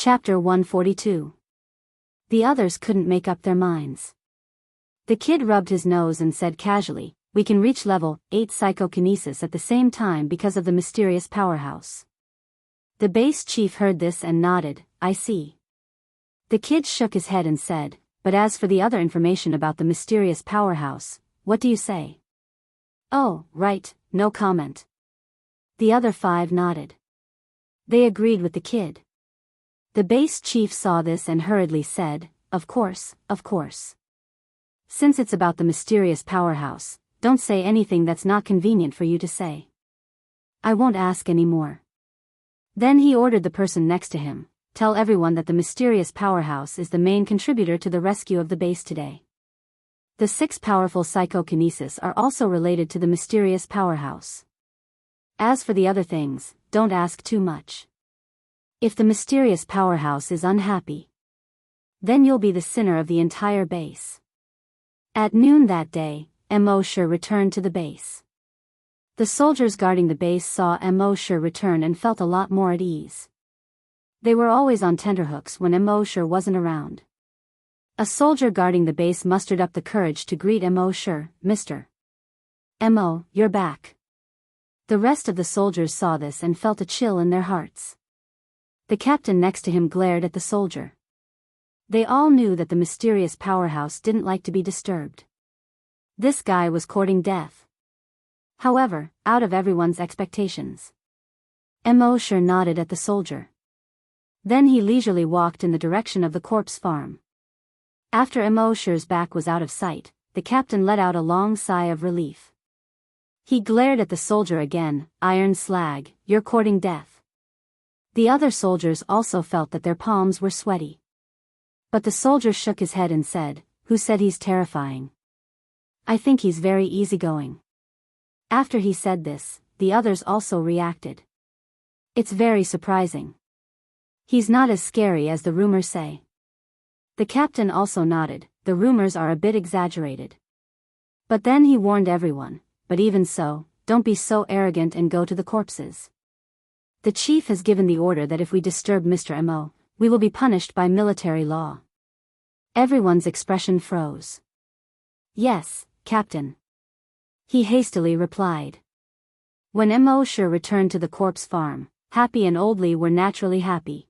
Chapter 142. The others couldn't make up their minds. The kid rubbed his nose and said casually, "We can reach level 8 psychokinesis at the same time because of the mysterious powerhouse." The base chief heard this and nodded, "I see." The kid shook his head and said, "But as for the other information about the mysterious powerhouse, what do you say?" "Oh, right, no comment." The other 5 nodded. They agreed with the kid. The base chief saw this and hurriedly said, Of course. Since it's about the mysterious powerhouse, don't say anything that's not convenient for you to say. I won't ask any more." Then he ordered the person next to him, "Tell everyone that the mysterious powerhouse is the main contributor to the rescue of the base today. The 6 powerful psychokinesis are also related to the mysterious powerhouse. As for the other things, don't ask too much. If the mysterious powerhouse is unhappy, then you'll be the sinner of the entire base." At noon that day, Immerse returned to the base. The soldiers guarding the base saw Immerse return and felt a lot more at ease. They were always on tenterhooks when Immerse wasn't around. A soldier guarding the base mustered up the courage to greet Immerse, "Mr. Mo, you're back." The rest of the soldiers saw this and felt a chill in their hearts. The captain next to him glared at the soldier. They all knew that the mysterious powerhouse didn't like to be disturbed. This guy was courting death. However, out of everyone's expectations, Immerse nodded at the soldier. Then he leisurely walked in the direction of the corpse farm. After Immerse's back was out of sight, the captain let out a long sigh of relief. He glared at the soldier again, "Iron slag, you're courting death." The other soldiers also felt that their palms were sweaty. But the soldier shook his head and said, "Who said he's terrifying? I think he's very easygoing." After he said this, the others also reacted. "It's very surprising. He's not as scary as the rumors say." The captain also nodded, "The rumors are a bit exaggerated." But then he warned everyone, "But even so, don't be so arrogant and go to the corpses. The chief has given the order that if we disturb Mr. Mo, we will be punished by military law." Everyone's expression froze. "Yes, Captain," he hastily replied. When Immerse returned to the corpse farm, Happy and Oldly were naturally happy.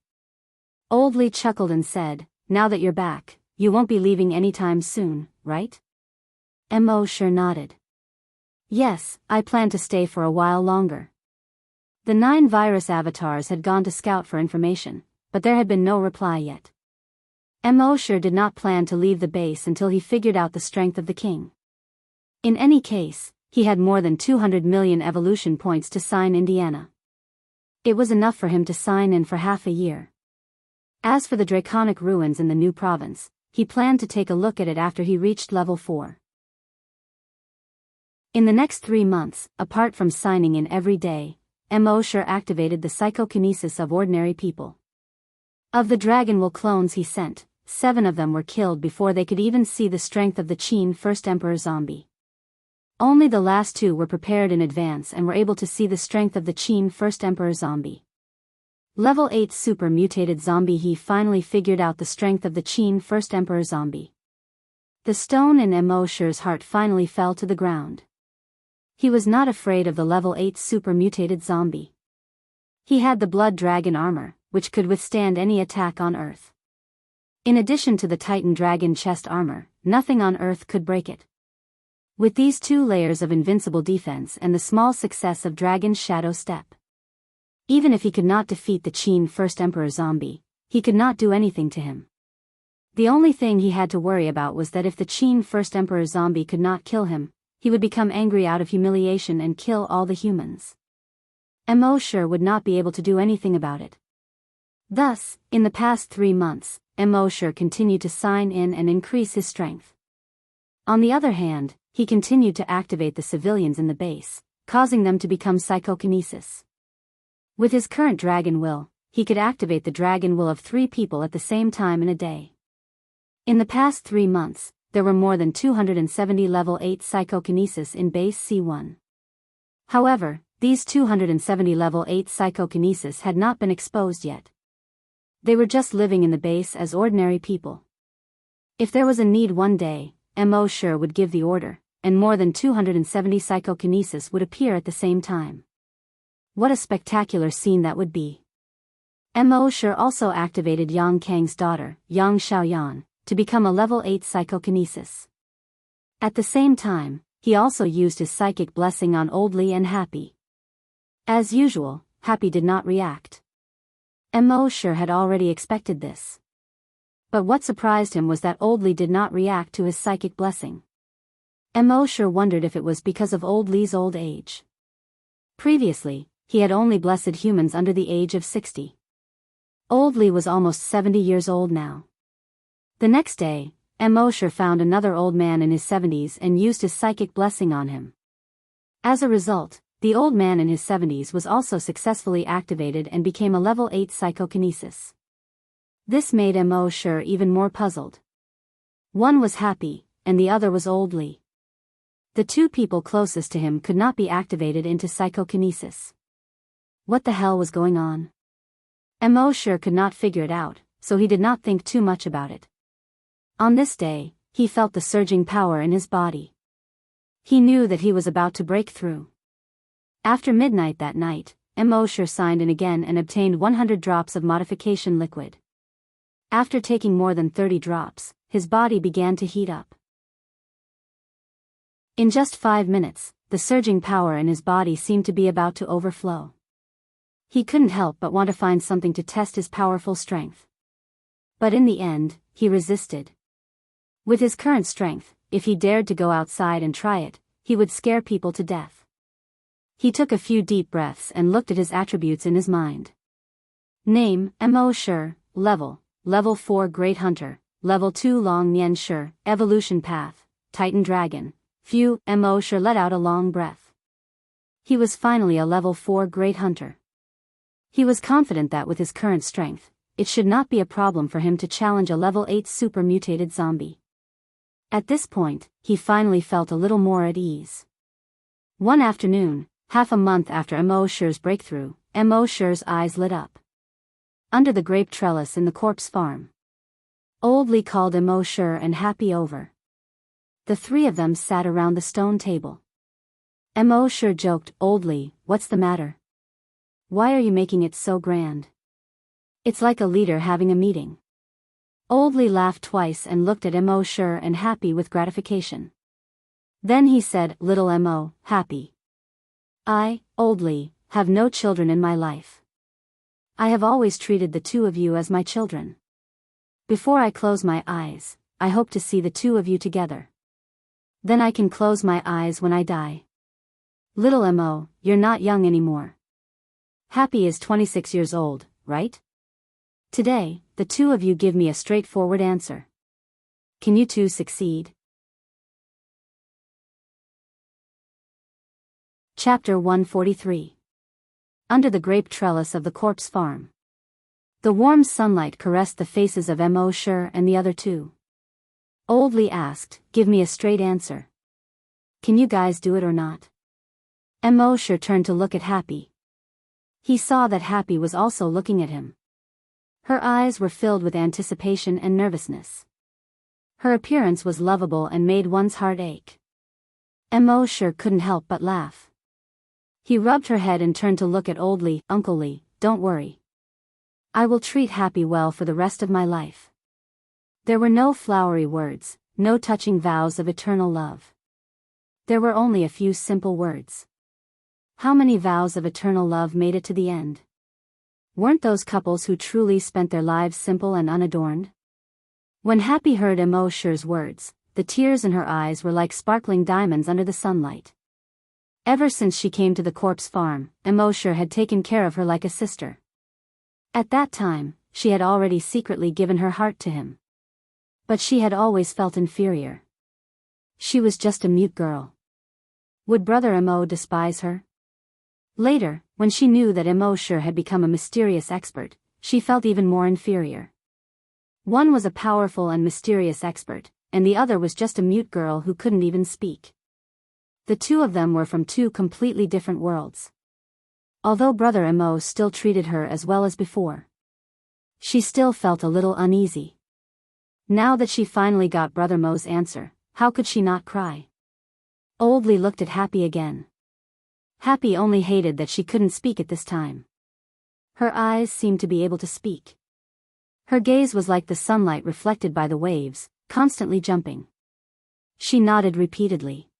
Oldly chuckled and said, "Now that you're back, you won't be leaving anytime soon, right?" Immerse nodded. "Yes, I plan to stay for a while longer." The 9 virus avatars had gone to scout for information, but there had been no reply yet. Immerse did not plan to leave the base until he figured out the strength of the king. In any case, he had more than 200 million evolution points to sign Indiana. It was enough for him to sign in for half a year. As for the draconic ruins in the new province, he planned to take a look at it after he reached level 4. In the next 3 months, apart from signing in every day, Immerse activated the psychokinesis of ordinary people. Of the Dragonwool clones he sent, 7 of them were killed before they could even see the strength of the Qin First Emperor zombie. Only the last 2 were prepared in advance and were able to see the strength of the Qin First Emperor zombie. Level 8 super mutated zombie. He finally figured out the strength of the Qin First Emperor zombie. The stone in Immerse's heart finally fell to the ground. He was not afraid of the level 8 super mutated zombie. He had the blood dragon armor, which could withstand any attack on Earth. In addition to the Titan dragon chest armor, nothing on Earth could break it. With these 2 layers of invincible defense and the small success of Dragon's Shadow Step, even if he could not defeat the Qin First Emperor zombie, he could not do anything to him. The only thing he had to worry about was that if the Qin First Emperor zombie could not kill him, he would become angry out of humiliation and kill all the humans. Immerse would not be able to do anything about it. Thus, in the past 3 months, Immerse continued to sign in and increase his strength. On the other hand, he continued to activate the civilians in the base, causing them to become psychokinesis. With his current dragon will, he could activate the dragon will of 3 people at the same time in a day. In the past 3 months, there were more than 270 level 8 psychokinesis in base C1. However, these 270 level 8 psychokinesis had not been exposed yet. They were just living in the base as ordinary people. If there was a need one day, Immerse would give the order, and more than 270 psychokinesis would appear at the same time. What a spectacular scene that would be. Immerse also activated Yang Kang's daughter, Yang Xiaoyan, to become a level 8 psychokinesis. At the same time, he also used his psychic blessing on Old Li and Happy. As usual, Happy did not react. Immerse had already expected this. But what surprised him was that Old Li did not react to his psychic blessing. Immerse wondered if it was because of Old Li's old age. Previously, he had only blessed humans under the age of 60. Old Li was almost 70 years old now. The next day, Immerse found another old man in his 70s and used his psychic blessing on him. As a result, the old man in his 70s was also successfully activated and became a level 8 psychokinesis. This made Immerse even more puzzled. One was Happy, and the other was Old Li. The two people closest to him could not be activated into psychokinesis. What the hell was going on? Immerse could not figure it out, so he did not think too much about it. On this day, he felt the surging power in his body. He knew that he was about to break through. After midnight that night, Immerse signed in again and obtained 100 drops of modification liquid. After taking more than 30 drops, his body began to heat up. In just 5 minutes, the surging power in his body seemed to be about to overflow. He couldn't help but want to find something to test his powerful strength. But in the end, he resisted. With his current strength, if he dared to go outside and try it, he would scare people to death. He took a few deep breaths and looked at his attributes in his mind. Name, Immerse, Level 4 Great Hunter, Level 2 Long Nian Shi, Evolution Path, Titan Dragon. Phew, Immerse let out a long breath. He was finally a Level 4 Great Hunter. He was confident that with his current strength, it should not be a problem for him to challenge a Level 8 super mutated zombie. At this point, he finally felt a little more at ease. One afternoon, half a month after Immerse's breakthrough, Immerse's eyes lit up. Under the grape trellis in the corpse farm, Old Li called Immerse and Happy over. The three of them sat around the stone table. Immerse joked, "Old Li, what's the matter? Why are you making it so grand? It's like a leader having a meeting." Old Li laughed twice and looked at Immerse and Happy with gratification. Then he said, "Little Happy. I, Old Li, have no children in my life. I have always treated the two of you as my children. Before I close my eyes, I hope to see the two of you together. Then I can close my eyes when I die. Little you're not young anymore. Happy is 26 years old, right? Today, the two of you give me a straightforward answer. Can you two succeed?" Chapter 143. Under the grape trellis of the corpse farm. The warm sunlight caressed the faces of Immerse and the other two. Old Li asked, "Give me a straight answer. Can you guys do it or not?" Immerse turned to look at Happy. He saw that Happy was also looking at him. Her eyes were filled with anticipation and nervousness. Her appearance was lovable and made one's heart ache. Immerse couldn't help but laugh. He rubbed her head and turned to look at Old Li. "Uncle Li, don't worry. I will treat Happy well for the rest of my life." There were no flowery words, no touching vows of eternal love. There were only a few simple words. How many vows of eternal love made it to the end? Weren't those couples who truly spent their lives simple and unadorned? When Happy heard Immerse's words, the tears in her eyes were like sparkling diamonds under the sunlight. Ever since she came to the corpse farm, Immerse had taken care of her like a sister. At that time, she had already secretly given her heart to him. But she had always felt inferior. She was just a mute girl. Would Brother despise her? Later, when she knew that Immerse had become a mysterious expert, she felt even more inferior. One was a powerful and mysterious expert, and the other was just a mute girl who couldn't even speak. The two of them were from two completely different worlds. Although Brother still treated her as well as before, She still felt a little uneasy. Now that she finally got Brother Mo's answer, how could she not cry? Old Lee looked at Happy again. Happy only hated that she couldn't speak at this time. Her eyes seemed to be able to speak. Her gaze was like the sunlight reflected by the waves, constantly jumping. She nodded repeatedly.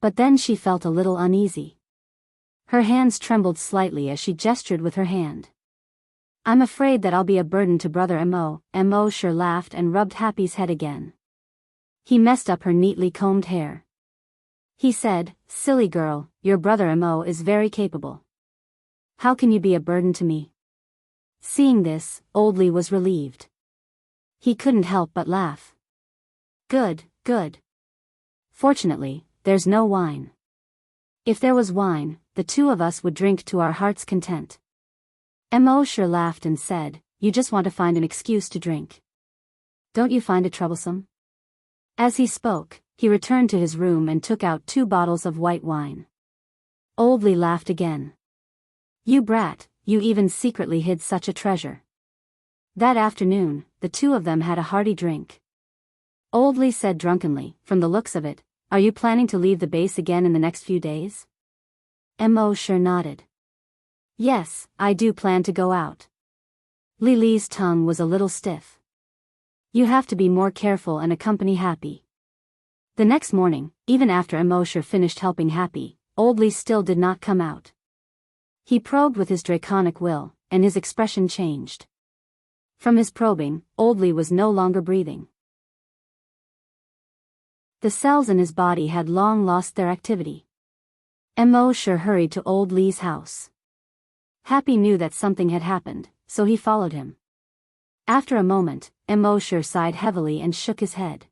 But then she felt a little uneasy. Her hands trembled slightly as she gestured with her hand. I'm afraid that I'll be a burden to Brother Mo. Mo sure laughed and rubbed Happy's head again. He messed up her neatly combed hair. He said, silly girl, your Brother Mo is very capable. How can you be a burden to me? Seeing this, Old Lee was relieved. He couldn't help but laugh. Good, good. Fortunately, there's no wine. If there was wine, the two of us would drink to our heart's content. Mo sure laughed and said, you just want to find an excuse to drink. Don't you find it troublesome? As he spoke, he returned to his room and took out 2 bottles of white wine. Old Lee laughed again. You brat, you even secretly hid such a treasure. That afternoon, the two of them had a hearty drink. Old Lee said drunkenly, from the looks of it, are you planning to leave the base again in the next few days? Mo sure nodded. Yes, I do plan to go out. Lily's tongue was a little stiff. You have to be more careful and accompany Happy. The next morning, even after Mo sure finished helping Happy, Old Lee still did not come out. He probed with his draconic will, and his expression changed. From his probing, Old Lee was no longer breathing. The cells in his body had long lost their activity. Mo sure hurried to Old Lee's house. Happy knew that something had happened, so he followed him. After a moment, Mo sure sighed heavily and shook his head.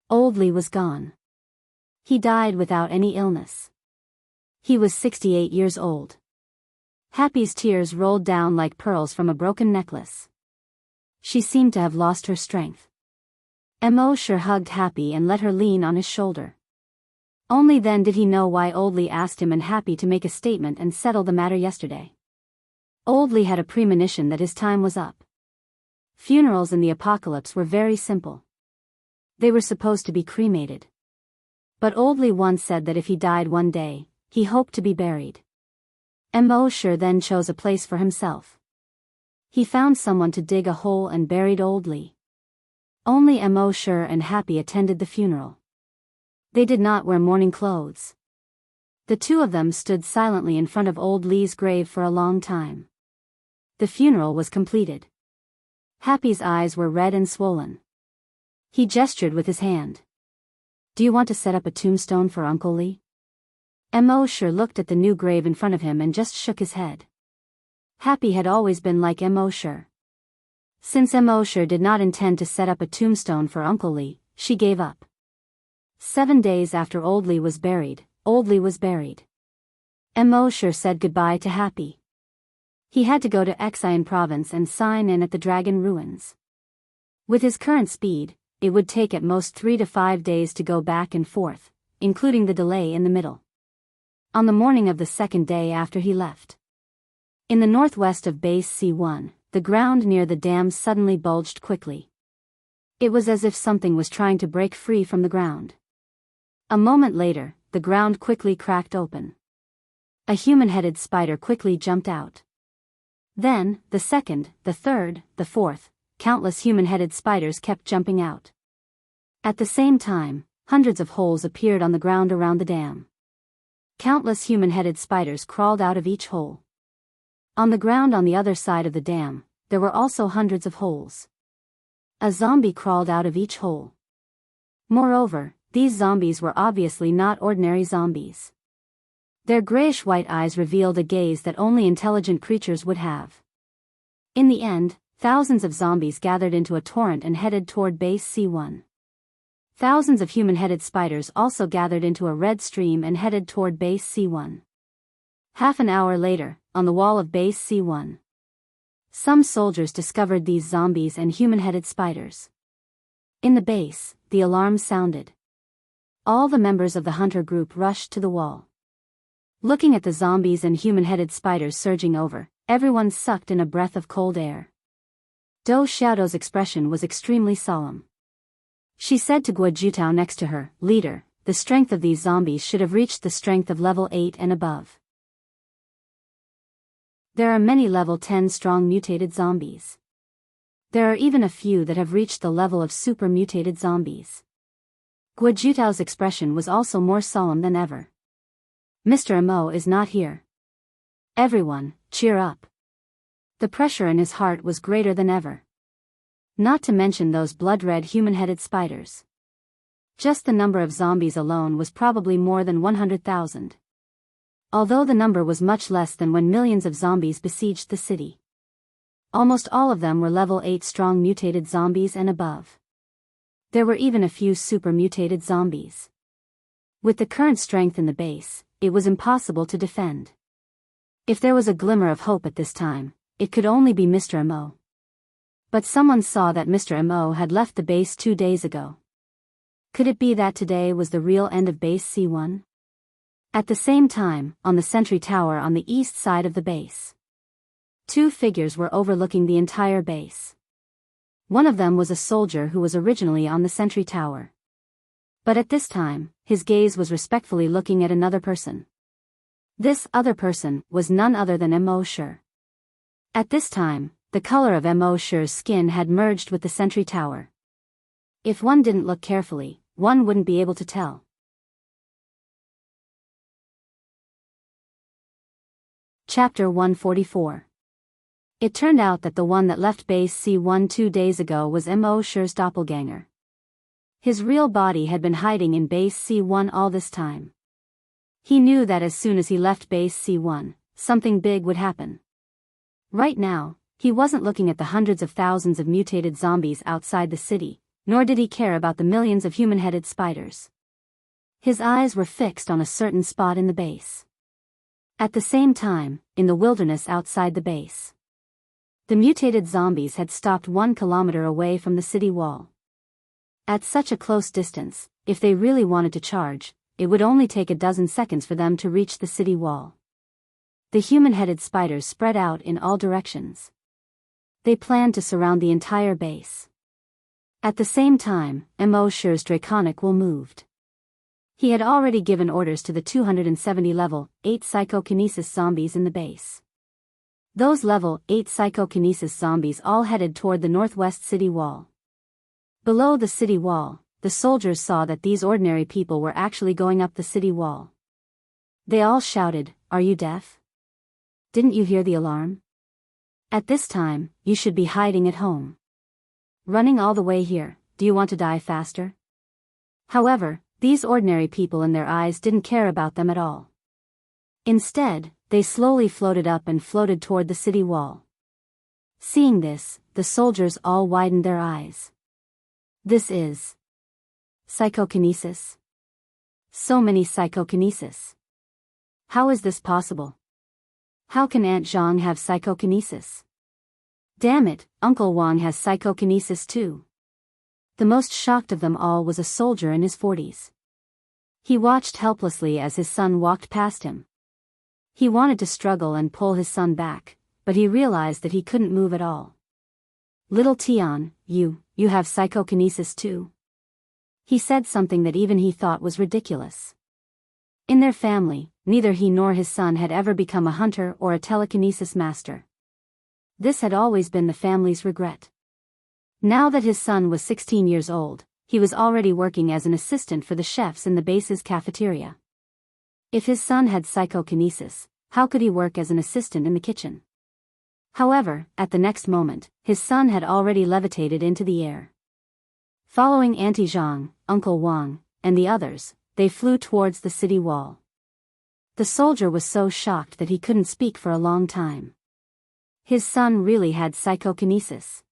Old Lee was gone. He died without any illness. He was 68 years old. Happy's tears rolled down like pearls from a broken necklace. She seemed to have lost her strength. Mo sure hugged Happy and let her lean on his shoulder. Only then did he know why Old Lee asked him and Happy to make a statement and settle the matter yesterday. Old Lee had a premonition that his time was up. Funerals in the apocalypse were very simple. They were supposed to be cremated. But Old Lee once said that if he died one day, he hoped to be buried. Mo sure then chose a place for himself. He found someone to dig a hole and buried Old Lee. Only Mo sure and Happy attended the funeral. They did not wear mourning clothes. The two of them stood silently in front of Old Lee's grave for a long time. The funeral was completed. Happy's eyes were red and swollen. He gestured with his hand. Do you want to set up a tombstone for Uncle Lee? Mo sure looked at the new grave in front of him and just shook his head. Happy had always been like Mo sure. Since Mo sure did not intend to set up a tombstone for Uncle Lee, she gave up. 7 days after Old Lee was buried, Old Lee was buried. Mo sure said goodbye to Happy. He had to go to Enchanting province and sign in at the dragon ruins. With his current speed, it would take at most 3 to 5 days to go back and forth, including the delay in the middle. On the morning of the 2nd day after he left. In the northwest of Base C1, the ground near the dam suddenly bulged quickly. It was as if something was trying to break free from the ground. A moment later, the ground quickly cracked open. A human-headed spider quickly jumped out. Then, the 2nd, the 3rd, the 4th, countless human-headed spiders kept jumping out. At the same time, hundreds of holes appeared on the ground around the dam. Countless human-headed spiders crawled out of each hole. On the ground on the other side of the dam, there were also hundreds of holes. A zombie crawled out of each hole. Moreover, these zombies were obviously not ordinary zombies. Their grayish-white eyes revealed a gaze that only intelligent creatures would have. In the end, thousands of zombies gathered into a torrent and headed toward Base C1. Thousands of human-headed spiders also gathered into a red stream and headed toward Base C1. Half an hour later, on the wall of Base C1, some soldiers discovered these zombies and human-headed spiders. In the base, the alarm sounded. All the members of the hunter group rushed to the wall. Looking at the zombies and human-headed spiders surging over, everyone sucked in a breath of cold air. Dou Xiaodou's expression was extremely solemn. She said to Guo Jutao next to her, "Leader, the strength of these zombies should have reached the strength of level 8 and above. There are many level 10 strong mutated zombies. There are even a few that have reached the level of super mutated zombies." Guo Jutao's expression was also more solemn than ever. "Mr. Imo is not here. Everyone, cheer up." The pressure in his heart was greater than ever. Not to mention those blood-red human-headed spiders. Just the number of zombies alone was probably more than 100,000. Although the number was much less than when millions of zombies besieged the city. Almost all of them were level 8 strong mutated zombies and above. There were even a few super mutated zombies. With the current strength in the base, it was impossible to defend. If there was a glimmer of hope at this time, it could only be Mr. Imo. But someone saw that Mr. Imo had left the base 2 days ago. Could it be that today was the real end of base C1? At the same time, on the sentry tower on the east side of the base, 2 figures were overlooking the entire base. One of them was a soldier who was originally on the sentry tower. But at this time, his gaze was respectfully looking at another person. This other person was none other than Mo Shi. At this time, the color of Mo Shi's skin had merged with the sentry tower. If one didn't look carefully, one wouldn't be able to tell. Chapter 144. It turned out that the one that left base C1 2 days ago was Mo Shi's doppelganger. His real body had been hiding in base C1 all this time. He knew that as soon as he left base C1, something big would happen. Right now, he wasn't looking at the hundreds of thousands of mutated zombies outside the city, nor did he care about the millions of human-headed spiders. His eyes were fixed on a certain spot in the base. At the same time, in the wilderness outside the base, the mutated zombies had stopped 1 kilometer away from the city wall. At such a close distance, if they really wanted to charge, it would only take a dozen seconds for them to reach the city wall. The human-headed spiders spread out in all directions. They planned to surround the entire base. At the same time, Mo Shi's draconic will moved. He had already given orders to the 270 level 8 psychokinesis zombies in the base. Those level 8 psychokinesis zombies all headed toward the northwest city wall. Below the city wall, the soldiers saw that these ordinary people were actually going up the city wall. They all shouted, "Are you deaf? Didn't you hear the alarm? At this time, you should be hiding at home. Running all the way here, do you want to die faster?" However, these ordinary people in their eyes didn't care about them at all. Instead, they slowly floated up and floated toward the city wall. Seeing this, the soldiers all widened their eyes. This is psychokinesis. So many psychokinesis. How is this possible? How can Aunt Zhang have psychokinesis? Damn it, Uncle Wang has psychokinesis too. The most shocked of them all was a soldier in his 40s. He watched helplessly as his son walked past him. He wanted to struggle and pull his son back, but he realized that he couldn't move at all. "Little Tian, you have psychokinesis too?" He said something that even he thought was ridiculous. In their family, neither he nor his son had ever become a hunter or a telekinesis master. This had always been the family's regret. Now that his son was 16 years old, he was already working as an assistant for the chefs in the base's cafeteria. If his son had psychokinesis, how could he work as an assistant in the kitchen? However, at the next moment, his son had already levitated into the air. Following Auntie Zhang, Uncle Wang, and the others, they flew towards the city wall. The soldier was so shocked that he couldn't speak for a long time. His son really had psychokinesis.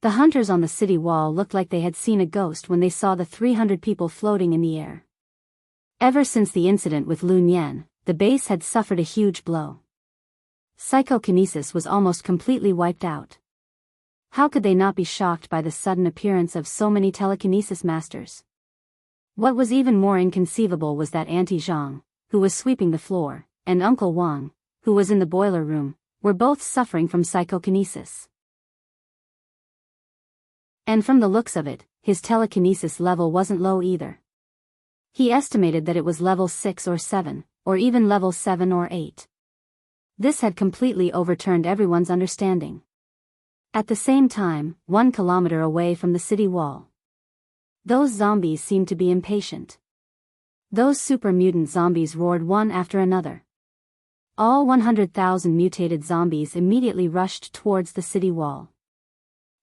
The hunters on the city wall looked like they had seen a ghost when they saw the 300 people floating in the air. Ever since the incident with Lun Yan, the base had suffered a huge blow. Psychokinesis was almost completely wiped out. How could they not be shocked by the sudden appearance of so many telekinesis masters? What was even more inconceivable was that Auntie Zhang, who was sweeping the floor, and Uncle Wang, who was in the boiler room, were both suffering from psychokinesis. And from the looks of it, his telekinesis level wasn't low either. He estimated that it was level 6 or 7, or even level 7 or 8. This had completely overturned everyone's understanding. At the same time, 1 kilometer away from the city wall, those zombies seemed to be impatient. Those super mutant zombies roared one after another. All 100,000 mutated zombies immediately rushed towards the city wall.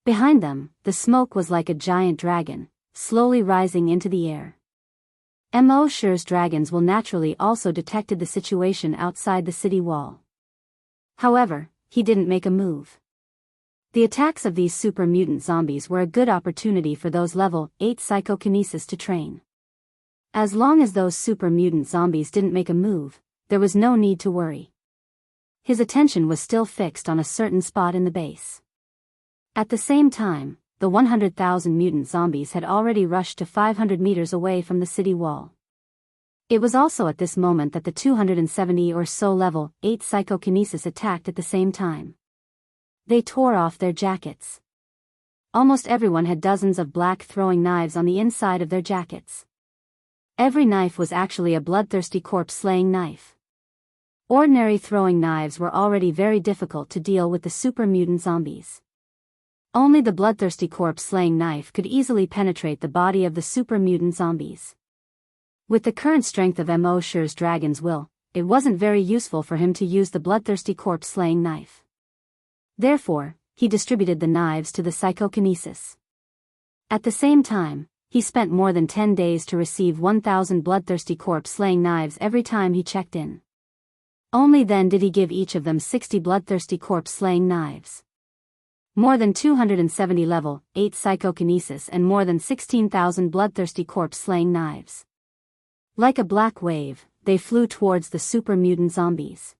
Behind them, the smoke was like a giant dragon, slowly rising into the air. Immerse's dragons will naturally also detected the situation outside the city wall. However, he didn't make a move. The attacks of these super mutant zombies were a good opportunity for those level 8 psychokinesis to train. As long as those super mutant zombies didn't make a move, there was no need to worry. His attention was still fixed on a certain spot in the base. At the same time, the 100,000 mutant zombies had already rushed to 500 meters away from the city wall. It was also at this moment that the 270 or so level 8 psychokinesis attacked at the same time. They tore off their jackets. Almost everyone had dozens of black throwing knives on the inside of their jackets. Every knife was actually a bloodthirsty corpse-slaying knife. Ordinary throwing knives were already very difficult to deal with the super mutant zombies. Only the bloodthirsty corpse-slaying knife could easily penetrate the body of the super mutant zombies. With the current strength of Immerse's dragon's will, it wasn't very useful for him to use the bloodthirsty corpse-slaying knife. Therefore, he distributed the knives to the psychokinesis. At the same time, he spent more than 10 days to receive 1,000 bloodthirsty corpse-slaying knives every time he checked in. Only then did he give each of them 60 bloodthirsty corpse-slaying knives. More than 270 level 8 psychokinesis and more than 16,000 bloodthirsty corpse-slaying knives. Like a black wave, they flew towards the super mutant zombies.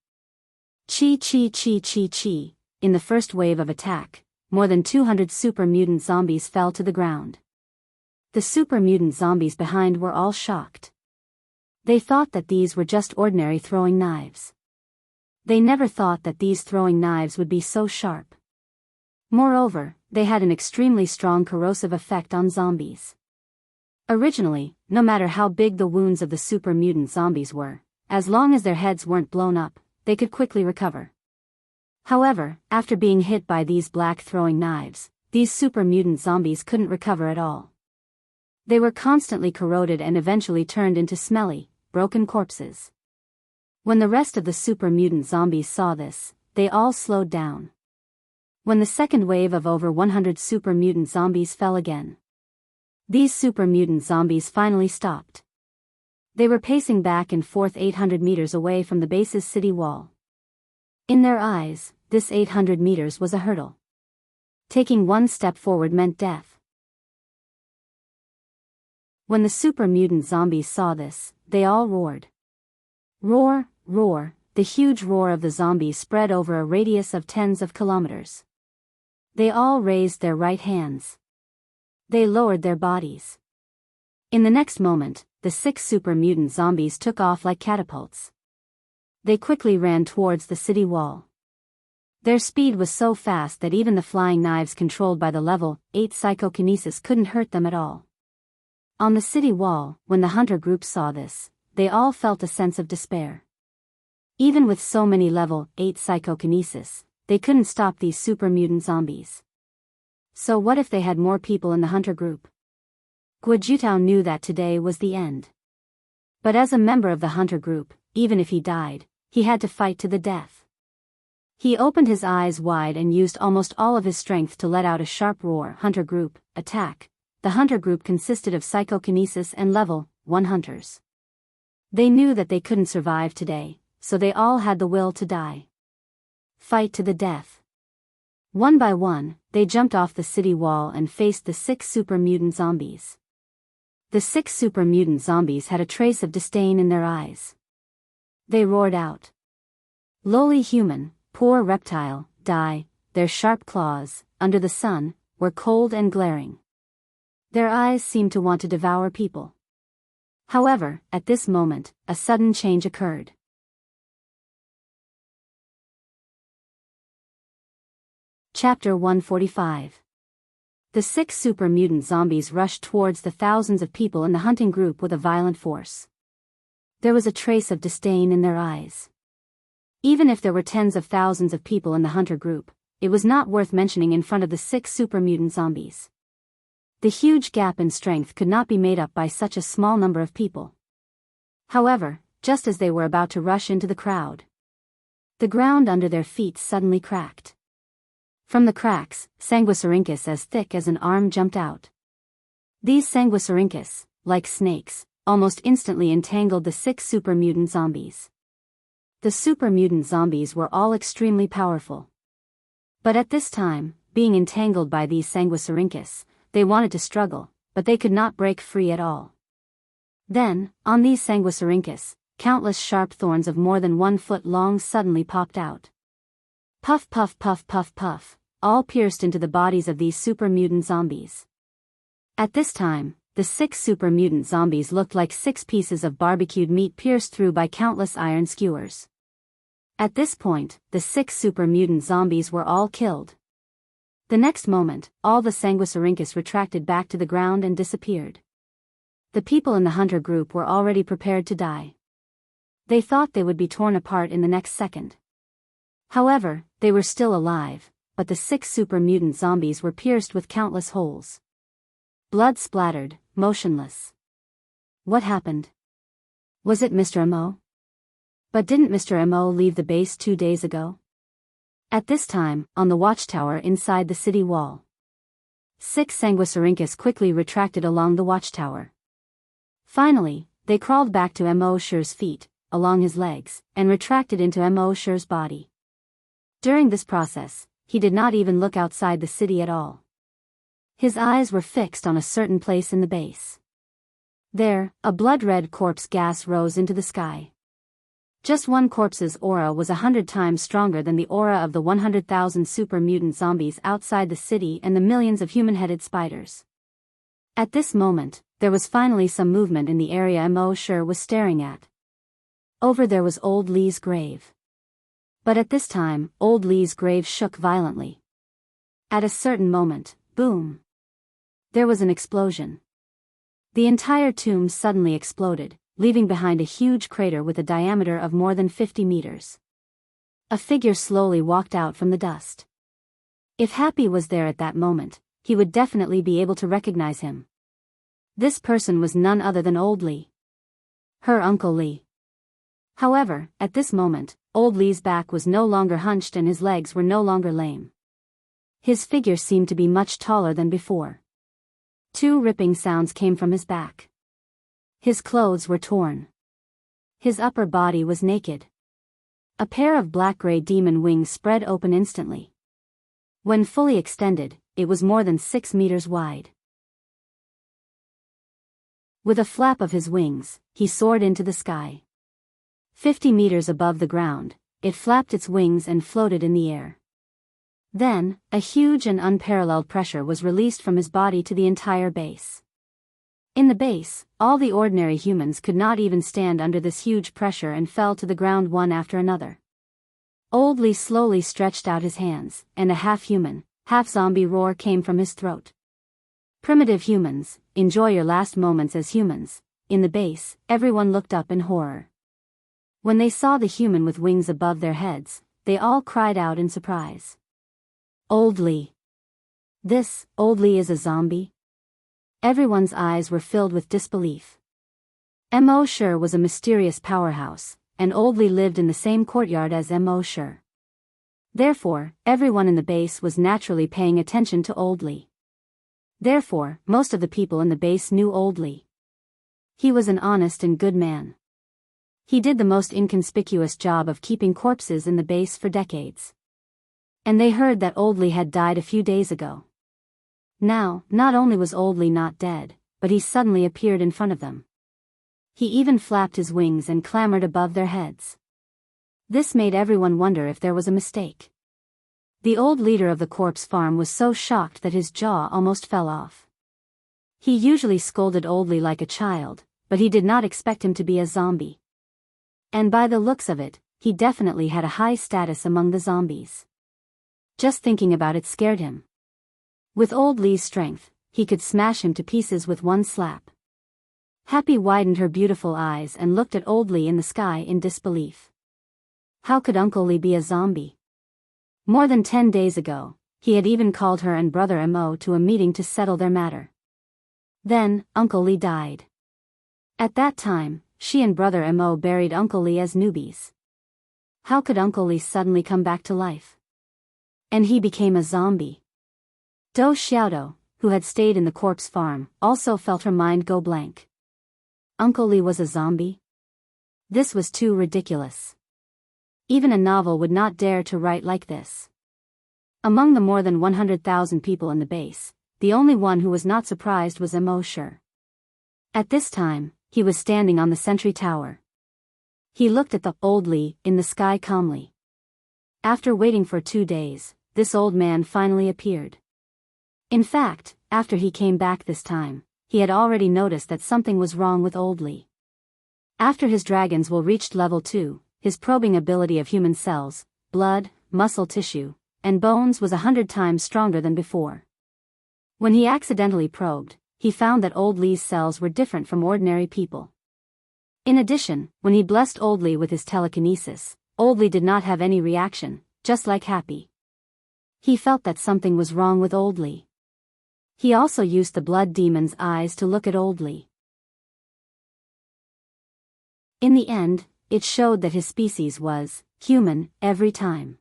Chi. In the first wave of attack, more than 200 super mutant zombies fell to the ground. The super mutant zombies behind were all shocked. They thought that these were just ordinary throwing knives. They never thought that these throwing knives would be so sharp. Moreover, they had an extremely strong corrosive effect on zombies. Originally, no matter how big the wounds of the super mutant zombies were, as long as their heads weren't blown up, they could quickly recover. However, after being hit by these black throwing knives, these super mutant zombies couldn't recover at all. They were constantly corroded and eventually turned into smelly, broken corpses. When the rest of the super mutant zombies saw this, they all slowed down. When the second wave of over 100 super mutant zombies fell again, these super mutant zombies finally stopped. They were pacing back and forth 800 meters away from the base's city wall. In their eyes, this 800 meters was a hurdle. Taking one step forward meant death. When the super mutant zombies saw this, they all roared. Roar, roar, the huge roar of the zombies spread over a radius of tens of kilometers. They all raised their right hands. They lowered their bodies. In the next moment, the 6 super mutant zombies took off like catapults. They quickly ran towards the city wall. Their speed was so fast that even the flying knives controlled by the level 8 psychokinesis couldn't hurt them at all. On the city wall, when the hunter group saw this, they all felt a sense of despair. Even with so many level 8 psychokinesis, they couldn't stop these super mutant zombies. So what if they had more people in the hunter group? Guojutao knew that today was the end. But as a member of the hunter group, even if he died, he had to fight to the death. He opened his eyes wide and used almost all of his strength to let out a sharp roar. Hunter group, attack. The hunter group consisted of psychokinesis and level 1 hunters. They knew that they couldn't survive today, so they all had the will to die. Fight to the death. One by one, they jumped off the city wall and faced the 6 super mutant zombies. The 6 super mutant zombies had a trace of disdain in their eyes. They roared out. Lowly human, poor reptile, die. Their sharp claws, under the sun, were cold and glaring. Their eyes seemed to want to devour people. However, at this moment, a sudden change occurred. Chapter 145. The 6 super mutant zombies rushed towards the thousands of people in the hunting group with a violent force. There was a trace of disdain in their eyes. Even if there were tens of thousands of people in the hunter group, it was not worth mentioning in front of the 6 super mutant zombies. The huge gap in strength could not be made up by such a small number of people. However, just as they were about to rush into the crowd, the ground under their feet suddenly cracked. From the cracks, sanguisurincus as thick as an arm jumped out. These sanguisurincus, like snakes, almost instantly entangled the 6 super mutant zombies. The super mutant zombies were all extremely powerful. But at this time, being entangled by these sanguisurincus, they wanted to struggle, but they could not break free at all. Then, on these sanguisurincus, countless sharp thorns of more than 1 foot long suddenly popped out. Puff puff puff puff puff, all pierced into the bodies of these super mutant zombies. At this time, the 6 super mutant zombies looked like 6 pieces of barbecued meat pierced through by countless iron skewers. At this point, the 6 super mutant zombies were all killed. The next moment, all the sanguisurincus retracted back to the ground and disappeared. The people in the hunter group were already prepared to die. They thought they would be torn apart in the next second. However, they were still alive, but the 6 super mutant zombies were pierced with countless holes. Blood splattered, motionless. What happened? Was it Mr. Mo? But didn't Mr. Mo leave the base 2 days ago? At this time, on the watchtower inside the city wall, 6 sanguisurincus quickly retracted along the watchtower. Finally, they crawled back to Mo Sher's feet, along his legs, and retracted into Mo Sher's body. During this process, he did not even look outside the city at all. His eyes were fixed on a certain place in the base. There, a blood-red corpse gas rose into the sky. Just one corpse's aura was 100 times stronger than the aura of the 100,000 super mutant zombies outside the city and the millions of human-headed spiders. At this moment, there was finally some movement in the area Mo Sher was staring at. Over there was Old Lee's grave. But at this time, Old Lee's grave shook violently. At a certain moment, boom! There was an explosion. The entire tomb suddenly exploded, leaving behind a huge crater with a diameter of more than 50 meters. A figure slowly walked out from the dust. If Happy was there at that moment, he would definitely be able to recognize him. This person was none other than Old Lee. Her Uncle Lee. However, at this moment, Old Lee's back was no longer hunched and his legs were no longer lame. His figure seemed to be much taller than before. 2 ripping sounds came from his back. His clothes were torn. His upper body was naked. A pair of black-gray demon wings spread open instantly. When fully extended, it was more than 6 meters wide. With a flap of his wings, he soared into the sky. 50 meters above the ground, it flapped its wings and floated in the air. Then, a huge and unparalleled pressure was released from his body to the entire base. In the base, all the ordinary humans could not even stand under this huge pressure and fell to the ground one after another. Old Lee slowly stretched out his hands, and a half-human, half-zombie roar came from his throat. Primitive humans, enjoy your last moments as humans. In the base, everyone looked up in horror. When they saw the human with wings above their heads, they all cried out in surprise. Old Lee. This, Old Lee is a zombie? Everyone's eyes were filled with disbelief. Mo Sher was a mysterious powerhouse, and Old Lee lived in the same courtyard as Mo Sher. Therefore, everyone in the base was naturally paying attention to Old Lee. Therefore, most of the people in the base knew Old Lee. He was an honest and good man. He did the most inconspicuous job of keeping corpses in the base for decades. And they heard that Old Lee had died a few days ago. Now, not only was Old Lee not dead, but he suddenly appeared in front of them. He even flapped his wings and clambered above their heads. This made everyone wonder if there was a mistake. The old leader of the corpse farm was so shocked that his jaw almost fell off. He usually scolded Old Lee like a child, but he did not expect him to be a zombie. And by the looks of it, he definitely had a high status among the zombies. Just thinking about it scared him. With Old Lee's strength, he could smash him to pieces with one slap. Happy widened her beautiful eyes and looked at Old Lee in the sky in disbelief. How could Uncle Lee be a zombie? More than 10 days ago, he had even called her and Brother Mo to a meeting to settle their matter. Then, Uncle Lee died. At that time, she and Brother Mo buried Uncle Lee as newbies. How could Uncle Lee suddenly come back to life? And he became a zombie. Do Xiaodo, who had stayed in the corpse farm, also felt her mind go blank. Uncle Lee was a zombie? This was too ridiculous. Even a novel would not dare to write like this. Among the more than 100,000 people in the base, the only one who was not surprised was Mo Sure. At this time, he was standing on the sentry tower. He looked at the Old Lee in the sky calmly. After waiting for 2 days, this old man finally appeared. In fact, after he came back this time, he had already noticed that something was wrong with Old Lee. After his dragons will reached level 2, his probing ability of human cells, blood, muscle tissue, and bones was 100 times stronger than before. When he accidentally probed, he found that Old Lee's cells were different from ordinary people. In addition, when he blessed Old Lee with his telekinesis, Old Lee did not have any reaction, just like Happy. He felt that something was wrong with Old Lee. He also used the blood demon's eyes to look at Old Lee. In the end, it showed that his species was human every time.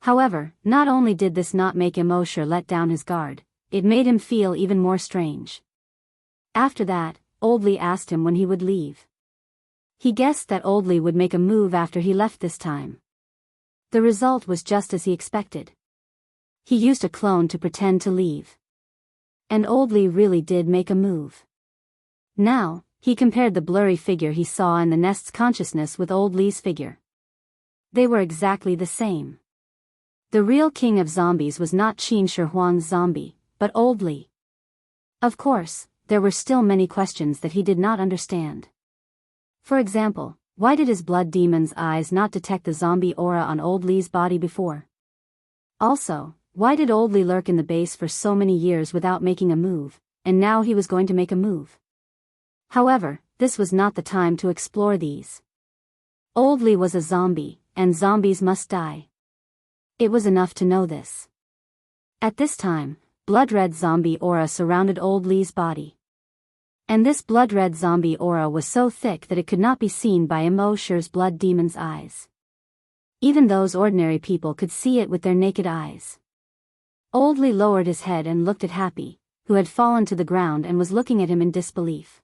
However, not only did this not make Mo Sure let down his guard, it made him feel even more strange. After that, Old Lee asked him when he would leave. He guessed that Old Lee would make a move after he left this time. The result was just as he expected. He used a clone to pretend to leave. And Old Lee really did make a move. Now, he compared the blurry figure he saw in the nest's consciousness with Old Lee's figure. They were exactly the same. The real king of zombies was not Qin Shi Huang's zombie, but Old Lee. Of course, there were still many questions that he did not understand. For example, why did his blood demon's eyes not detect the zombie aura on Old Lee's body before? Also, why did Old Lee lurk in the base for so many years without making a move, and now he was going to make a move? However, this was not the time to explore these. Old Lee was a zombie, and zombies must die. It was enough to know this. At this time, blood-red zombie aura surrounded Old Lee's body. And this blood-red zombie aura was so thick that it could not be seen by Mo Sure's blood demon's eyes. Even those ordinary people could see it with their naked eyes. Old Lee lowered his head and looked at Happy, who had fallen to the ground and was looking at him in disbelief.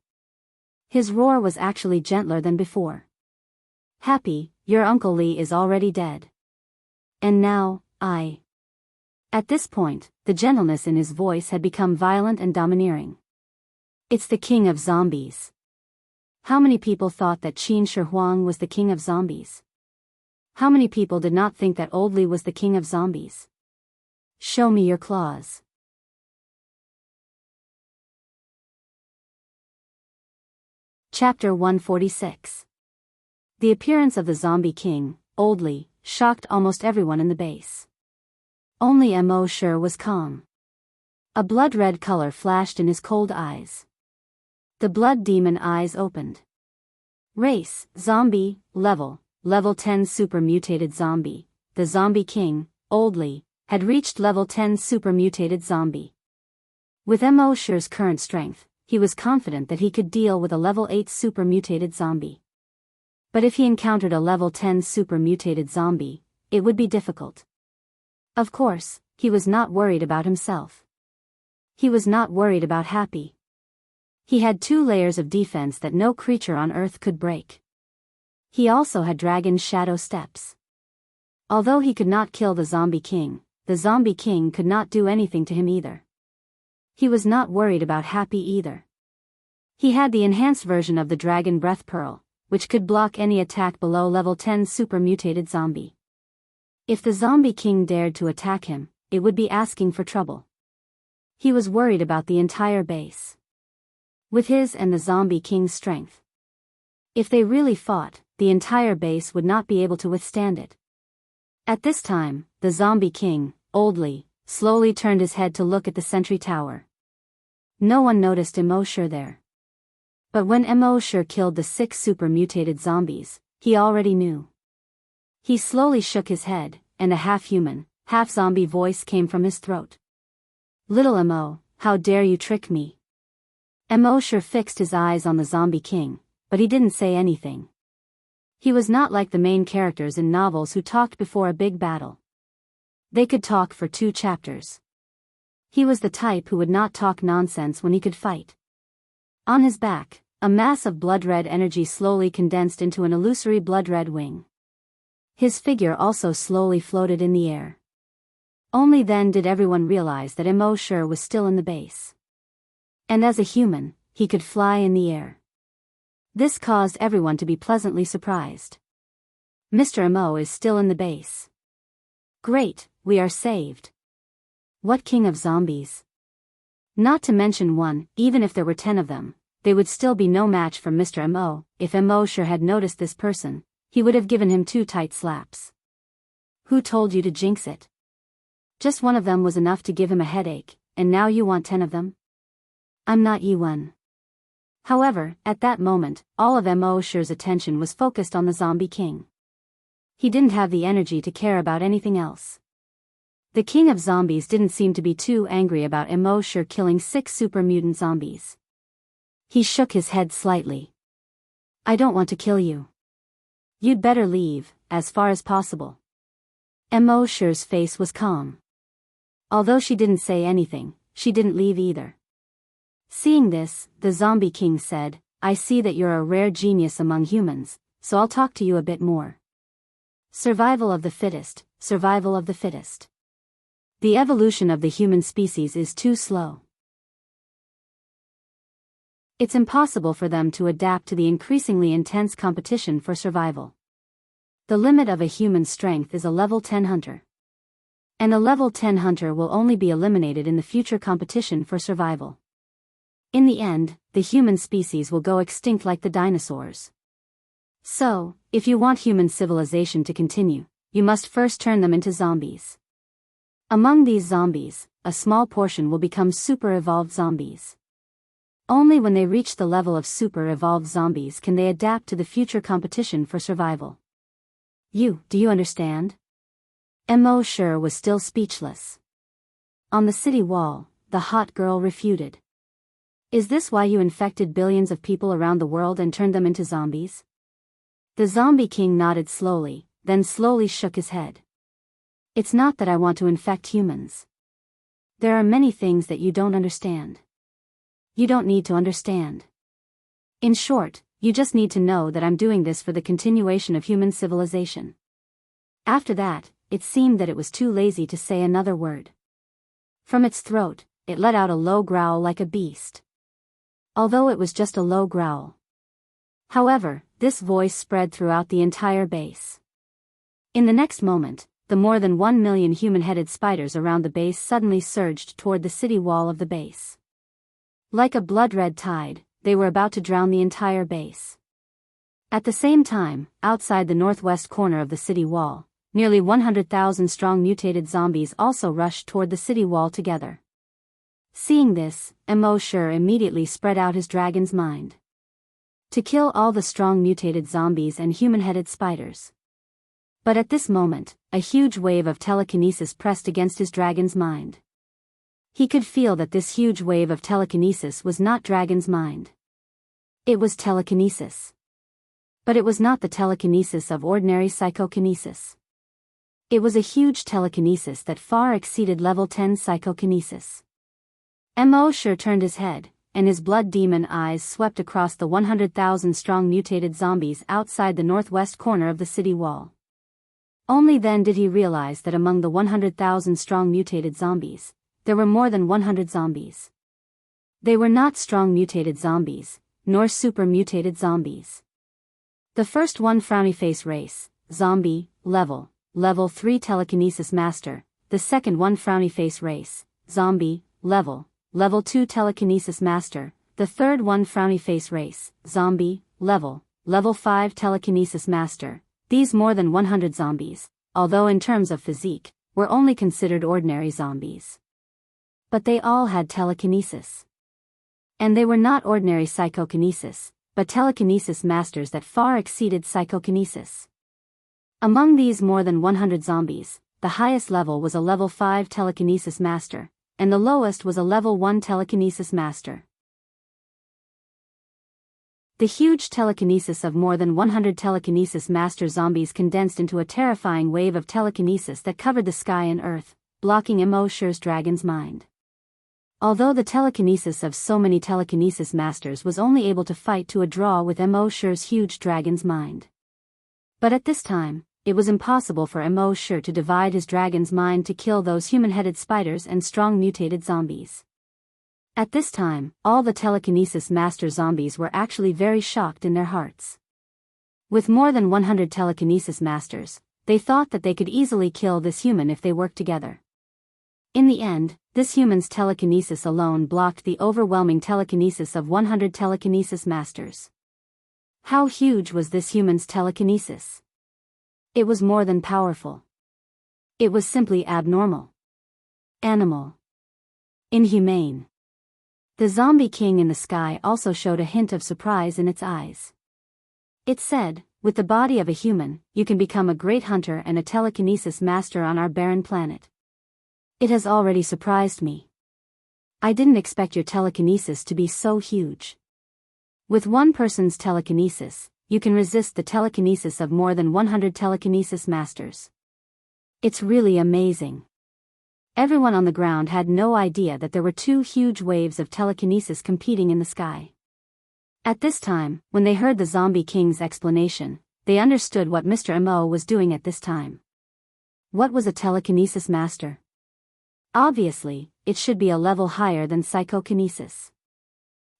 His roar was actually gentler than before. Happy, your Uncle Lee is already dead. And now, I. At this point, the gentleness in his voice had become violent and domineering. It's the king of zombies. How many people thought that Qin Shi Huang was the king of zombies? How many people did not think that Old Lee was the king of zombies? Show me your claws. Chapter 146. The appearance of the zombie king, Old Lee, shocked almost everyone in the base. Only Mo Sure was calm. A blood-red color flashed in his cold eyes. The blood demon eyes opened. Race, zombie, level 10 super mutated zombie. The zombie king, Old Lee, had reached level 10 super mutated zombie. With Mo Sure's current strength, he was confident that he could deal with a level 8 super mutated zombie. But if he encountered a level 10 super mutated zombie, it would be difficult. Of course, he was not worried about himself. He was not worried about Happy. He had 2 layers of defense that no creature on Earth could break. He also had Dragon's Shadow Steps. Although he could not kill the zombie king could not do anything to him either. He was not worried about Happy either. He had the enhanced version of the Dragon Breath Pearl, which could block any attack below level 10 super mutated zombie. If the zombie king dared to attack him, it would be asking for trouble. He was worried about the entire base. With his and the zombie king's strength, if they really fought, the entire base would not be able to withstand it. At this time, the zombie king, Old Lee, slowly turned his head to look at the sentry tower. No one noticed Immerse there. But when Immerse killed the 6 super-mutated zombies, he already knew. He slowly shook his head, and a half-human, half-zombie voice came from his throat. "Little Mo, how dare you trick me?" Immerse fixed his eyes on the zombie king, but he didn't say anything. He was not like the main characters in novels who talked before a big battle. They could talk for 2 chapters. He was the type who would not talk nonsense when he could fight. On his back, a mass of blood-red energy slowly condensed into an illusory blood-red wing. His figure also slowly floated in the air. Only then did everyone realize that Immerse was still in the base. And as a human, he could fly in the air. This caused everyone to be pleasantly surprised. Mr. Mo is still in the base. Great, we are saved. What king of zombies? Not to mention one, even if there were 10 of them, they would still be no match for Mr. Mo. If Immerse had noticed this person, he would have given him 2 tight slaps. Who told you to jinx it? Just one of them was enough to give him a headache, and now you want 10 of them? I'm not ye one. However, at that moment, all of Immerse's attention was focused on the zombie king. He didn't have the energy to care about anything else. The king of zombies didn't seem to be too angry about Immerse killing 6 super mutant zombies. He shook his head slightly. I don't want to kill you. You'd better leave, as far as possible. Immerse's face was calm. Although she didn't say anything, she didn't leave either. Seeing this, the zombie king said, I see that you're a rare genius among humans, so I'll talk to you a bit more. Survival of the fittest, survival of the fittest. The evolution of the human species is too slow. It's impossible for them to adapt to the increasingly intense competition for survival. The limit of a human strength is a level 10 hunter. And a level 10 hunter will only be eliminated in the future competition for survival. In the end, the human species will go extinct like the dinosaurs. So, if you want human civilization to continue, you must first turn them into zombies. Among these zombies, a small portion will become super-evolved zombies. Only when they reach the level of super-evolved zombies can they adapt to the future competition for survival. Do you understand? Immerse was still speechless. On the city wall, the hot girl refuted. Is this why you infected billions of people around the world and turned them into zombies? The zombie king nodded slowly, then slowly shook his head. It's not that I want to infect humans. There are many things that you don't understand. You don't need to understand. In short, you just need to know that I'm doing this for the continuation of human civilization. After that, it seemed that it was too lazy to say another word. From its throat, it let out a low growl like a beast. Although it was just a low growl. However, this voice spread throughout the entire base. In the next moment, the more than 1 million human-headed spiders around the base suddenly surged toward the city wall of the base. Like a blood-red tide, they were about to drown the entire base. At the same time, outside the northwest corner of the city wall, nearly 100,000 strong mutated zombies also rushed toward the city wall together. Seeing this, Immerse immediately spread out his dragon's mind. To kill all the strong mutated zombies and human-headed spiders. But at this moment, a huge wave of telekinesis pressed against his dragon's mind. He could feel that this huge wave of telekinesis was not dragon's mind. It was telekinesis. But it was not the telekinesis of ordinary psychokinesis. It was a huge telekinesis that far exceeded level 10 psychokinesis. Immerse turned his head, and his blood demon eyes swept across the 100,000 strong mutated zombies outside the northwest corner of the city wall. Only then did he realize that among the 100,000 strong mutated zombies, there were more than 100 zombies. They were not strong mutated zombies, nor super mutated zombies. The first one frowny face race, zombie, level 3 telekinesis master, the second one frowny face race, zombie, level 2 telekinesis master, the third one frowny face race, zombie, level 5 telekinesis master. These more than 100 zombies, although in terms of physique, were only considered ordinary zombies. But they all had telekinesis. And they were not ordinary psychokinesis, but telekinesis masters that far exceeded psychokinesis. Among these more than 100 zombies, the highest level was a level 5 telekinesis master, and the lowest was a level 1 telekinesis master. The huge telekinesis of more than 100 telekinesis master zombies condensed into a terrifying wave of telekinesis that covered the sky and earth, blocking Immerse's dragon's mind. Although the telekinesis of so many telekinesis masters was only able to fight to a draw with Immerse's huge dragon's mind. But at this time, it was impossible for Immerse to divide his dragon's mind to kill those human-headed spiders and strong mutated zombies. At this time, all the telekinesis master zombies were actually very shocked in their hearts. With more than 100 telekinesis masters, they thought that they could easily kill this human if they worked together. In the end, this human's telekinesis alone blocked the overwhelming telekinesis of 100 telekinesis masters. How huge was this human's telekinesis? It was more than powerful. It was simply abnormal. Animal. Inhumane. The zombie king in the sky also showed a hint of surprise in its eyes. It said, "With the body of a human, you can become a great hunter and a telekinesis master on our barren planet. It has already surprised me. I didn't expect your telekinesis to be so huge. With one person's telekinesis, you can resist the telekinesis of more than 100 telekinesis masters. It's really amazing." Everyone on the ground had no idea that there were two huge waves of telekinesis competing in the sky. At this time, when they heard the zombie king's explanation, they understood what Mr. Immerse was doing at this time. What was a telekinesis master? Obviously, it should be a level higher than psychokinesis.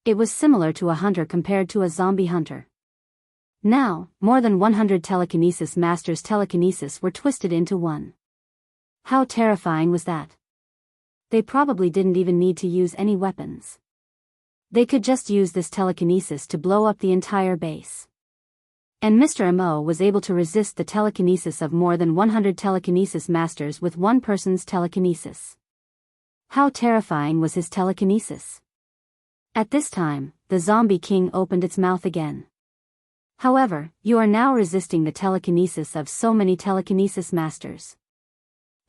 It was similar to a hunter compared to a zombie hunter. Now, more than 100 telekinesis masters' telekinesis were twisted into one. How terrifying was that? They probably didn't even need to use any weapons. They could just use this telekinesis to blow up the entire base. And Mr. Immerse was able to resist the telekinesis of more than 100 telekinesis masters with one person's telekinesis. How terrifying was his telekinesis? At this time, the zombie king opened its mouth again. However, you are now resisting the telekinesis of so many telekinesis masters.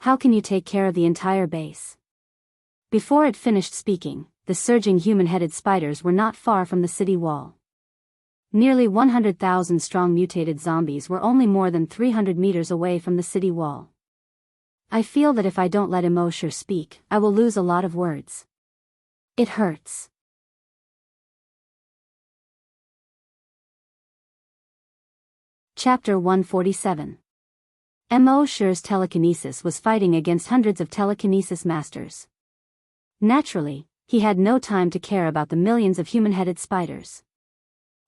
How can you take care of the entire base? Before it finished speaking, the surging human-headed spiders were not far from the city wall. Nearly 100,000 strong mutated zombies were only more than 300 meters away from the city wall. I feel that if I don't let Immerse speak, I will lose a lot of words. It hurts. Chapter 147. Immerse's telekinesis was fighting against hundreds of telekinesis masters. Naturally, he had no time to care about the millions of human-headed spiders.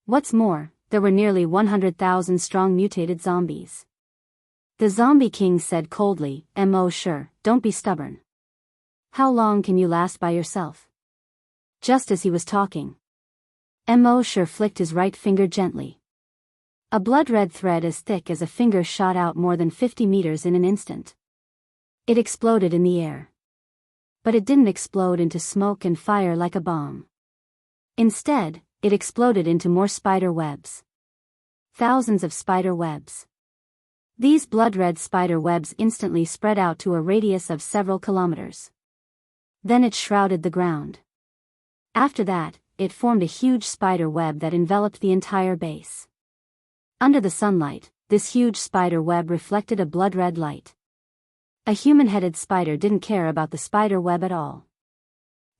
What's more, there were nearly 100,000 strong mutated zombies. The zombie king said coldly, "Immerse, don't be stubborn. How long can you last by yourself?" Just as he was talking, Immerse flicked his right finger gently. A blood-red thread as thick as a finger shot out more than 50 meters in an instant. It exploded in the air. But it didn't explode into smoke and fire like a bomb. Instead, it exploded into more spider webs. Thousands of spider webs. These blood-red spider webs instantly spread out to a radius of several kilometers. Then it shrouded the ground. After that, it formed a huge spider web that enveloped the entire base. Under the sunlight, this huge spider web reflected a blood-red light. A human-headed spider didn't care about the spider web at all.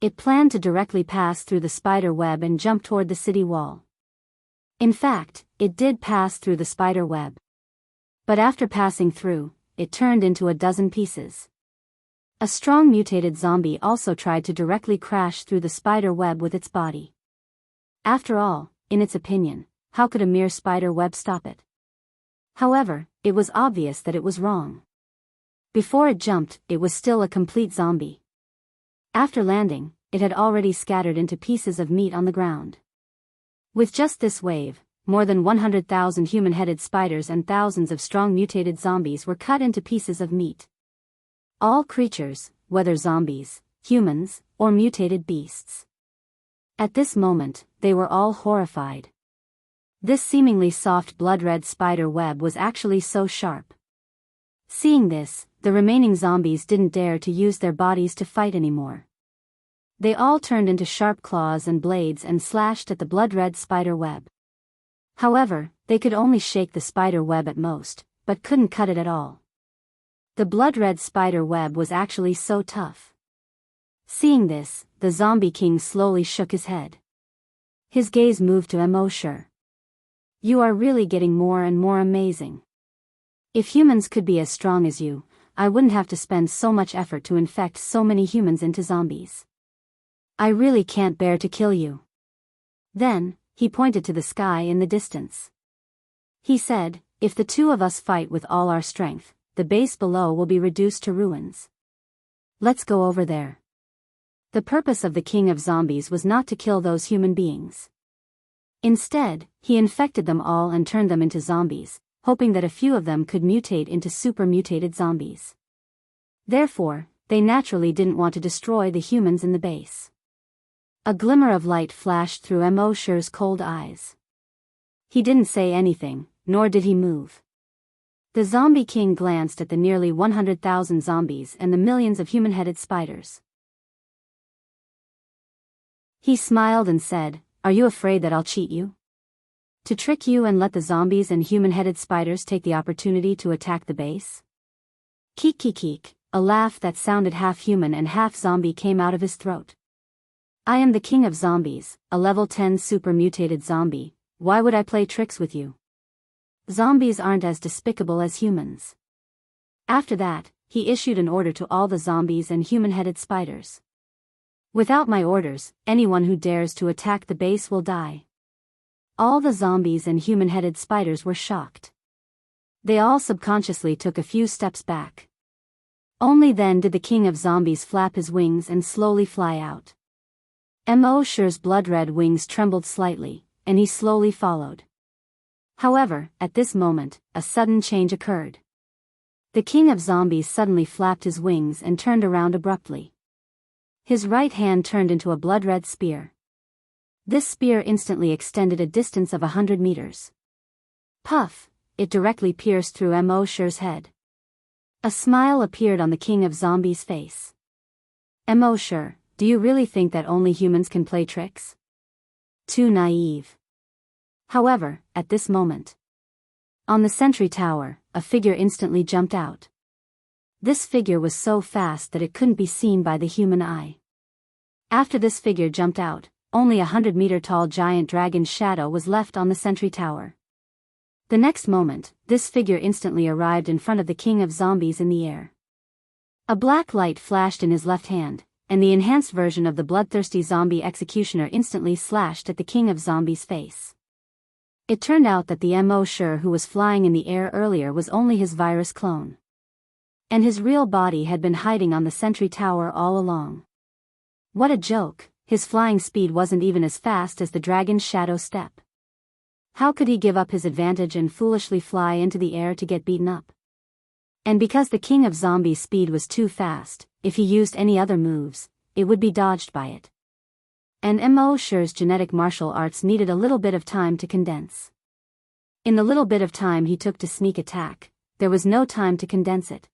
It planned to directly pass through the spider web and jump toward the city wall. In fact, it did pass through the spider web. But after passing through, it turned into a dozen pieces. A strong mutated zombie also tried to directly crash through the spider web with its body. After all, in its opinion, how could a mere spider web stop it? However, it was obvious that it was wrong. Before it jumped, it was still a complete zombie. After landing, it had already scattered into pieces of meat on the ground. With just this wave, more than 100,000 human-headed spiders and thousands of strong mutated zombies were cut into pieces of meat. All creatures, whether zombies, humans, or mutated beasts. At this moment, they were all horrified. This seemingly soft blood-red spider web was actually so sharp. Seeing this, the remaining zombies didn't dare to use their bodies to fight anymore. They all turned into sharp claws and blades and slashed at the blood-red spider web. However, they could only shake the spider web at most, but couldn't cut it at all. The blood-red spider web was actually so tough. Seeing this, the zombie king slowly shook his head. His gaze moved to Immerse. You are really getting more and more amazing. If humans could be as strong as you, I wouldn't have to spend so much effort to infect so many humans into zombies. I really can't bear to kill you. Then, he pointed to the sky in the distance. He said, if the two of us fight with all our strength, the base below will be reduced to ruins. Let's go over there. The purpose of the king of zombies was not to kill those human beings. Instead, he infected them all and turned them into zombies, hoping that a few of them could mutate into super mutated zombies. Therefore, they naturally didn't want to destroy the humans in the base. A glimmer of light flashed through Immerse's cold eyes. He didn't say anything, nor did he move. The zombie king glanced at the nearly 100,000 zombies and the millions of human-headed spiders. He smiled and said, "Are you afraid that I'll cheat you? To trick you and let the zombies and human-headed spiders take the opportunity to attack the base?" Keek, a laugh that sounded half human and half zombie came out of his throat. "I am the king of zombies, a level 10 super mutated zombie. Why would I play tricks with you? Zombies aren't as despicable as humans." After that, he issued an order to all the zombies and human-headed spiders. "Without my orders, anyone who dares to attack the base will die." All the zombies and human-headed spiders were shocked. They all subconsciously took a few steps back. Only then did the king of zombies flap his wings and slowly fly out. Immerse's blood-red wings trembled slightly, and he slowly followed. However, at this moment, a sudden change occurred. The king of zombies suddenly flapped his wings and turned around abruptly. His right hand turned into a blood-red spear. This spear instantly extended a distance of 100 meters. Puff! It directly pierced through Immerse's head. A smile appeared on the king of zombies' face. "Immerse, do you really think that only humans can play tricks? Too naive." However, at this moment, on the sentry tower, a figure instantly jumped out. This figure was so fast that it couldn't be seen by the human eye. After this figure jumped out, only a 100-meter-tall giant dragon's shadow was left on the sentry tower. The next moment, this figure instantly arrived in front of the king of zombies in the air. A black light flashed in his left hand, and the enhanced version of the bloodthirsty zombie executioner instantly slashed at the king of zombies' face. It turned out that the Immerse who was flying in the air earlier was only his virus clone. And his real body had been hiding on the sentry tower all along. What a joke, his flying speed wasn't even as fast as the dragon's shadow step. How could he give up his advantage and foolishly fly into the air to get beaten up? And because the king of zombies' speed was too fast, if he used any other moves, it would be dodged by it. And Immerse's genetic martial arts needed a little bit of time to condense. In the little bit of time he took to sneak attack, there was no time to condense it.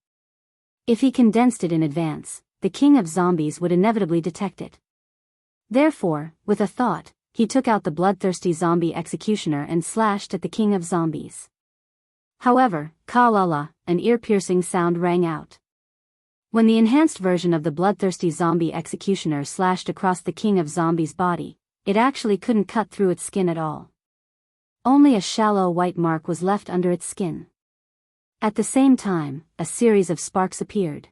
If he condensed it in advance, the king of zombies would inevitably detect it. Therefore, with a thought, he took out the bloodthirsty zombie executioner and slashed at the king of zombies. However, ka-la-la, an ear-piercing sound rang out. When the enhanced version of the bloodthirsty zombie executioner slashed across the king of zombies' body, it actually couldn't cut through its skin at all. Only a shallow white mark was left under its skin. At the same time, a series of sparks appeared.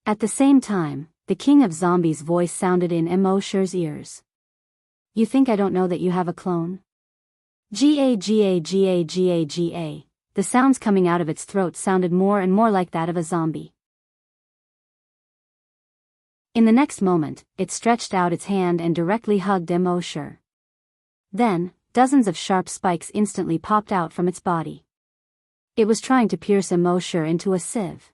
At the same time, the king of zombies' voice sounded in Immerse's ears. "You think I don't know that you have a clone?" Ga. The sounds coming out of its throat sounded more and more like that of a zombie. In the next moment, it stretched out its hand and directly hugged Immerse. Then, dozens of sharp spikes instantly popped out from its body. It was trying to pierce Immerse into a sieve.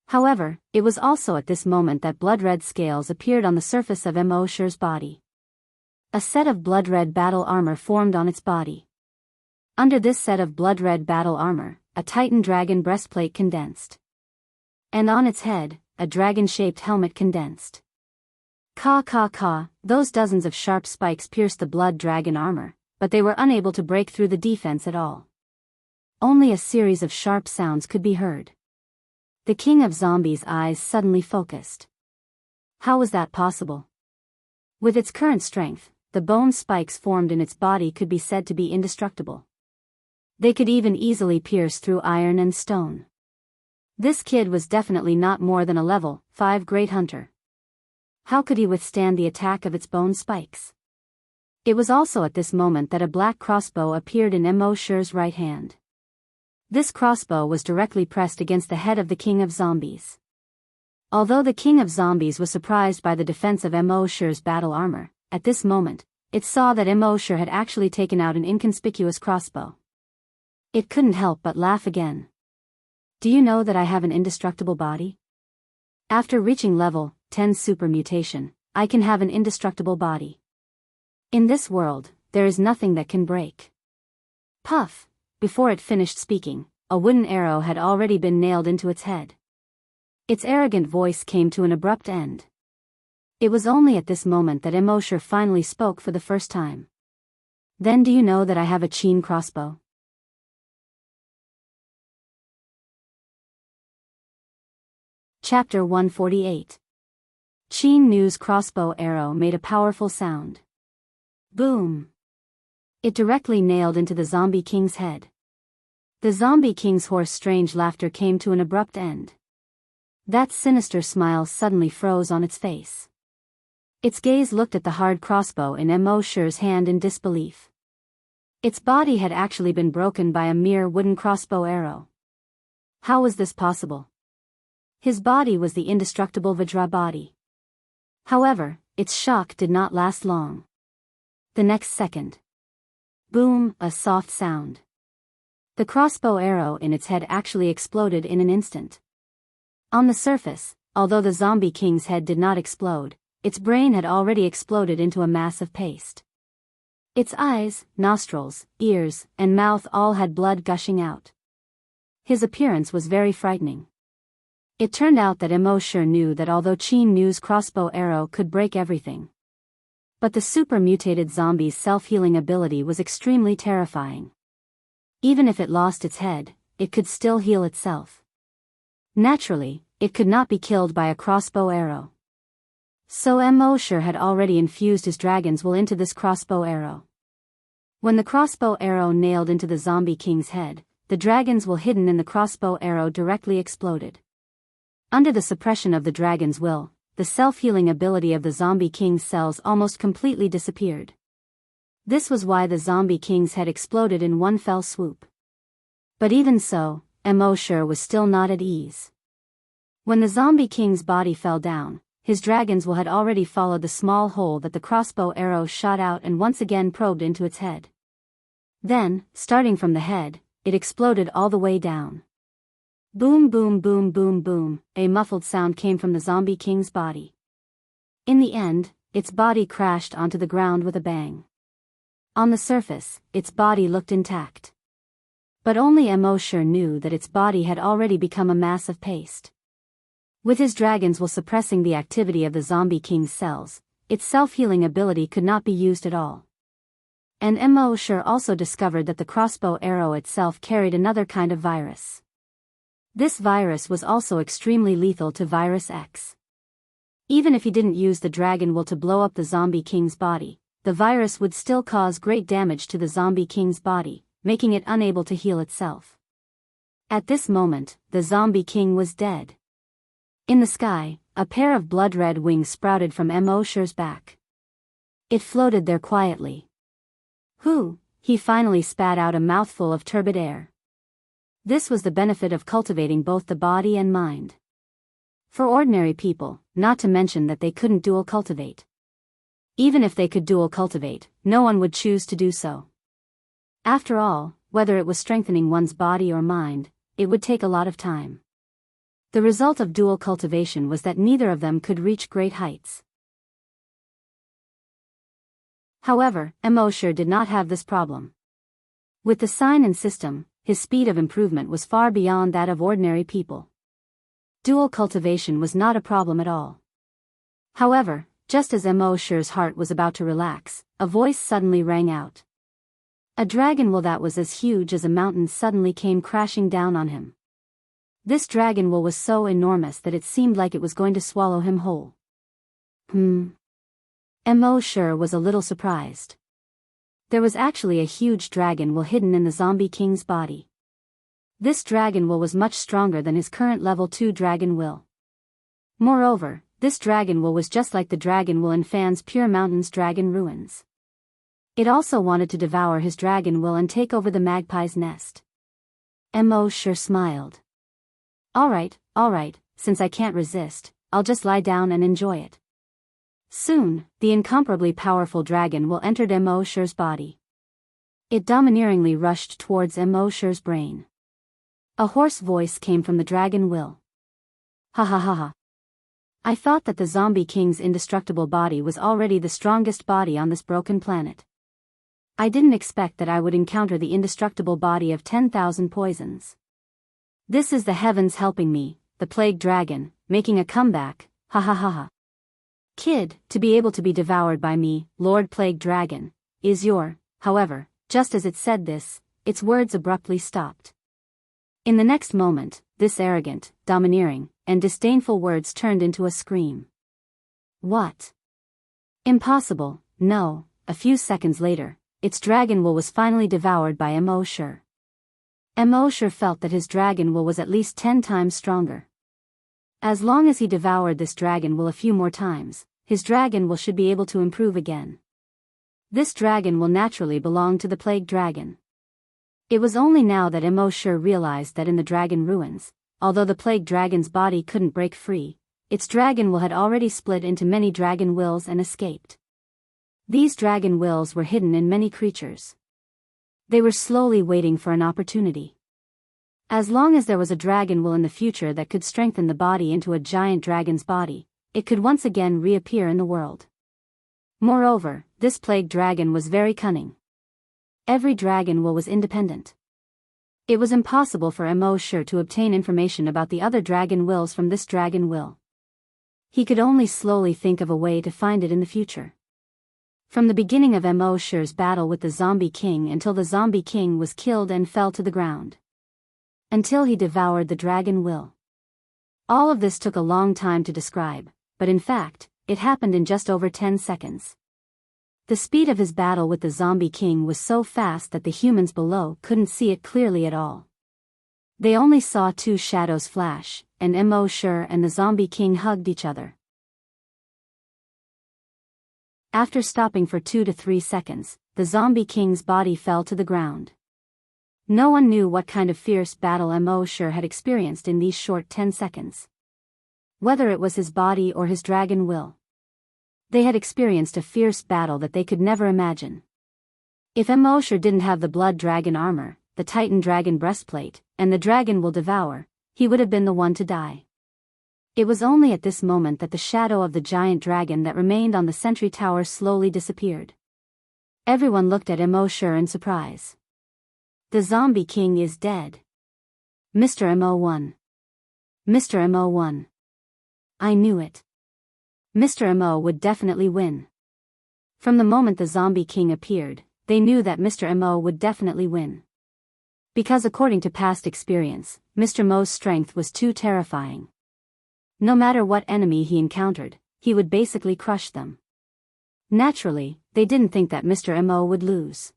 However, it was also at this moment that blood-red scales appeared on the surface of Immerse's body. A set of blood-red battle armor formed on its body. Under this set of blood-red battle armor, a Titan dragon breastplate condensed. And on its head, a dragon-shaped helmet condensed. Those dozens of sharp spikes pierced the blood dragon armor, but they were unable to break through the defense at all. Only a series of sharp sounds could be heard. The king of zombies' eyes suddenly focused. How was that possible? With its current strength, the bone spikes formed in its body could be said to be indestructible. They could even easily pierce through iron and stone. This kid was definitely not more than a level 5 great hunter. How could he withstand the attack of its bone spikes? It was also at this moment that a black crossbow appeared in Immerse's right hand. This crossbow was directly pressed against the head of the king of zombies. Although the king of zombies was surprised by the defense of Immerse's battle armor, at this moment, it saw that Immerse had actually taken out an inconspicuous crossbow. It couldn't help but laugh again. Do you know that I have an indestructible body? After reaching level 10 super mutation, I can have an indestructible body. In this world, there is nothing that can break. Puff! Before it finished speaking, a wooden arrow had already been nailed into its head. Its arrogant voice came to an abrupt end. It was only at this moment that Immerse finally spoke for the first time. Then do you know that I have a chain crossbow? Chapter 148. Chain News crossbow arrow made a powerful sound. Boom! It directly nailed into the zombie king's head. The zombie king's hoarse strange laughter came to an abrupt end. That sinister smile suddenly froze on its face. Its gaze looked at the hard crossbow in Immerse's hand in disbelief. Its body had actually been broken by a mere wooden crossbow arrow. How was this possible? His body was the indestructible Vajra body. However, its shock did not last long. The next second. Boom, a soft sound. The crossbow arrow in its head actually exploded in an instant. On the surface, although the zombie king's head did not explode, its brain had already exploded into a mass of paste. Its eyes, nostrils, ears, and mouth all had blood gushing out. His appearance was very frightening. It turned out that Immerse knew that although Chain News crossbow arrow could break everything, but the super mutated zombie's self-healing ability was extremely terrifying. Even if it lost its head, it could still heal itself. Naturally, it could not be killed by a crossbow arrow. So Immerse had already infused his dragon's will into this crossbow arrow. When the crossbow arrow nailed into the zombie king's head, the dragon's will hidden in the crossbow arrow directly exploded. Under the suppression of the dragon's will, the self-healing ability of the zombie king's cells almost completely disappeared. This was why the zombie king's head exploded in one fell swoop. But even so, Immerse was still not at ease. When the zombie king's body fell down, his dragon's will had already followed the small hole that the crossbow arrow shot out and once again probed into its head. Then, starting from the head, it exploded all the way down. Boom boom boom boom boom, a muffled sound came from the zombie king's body. In the end, its body crashed onto the ground with a bang. On the surface, its body looked intact. But only Immerse knew that its body had already become a mass of paste. With his dragon's will suppressing the activity of the zombie king's cells, its self-healing ability could not be used at all. And Immerse also discovered that the crossbow arrow itself carried another kind of virus. This virus was also extremely lethal to Virus X. Even if he didn't use the dragon will to blow up the zombie king's body, the virus would still cause great damage to the zombie king's body, making it unable to heal itself. At this moment, the zombie king was dead. In the sky, a pair of blood-red wings sprouted from Immerse's back. It floated there quietly. Whew, he finally spat out a mouthful of turbid air. This was the benefit of cultivating both the body and mind. For ordinary people, not to mention that they couldn't dual cultivate. Even if they could dual cultivate, no one would choose to do so. After all, whether it was strengthening one's body or mind, it would take a lot of time. The result of dual cultivation was that neither of them could reach great heights. However, Immerse did not have this problem. With the sign and system, his speed of improvement was far beyond that of ordinary people. Dual cultivation was not a problem at all. However, just as Immerse's heart was about to relax, a voice suddenly rang out. A dragon will that was as huge as a mountain suddenly came crashing down on him. This dragon will was so enormous that it seemed like it was going to swallow him whole. Immerse was a little surprised. There was actually a huge dragon will hidden in the zombie king's body. This dragon will was much stronger than his current level 2 dragon will. Moreover, this dragon will was just like the dragon will in Fan's Pure Mountain's dragon ruins. It also wanted to devour his dragon will and take over the magpie's nest. Immerse smiled. Alright, since I can't resist, I'll just lie down and enjoy it. Soon, the incomparably powerful dragon will entered Immerse's body. It domineeringly rushed towards Immerse's brain. A hoarse voice came from the dragon will. Ha ha ha ha. I thought that the zombie king's indestructible body was already the strongest body on this broken planet. I didn't expect that I would encounter the indestructible body of 10,000 poisons. This is the heavens helping me, the plague dragon, making a comeback, ha ha ha ha. Kid, to be able to be devoured by me, Lord Plague Dragon, is your, however, just as it said this, its words abruptly stopped. In the next moment, this arrogant, domineering, and disdainful words turned into a scream. What? Impossible, no. A few seconds later, its dragon will was finally devoured by Immerse. Immerse felt that his dragon will was at least 10 times stronger. As long as he devoured this dragon will a few more times, his dragon will should be able to improve again. This dragon will naturally belong to the plague dragon. It was only now that Immerse realized that in the dragon ruins, although the plague dragon's body couldn't break free, its dragon will had already split into many dragon wills and escaped. These dragon wills were hidden in many creatures. They were slowly waiting for an opportunity. As long as there was a dragon will in the future that could strengthen the body into a giant dragon's body, it could once again reappear in the world. Moreover, this plague dragon was very cunning. Every dragon will was independent. It was impossible for Immerse to obtain information about the other dragon wills from this dragon will. He could only slowly think of a way to find it in the future. From the beginning of Immerse's battle with the zombie king until the zombie king was killed and fell to the ground. Until he devoured the dragon will. All of this took a long time to describe, but in fact, it happened in just over 10 seconds. The speed of his battle with the zombie king was so fast that the humans below couldn't see it clearly at all. They only saw 2 shadows flash, and Immerse and the zombie king hugged each other. After stopping for 2 to 3 seconds, the zombie king's body fell to the ground. No one knew what kind of fierce battle Immerse had experienced in these short 10 seconds. Whether it was his body or his dragon will. They had experienced a fierce battle that they could never imagine. If Immerse didn't have the blood dragon armor, the titan dragon breastplate, and the dragon will devour, he would have been the one to die. It was only at this moment that the shadow of the giant dragon that remained on the sentry tower slowly disappeared. Everyone looked at Immerse in surprise. The zombie king is dead. Mr. Immerse. Mr. Immerse. I knew it. Mr. Immerse would definitely win. From the moment the zombie king appeared, they knew that Mr. Immerse would definitely win. Because according to past experience, Mr. Immerse's strength was too terrifying. No matter what enemy he encountered, he would basically crush them. Naturally, they didn't think that Mr. Immerse would lose.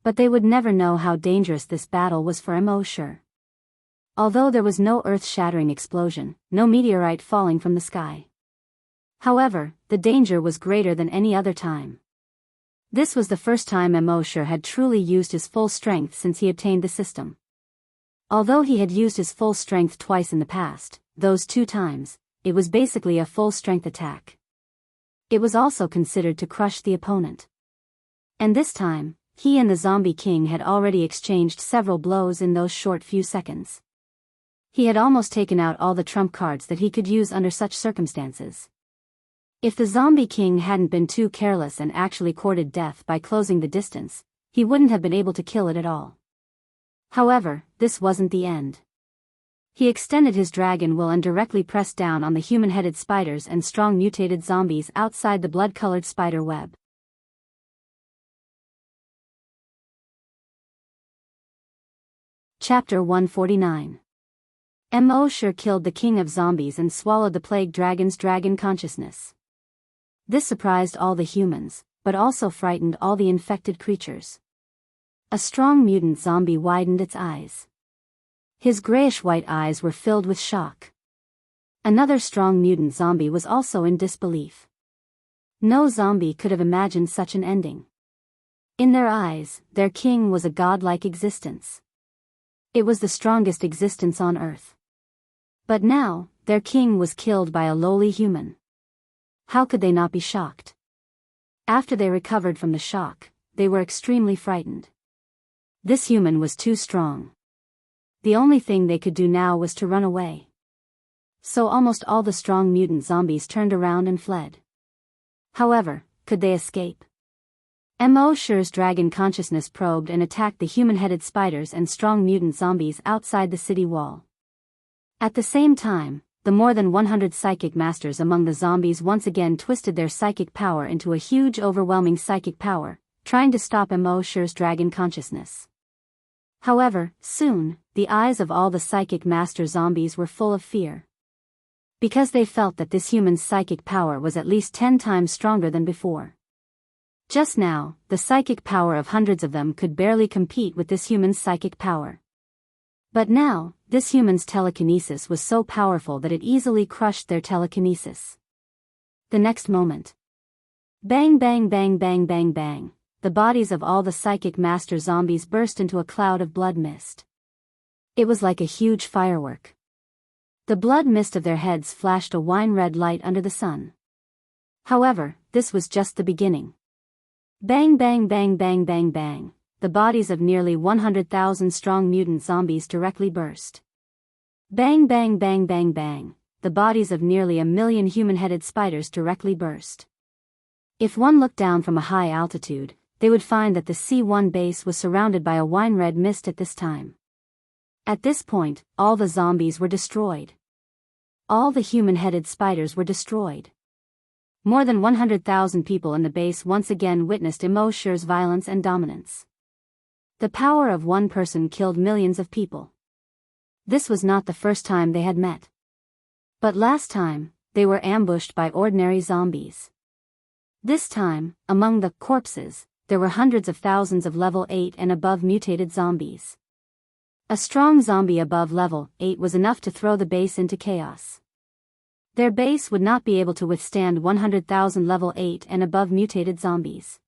But they would never know how dangerous this battle was for Immerse. Although there was no earth-shattering explosion, no meteorite falling from the sky. However, the danger was greater than any other time. This was the first time Immerse had truly used his full strength since he obtained the system. Although he had used his full strength twice in the past, those 2 times, it was basically a full-strength attack. It was also considered to crush the opponent. And this time, he and the zombie king had already exchanged several blows in those short few seconds. He had almost taken out all the trump cards that he could use under such circumstances. If the zombie king hadn't been too careless and actually courted death by closing the distance, he wouldn't have been able to kill it at all. However, this wasn't the end. He extended his dragon will and directly pressed down on the human-headed spiders and strong mutated zombies outside the blood-colored spider web. Chapter 149. Immerse killed the king of zombies and swallowed the plague dragon's dragon consciousness. This surprised all the humans, but also frightened all the infected creatures. A strong mutant zombie widened its eyes. His grayish-white eyes were filled with shock. Another strong mutant zombie was also in disbelief. No zombie could have imagined such an ending. In their eyes, their king was a godlike existence. It was the strongest existence on Earth. But now, their king was killed by a lowly human. How could they not be shocked? After they recovered from the shock, they were extremely frightened. This human was too strong. The only thing they could do now was to run away. So almost all the strong mutant zombies turned around and fled. However, could they escape? Immerse's dragon consciousness probed and attacked the human-headed spiders and strong mutant zombies outside the city wall. At the same time, the more than 100 psychic masters among the zombies once again twisted their psychic power into a huge overwhelming psychic power, trying to stop Immerse's dragon consciousness. However, soon, the eyes of all the psychic master zombies were full of fear. Because they felt that this human's psychic power was at least 10 times stronger than before. Just now, the psychic power of hundreds of them could barely compete with this human's psychic power. But now, this human's telekinesis was so powerful that it easily crushed their telekinesis. The next moment. Bang bang bang bang bang bang, the bodies of all the psychic master zombies burst into a cloud of blood mist. It was like a huge firework. The blood mist of their heads flashed a wine-red light under the sun. However, this was just the beginning. Bang bang bang bang bang bang. The bodies of nearly 100,000 strong mutant zombies directly burst. Bang bang bang bang bang, the bodies of nearly 1 million human-headed spiders directly burst. If one looked down from a high altitude, they would find that the C1 base was surrounded by a wine-red mist at this time. At this point, all the zombies were destroyed. All the human-headed spiders were destroyed. More than 100,000 people in the base once again witnessed Immerse's violence and dominance. The power of one person killed millions of people. This was not the first time they had met. But last time, they were ambushed by ordinary zombies. This time, among the corpses, there were hundreds of thousands of level 8 and above mutated zombies. A strong zombie above level 8 was enough to throw the base into chaos. Their base would not be able to withstand 100,000 level 8 and above mutated zombies.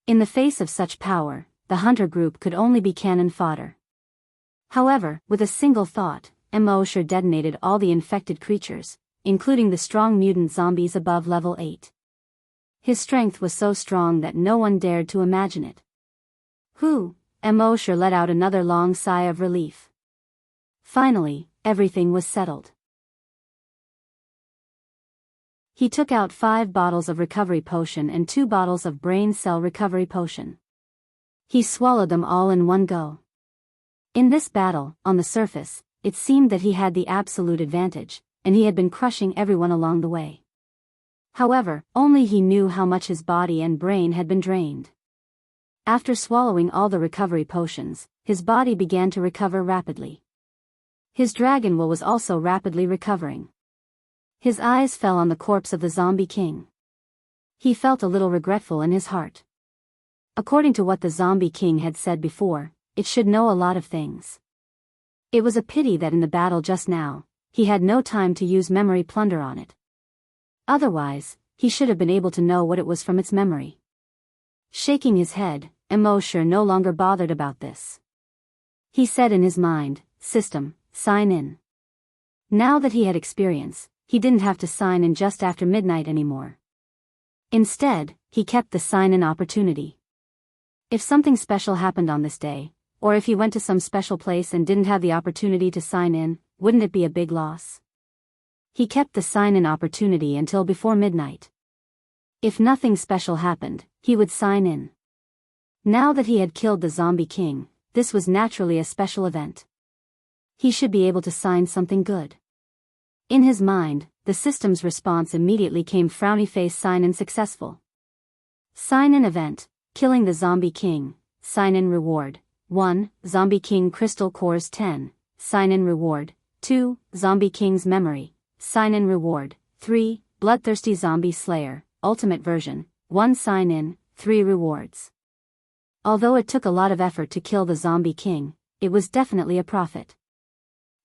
In the face of such power, the hunter group could only be cannon fodder. However, with a single thought, Immerse detonated all the infected creatures, including the strong mutant zombies above level 8. His strength was so strong that no one dared to imagine it. Immerse let out another long sigh of relief. Finally, everything was settled. He took out 5 bottles of recovery potion and 2 bottles of brain cell recovery potion. He swallowed them all in one go. In this battle, on the surface, it seemed that he had the absolute advantage, and he had been crushing everyone along the way. However, only he knew how much his body and brain had been drained. After swallowing all the recovery potions, his body began to recover rapidly. His dragon will was also rapidly recovering. His eyes fell on the corpse of the zombie king. He felt a little regretful in his heart. According to what the zombie king had said before, it should know a lot of things. It was a pity that in the battle just now, he had no time to use memory plunder on it. Otherwise, he should have been able to know what it was from its memory. Shaking his head, Immerse no longer bothered about this. He said in his mind, "System, sign in." Now that he had experience, he didn't have to sign in just after midnight anymore. Instead, he kept the sign-in opportunity. If something special happened on this day, or if he went to some special place and didn't have the opportunity to sign in, wouldn't it be a big loss? He kept the sign-in opportunity until before midnight. If nothing special happened, he would sign in. Now that he had killed the Zombie King, this was naturally a special event. He should be able to sign something good. In his mind, the system's response immediately came frowny face sign-in successful. Sign-in event, killing the Zombie King, sign-in reward, 1, Zombie King Crystal Cores 10, sign-in reward, 2, Zombie King's Memory, sign-in reward, 3, Bloodthirsty Zombie Slayer, Ultimate Version, 1 sign-in, 3 rewards. Although it took a lot of effort to kill the Zombie King, it was definitely a profit.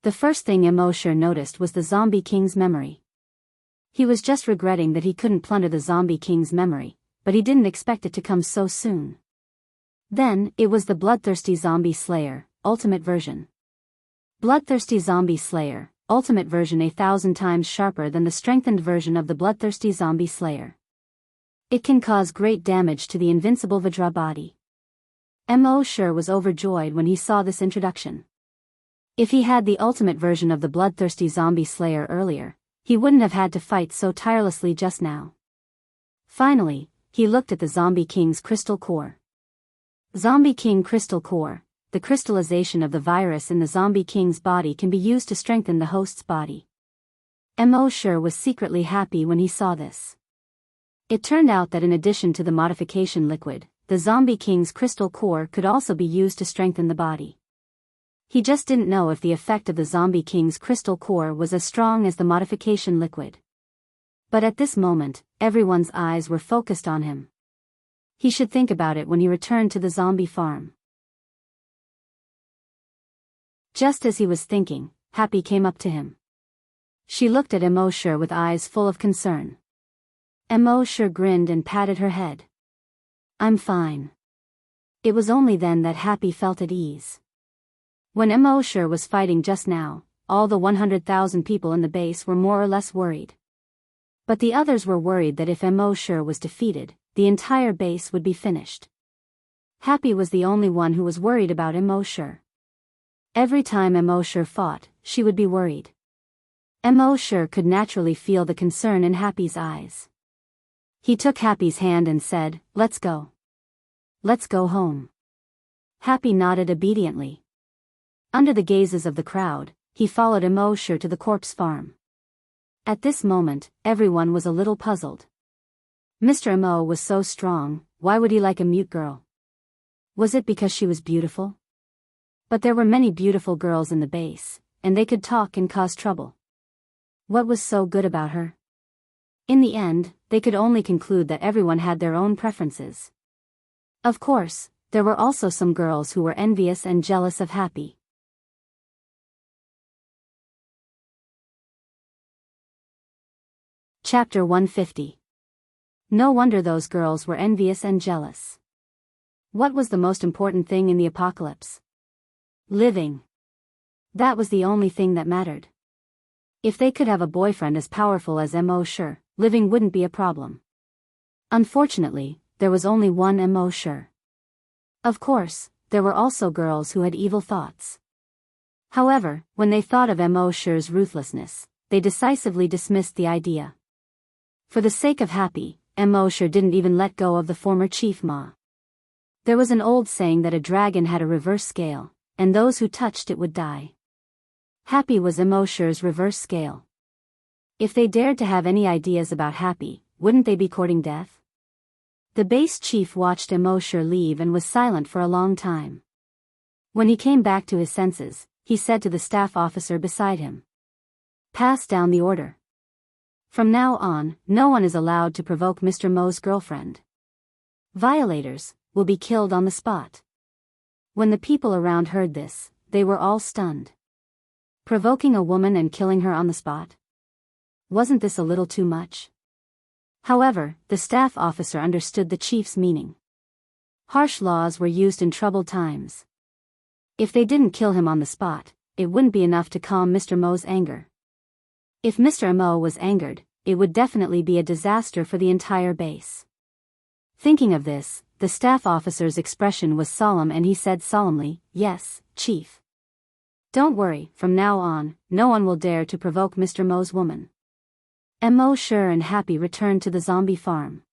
The first thing Immerse noticed was the Zombie King's memory. He was just regretting that he couldn't plunder the Zombie King's memory, but he didn't expect it to come so soon. Then, it was the Bloodthirsty Zombie Slayer, Ultimate Version. Bloodthirsty Zombie Slayer, Ultimate Version 1,000 times sharper than the strengthened version of the Bloodthirsty Zombie Slayer. It can cause great damage to the invincible Vajra body. Immerse was overjoyed when he saw this introduction. If he had the ultimate version of the Bloodthirsty Zombie Slayer earlier, he wouldn't have had to fight so tirelessly just now. Finally, he looked at the Zombie King's Crystal Core. Zombie King Crystal Core, the crystallization of the virus in the Zombie King's body can be used to strengthen the host's body. Immerse was secretly happy when he saw this. It turned out that in addition to the modification liquid, the Zombie King's Crystal Core could also be used to strengthen the body. He just didn't know if the effect of the Zombie King's Crystal Core was as strong as the modification liquid. But at this moment, everyone's eyes were focused on him. He should think about it when he returned to the zombie farm. Just as he was thinking, Happy came up to him. She looked at Immerse with eyes full of concern. Immerse grinned and patted her head. "I'm fine." It was only then that Happy felt at ease. When Immerse was fighting just now, all the 100,000 people in the base were more or less worried. But the others were worried that if Immerse was defeated, the entire base would be finished. Happy was the only one who was worried about Immerse. Every time Immerse fought, she would be worried. Immerse could naturally feel the concern in Happy's eyes. He took Happy's hand and said, "Let's go. Let's go home." Happy nodded obediently. Under the gazes of the crowd, he followed Immerse to the corpse farm. At this moment, everyone was a little puzzled. Mr. Immerse was so strong, why would he like a mute girl? Was it because she was beautiful? But there were many beautiful girls in the base, and they could talk and cause trouble. What was so good about her? In the end, they could only conclude that everyone had their own preferences. Of course, there were also some girls who were envious and jealous of Happy. Chapter 150. No wonder those girls were envious and jealous. What was the most important thing in the apocalypse? Living. That was the only thing that mattered. If they could have a boyfriend as powerful as Immerse, living wouldn't be a problem. Unfortunately, there was only one Immerse. Of course, there were also girls who had evil thoughts. However, when they thought of Immerse's ruthlessness, they decisively dismissed the idea. For the sake of Happy, Immerse didn't even let go of the former Chief Ma. There was an old saying that a dragon had a reverse scale, and those who touched it would die. Happy was Immerse's reverse scale. If they dared to have any ideas about Happy, wouldn't they be courting death? The base chief watched Immerse leave and was silent for a long time. When he came back to his senses, he said to the staff officer beside him, "Pass down the order. From now on, no one is allowed to provoke Mr. Mo's girlfriend. Violators will be killed on the spot." When the people around heard this, they were all stunned. Provoking a woman and killing her on the spot? Wasn't this a little too much? However, the staff officer understood the chief's meaning. Harsh laws were used in troubled times. If they didn't kill him on the spot, it wouldn't be enough to calm Mr. Mo's anger. If Mr. Mo was angered, it would definitely be a disaster for the entire base. Thinking of this, the staff officer's expression was solemn and he said solemnly, "Yes, Chief." Don't worry, from now on, no one will dare to provoke Mr. Mo's woman. Mo sure and Happy returned to the zombie farm.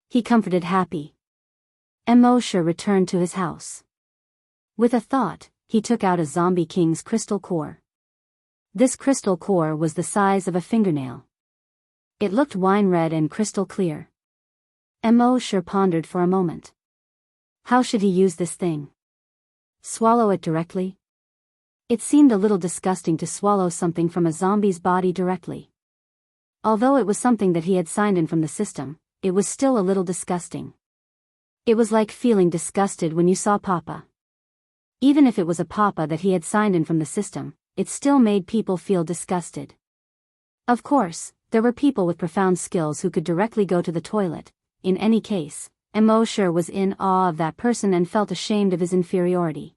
He comforted Happy. Mo sure returned to his house. With a thought, he took out a zombie king's crystal core. This crystal core was the size of a fingernail. It looked wine red and crystal clear. Mo sure pondered for a moment. How should he use this thing? Swallow it directly? It seemed a little disgusting to swallow something from a zombie's body directly. Although it was something that he had signed in from the system, it was still a little disgusting. It was like feeling disgusted when you saw Papa. Even if it was a Papa that he had signed in from the system, it still made people feel disgusted. Of course, there were people with profound skills who could directly go to the toilet. In any case, Mo sure was in awe of that person and felt ashamed of his inferiority.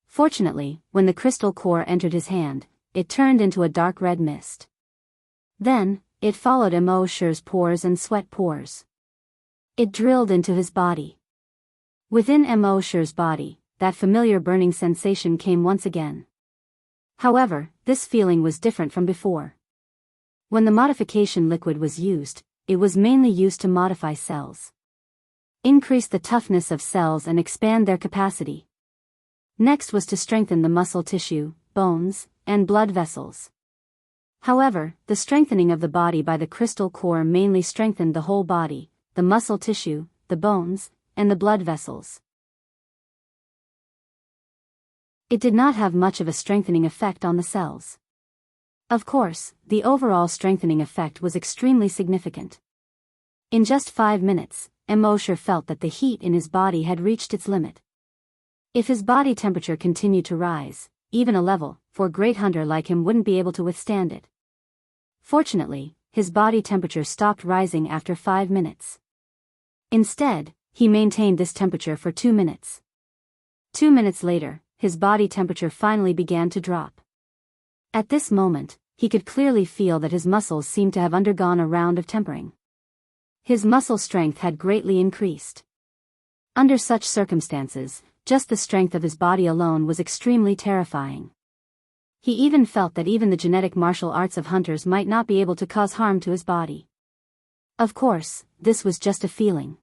Fortunately, when the crystal core entered his hand, it turned into a dark red mist. Then, it followed Mo sure's pores and sweat pores. It drilled into his body. Within Mo sure's body, that familiar burning sensation came once again. However, this feeling was different from before. When the modification liquid was used, it was mainly used to modify cells. Increase the toughness of cells and expand their capacity. Next was to strengthen the muscle tissue, bones, and blood vessels. However, the strengthening of the body by the crystal core mainly strengthened the whole body, the muscle tissue, the bones, and the blood vessels. It did not have much of a strengthening effect on the cells. Of course, the overall strengthening effect was extremely significant. In just 5 minutes, Mo sure felt that the heat in his body had reached its limit. If his body temperature continued to rise, even a level 4 great hunter like him wouldn't be able to withstand it. Fortunately, his body temperature stopped rising after 5 minutes. Instead, he maintained this temperature for 2 minutes. 2 minutes later, his body temperature finally began to drop. At this moment, he could clearly feel that his muscles seemed to have undergone a round of tempering. His muscle strength had greatly increased. Under such circumstances, just the strength of his body alone was extremely terrifying. He even felt that even the genetic martial arts of hunters might not be able to cause harm to his body. Of course, this was just a feeling.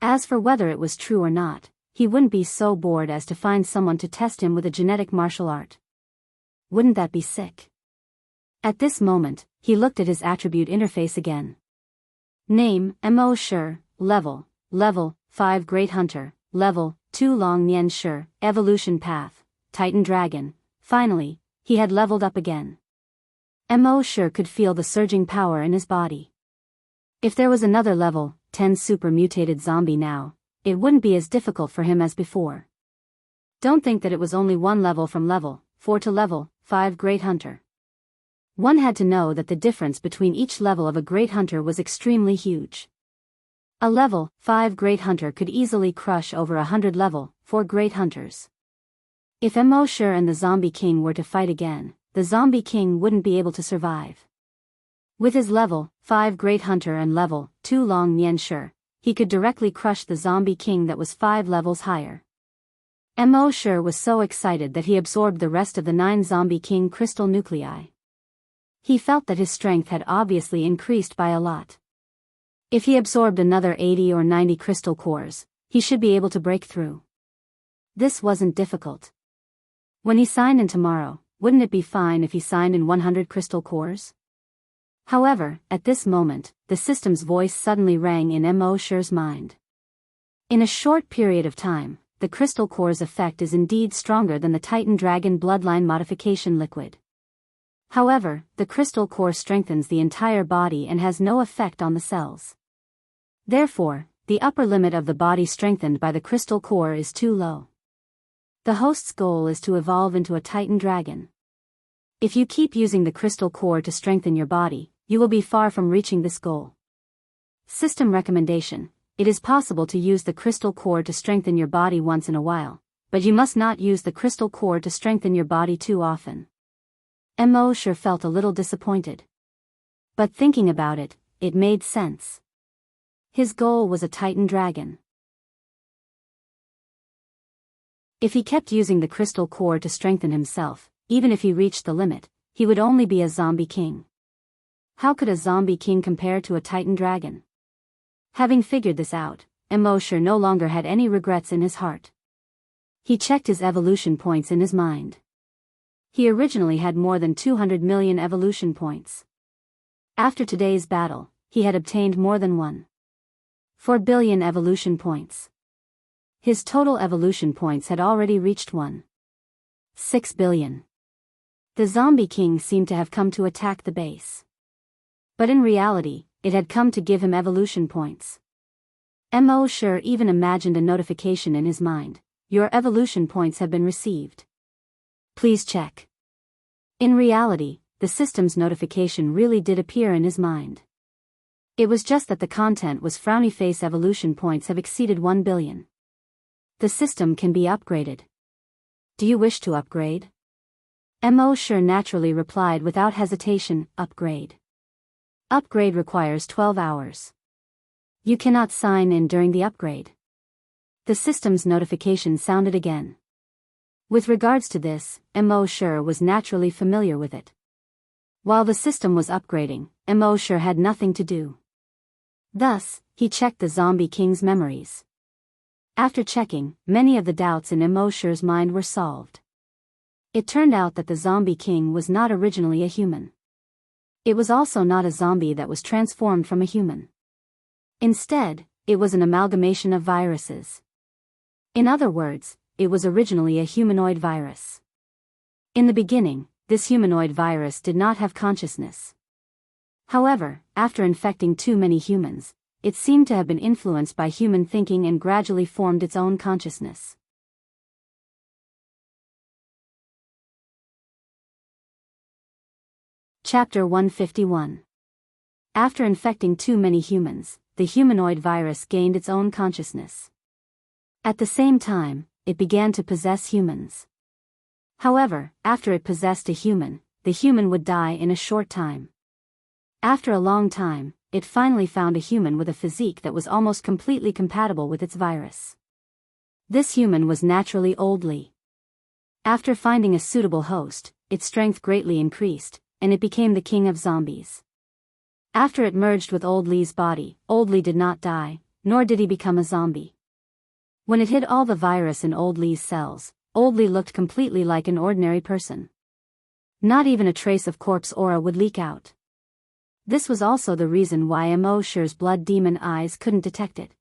As for whether it was true or not, he wouldn't be so bored as to find someone to test him with a genetic martial art. Wouldn't that be sick? At this moment, he looked at his attribute interface again. Name, Mo sure, level 5 Great Hunter, level 2 Long Nian sure, evolution path, Titan Dragon. Finally, he had leveled up again. Mo sure could feel the surging power in his body. If there was another level 10 super mutated zombie now, it wouldn't be as difficult for him as before. Don't think that it was only one level from level 4 to level 5 Great Hunter. One had to know that the difference between each level of a Great Hunter was extremely huge. A level 5 Great Hunter could easily crush over 100 level 4 Great Hunters. If Mo sure and the Zombie King were to fight again, the Zombie King wouldn't be able to survive. With his level 5 Great Hunter and level 2 Long Nian sure, he could directly crush the Zombie King that was 5 levels higher. Mo sure was so excited that he absorbed the rest of the 9 Zombie King crystal nuclei. He felt that his strength had obviously increased by a lot. If he absorbed another 80 or 90 crystal cores, he should be able to break through. This wasn't difficult. When he signed in tomorrow, wouldn't it be fine if he signed in 100 crystal cores? However, at this moment, the system's voice suddenly rang in Mo sure's mind. In a short period of time, the crystal core's effect is indeed stronger than the Titan Dragon bloodline modification liquid. However, the crystal core strengthens the entire body and has no effect on the cells. Therefore, the upper limit of the body strengthened by the crystal core is too low. The host's goal is to evolve into a Titan Dragon. If you keep using the crystal core to strengthen your body, you will be far from reaching this goal. System recommendation: it is possible to use the crystal core to strengthen your body once in a while, but you must not use the crystal core to strengthen your body too often. Mo sure felt a little disappointed. But thinking about it, it made sense. His goal was a Titan Dragon. If he kept using the crystal core to strengthen himself, even if he reached the limit, he would only be a zombie king. How could a zombie king compare to a titan dragon? Having figured this out, Immerse no longer had any regrets in his heart. He checked his evolution points in his mind. He originally had more than 200 million evolution points. After today's battle, he had obtained more than 1.4 billion evolution points. His total evolution points had already reached 1.6 billion. The zombie king seemed to have come to attack the base. But in reality, it had come to give him evolution points. Immerse even imagined a notification in his mind. Your evolution points have been received. Please check. In reality, the system's notification really did appear in his mind. It was just that the content was frowny face evolution points have exceeded 1 billion. The system can be upgraded. Do you wish to upgrade? Immerse naturally replied without hesitation, upgrade. Upgrade requires 12 hours. You cannot sign in during the upgrade. The system's notification sounded again. With regards to this, Immerse was naturally familiar with it. While the system was upgrading, Immerse had nothing to do. Thus, he checked the zombie king's memories. After checking, many of the doubts in Immerse's mind were solved. It turned out that the zombie king was not originally a human. It was also not a zombie that was transformed from a human. Instead, it was an amalgamation of viruses. In other words, it was originally a humanoid virus. In the beginning, this humanoid virus did not have consciousness. However, after infecting too many humans, it seemed to have been influenced by human thinking and gradually formed its own consciousness. Chapter 151. After infecting too many humans, the humanoid virus gained its own consciousness. At the same time, it began to possess humans. However, after it possessed a human, the human would die in a short time. After a long time, it finally found a human with a physique that was almost completely compatible with its virus. This human was naturally Old Lee. After finding a suitable host, its strength greatly increased, and it became the king of zombies. After it merged with Old Lee's body, Old Lee did not die, nor did he become a zombie. When it hid all the virus in Old Lee's cells, Old Lee looked completely like an ordinary person. Not even a trace of corpse aura would leak out. This was also the reason why Immerse's blood demon eyes couldn't detect it.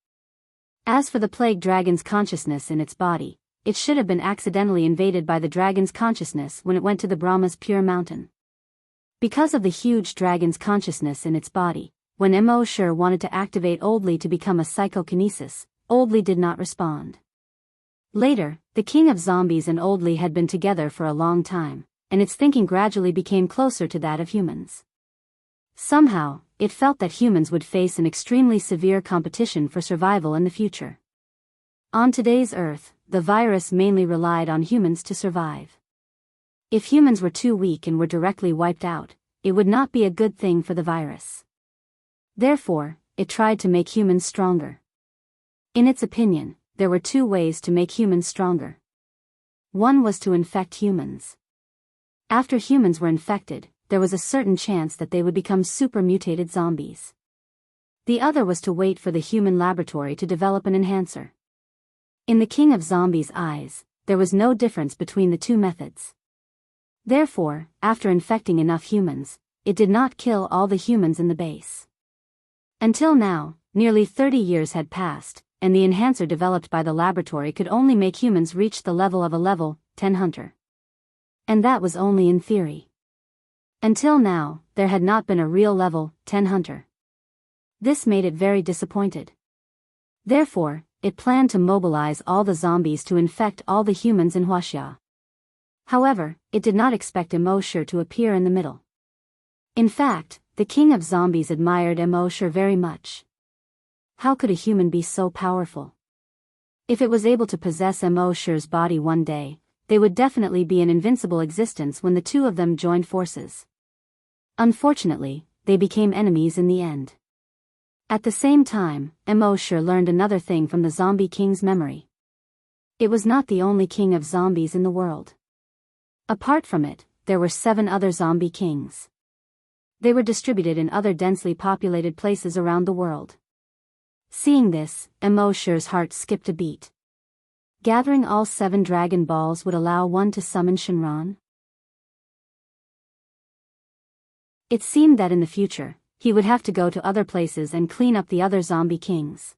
As for the plague dragon's consciousness in its body, it should have been accidentally invaded by the dragon's consciousness when it went to the Brahma's pure mountain. Because of the huge dragon's consciousness in its body, when Immerse wanted to activate Old Lee to become a psychokinesis, Old Lee did not respond. Later, the king of zombies and Old Lee had been together for a long time, and its thinking gradually became closer to that of humans. Somehow, it felt that humans would face an extremely severe competition for survival in the future. On today's Earth, the virus mainly relied on humans to survive. If humans were too weak and were directly wiped out, it would not be a good thing for the virus. Therefore, it tried to make humans stronger. In its opinion, there were two ways to make humans stronger. One was to infect humans. After humans were infected, there was a certain chance that they would become super mutated zombies. The other was to wait for the human laboratory to develop an enhancer. In the king of zombies' eyes, there was no difference between the two methods. Therefore, after infecting enough humans, it did not kill all the humans in the base. Until now, nearly 30 years had passed, and the enhancer developed by the laboratory could only make humans reach the level of a level 10 hunter. And that was only in theory. Until now, there had not been a real level 10 hunter. This made it very disappointed. Therefore, it planned to mobilize all the zombies to infect all the humans in Huaxia. However, it did not expect Immerse to appear in the middle. In fact, the king of zombies admired Immerse very much. How could a human be so powerful? If it was able to possess Immerse's body one day, they would definitely be an invincible existence when the two of them joined forces. Unfortunately, they became enemies in the end. At the same time, Immerse learned another thing from the zombie king's memory. It was not the only king of zombies in the world. Apart from it, there were 7 other zombie kings. They were distributed in other densely populated places around the world. Seeing this, Immerse's heart skipped a beat. Gathering all 7 Dragon Balls would allow one to summon Shinran? It seemed that in the future, he would have to go to other places and clean up the other zombie kings.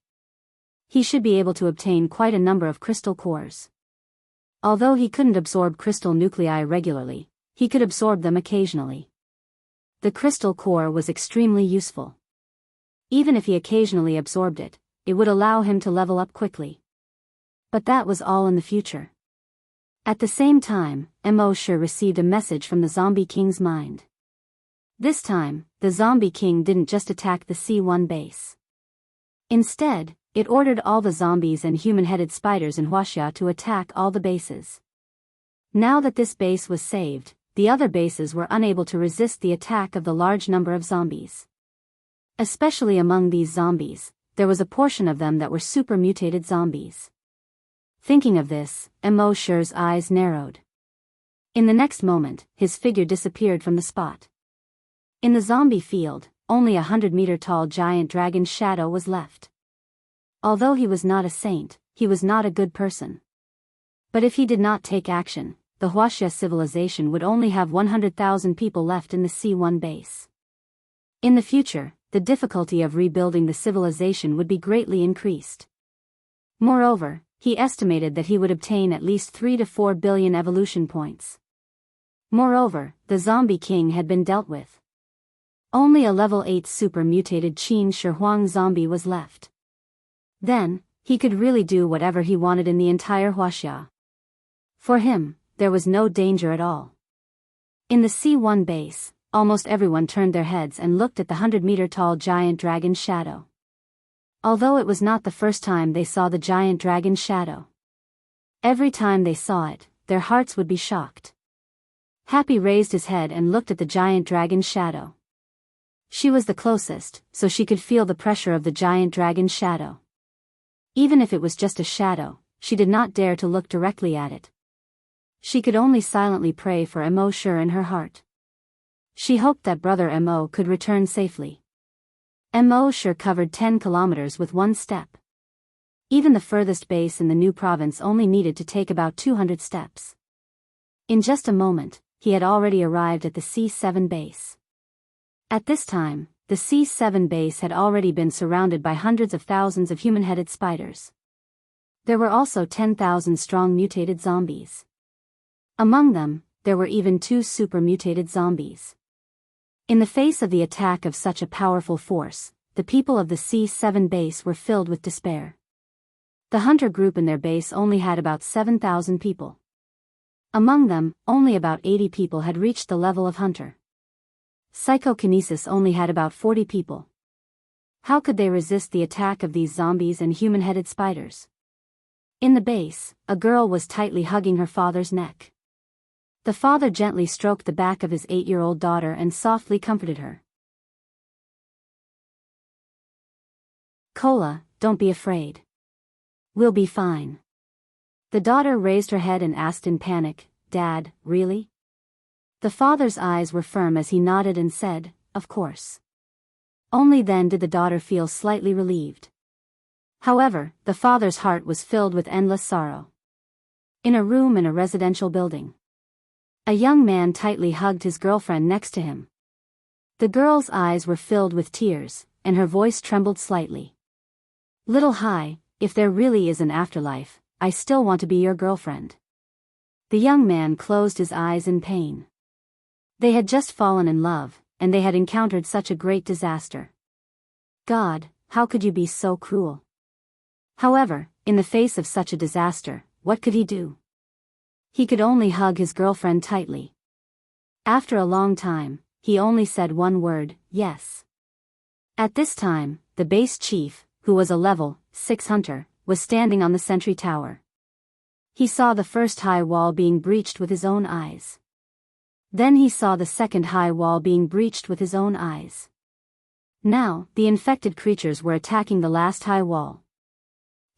He should be able to obtain quite a number of crystal cores. Although he couldn't absorb crystal nuclei regularly, he could absorb them occasionally. The crystal core was extremely useful. Even if he occasionally absorbed it, it would allow him to level up quickly. But that was all in the future. At the same time, Immerse received a message from the Zombie King's mind. This time, the Zombie King didn't just attack the C1 base. Instead, it ordered all the zombies and human-headed spiders in Huaxia to attack all the bases. Now that this base was saved, the other bases were unable to resist the attack of the large number of zombies. Especially among these zombies, there was a portion of them that were super mutated zombies. Thinking of this, Immerse's eyes narrowed. In the next moment, his figure disappeared from the spot. In the zombie field, only a 100-meter-tall giant dragon's shadow was left. Although he was not a saint, he was not a good person. But if he did not take action, the Huaxia civilization would only have 100,000 people left in the C1 base. In the future, the difficulty of rebuilding the civilization would be greatly increased. Moreover, he estimated that he would obtain at least 3 to 4 billion evolution points. Moreover, the Zombie King had been dealt with. Only a level 8 super mutated Qin Shi Huang zombie was left. Then, he could really do whatever he wanted in the entire Huaxia. For him, there was no danger at all. In the C1 base, almost everyone turned their heads and looked at the 100-meter-tall giant dragon's shadow. Although it was not the first time they saw the giant dragon's shadow. Every time they saw it, their hearts would be shocked. Happy raised his head and looked at the giant dragon's shadow. She was the closest, so she could feel the pressure of the giant dragon's shadow. Even if it was just a shadow, she did not dare to look directly at it. She could only silently pray for Immerse in her heart. She hoped that brother Mo could return safely. Immerse covered 10 kilometers with one step. Even the furthest base in the new province only needed to take about 200 steps. In just a moment, he had already arrived at the C7 base. At this time, the C7 base had already been surrounded by hundreds of thousands of human-headed spiders. There were also 10,000 strong mutated zombies. Among them, there were even 2 super mutated zombies. In the face of the attack of such a powerful force, the people of the C7 base were filled with despair. The hunter group in their base only had about 7,000 people. Among them, only about 80 people had reached the level of hunter. Psychokinesis only had about 40 people. How could they resist the attack of these zombies and human-headed spiders? In the base, a girl was tightly hugging her father's neck. The father gently stroked the back of his 8-year-old daughter and softly comforted her. "Kola, don't be afraid. We'll be fine." The daughter raised her head and asked in panic, "Dad, really?" The father's eyes were firm as he nodded and said, "Of course." Only then did the daughter feel slightly relieved. However, the father's heart was filled with endless sorrow. In a room in a residential building, a young man tightly hugged his girlfriend next to him. The girl's eyes were filled with tears, and her voice trembled slightly. "Little Hai, if there really is an afterlife, I still want to be your girlfriend." The young man closed his eyes in pain. They had just fallen in love, and they had encountered such a great disaster. God, how could you be so cruel? However, in the face of such a disaster, what could he do? He could only hug his girlfriend tightly. After a long time, he only said one word, "Yes." At this time, the base chief, who was a level 6 hunter, was standing on the sentry tower. He saw the first high wall being breached with his own eyes. Then he saw the second high wall being breached with his own eyes. Now, the infected creatures were attacking the last high wall.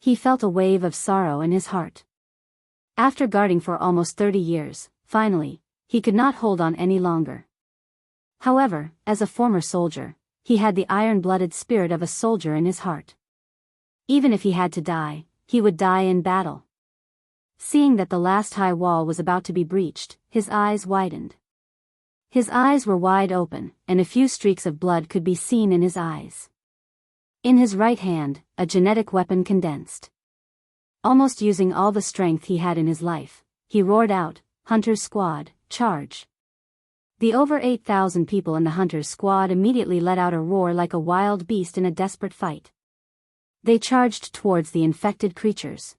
He felt a wave of sorrow in his heart. After guarding for almost 30 years, finally, he could not hold on any longer. However, as a former soldier, he had the iron-blooded spirit of a soldier in his heart. Even if he had to die, he would die in battle. Seeing that the last high wall was about to be breached, his eyes widened. His eyes were wide open, and a few streaks of blood could be seen in his eyes. In his right hand, a genetic weapon condensed. Almost using all the strength he had in his life, he roared out, "Hunter's squad, charge!" The over 8,000 people in the Hunter's squad immediately let out a roar like a wild beast in a desperate fight. They charged towards the infected creatures.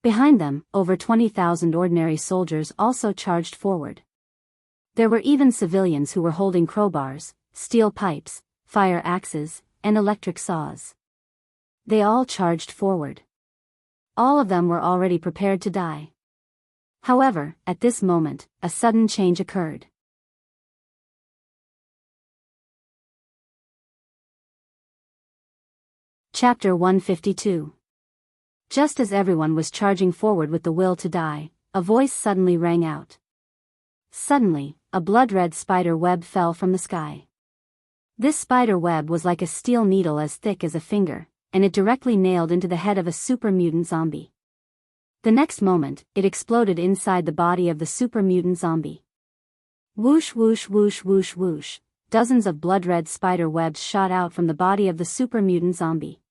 Behind them, over 20,000 ordinary soldiers also charged forward. There were even civilians who were holding crowbars, steel pipes, fire axes, and electric saws. They all charged forward. All of them were already prepared to die. However, at this moment, a sudden change occurred. Chapter 152. Just as everyone was charging forward with the will to die, a voice suddenly rang out. Suddenly, a blood-red spider web fell from the sky. This spider web was like a steel needle as thick as a finger, and it directly nailed into the head of a super mutant zombie. The next moment, it exploded inside the body of the super mutant zombie. Whoosh whoosh whoosh whoosh whoosh, dozens of blood-red spider webs shot out from the body of the super mutant zombie.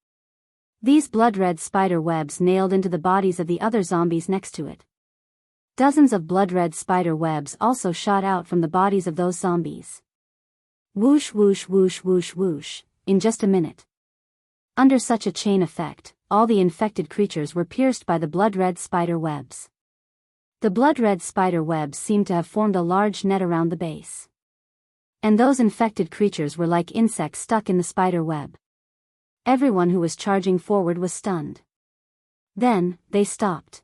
These blood-red spider webs nailed into the bodies of the other zombies next to it. Dozens of blood-red spider webs also shot out from the bodies of those zombies. Whoosh whoosh whoosh whoosh whoosh, in just a minute. Under such a chain effect, all the infected creatures were pierced by the blood-red spider webs. The blood-red spider webs seemed to have formed a large net around the base. And those infected creatures were like insects stuck in the spider web. Everyone who was charging forward was stunned. Then, they stopped.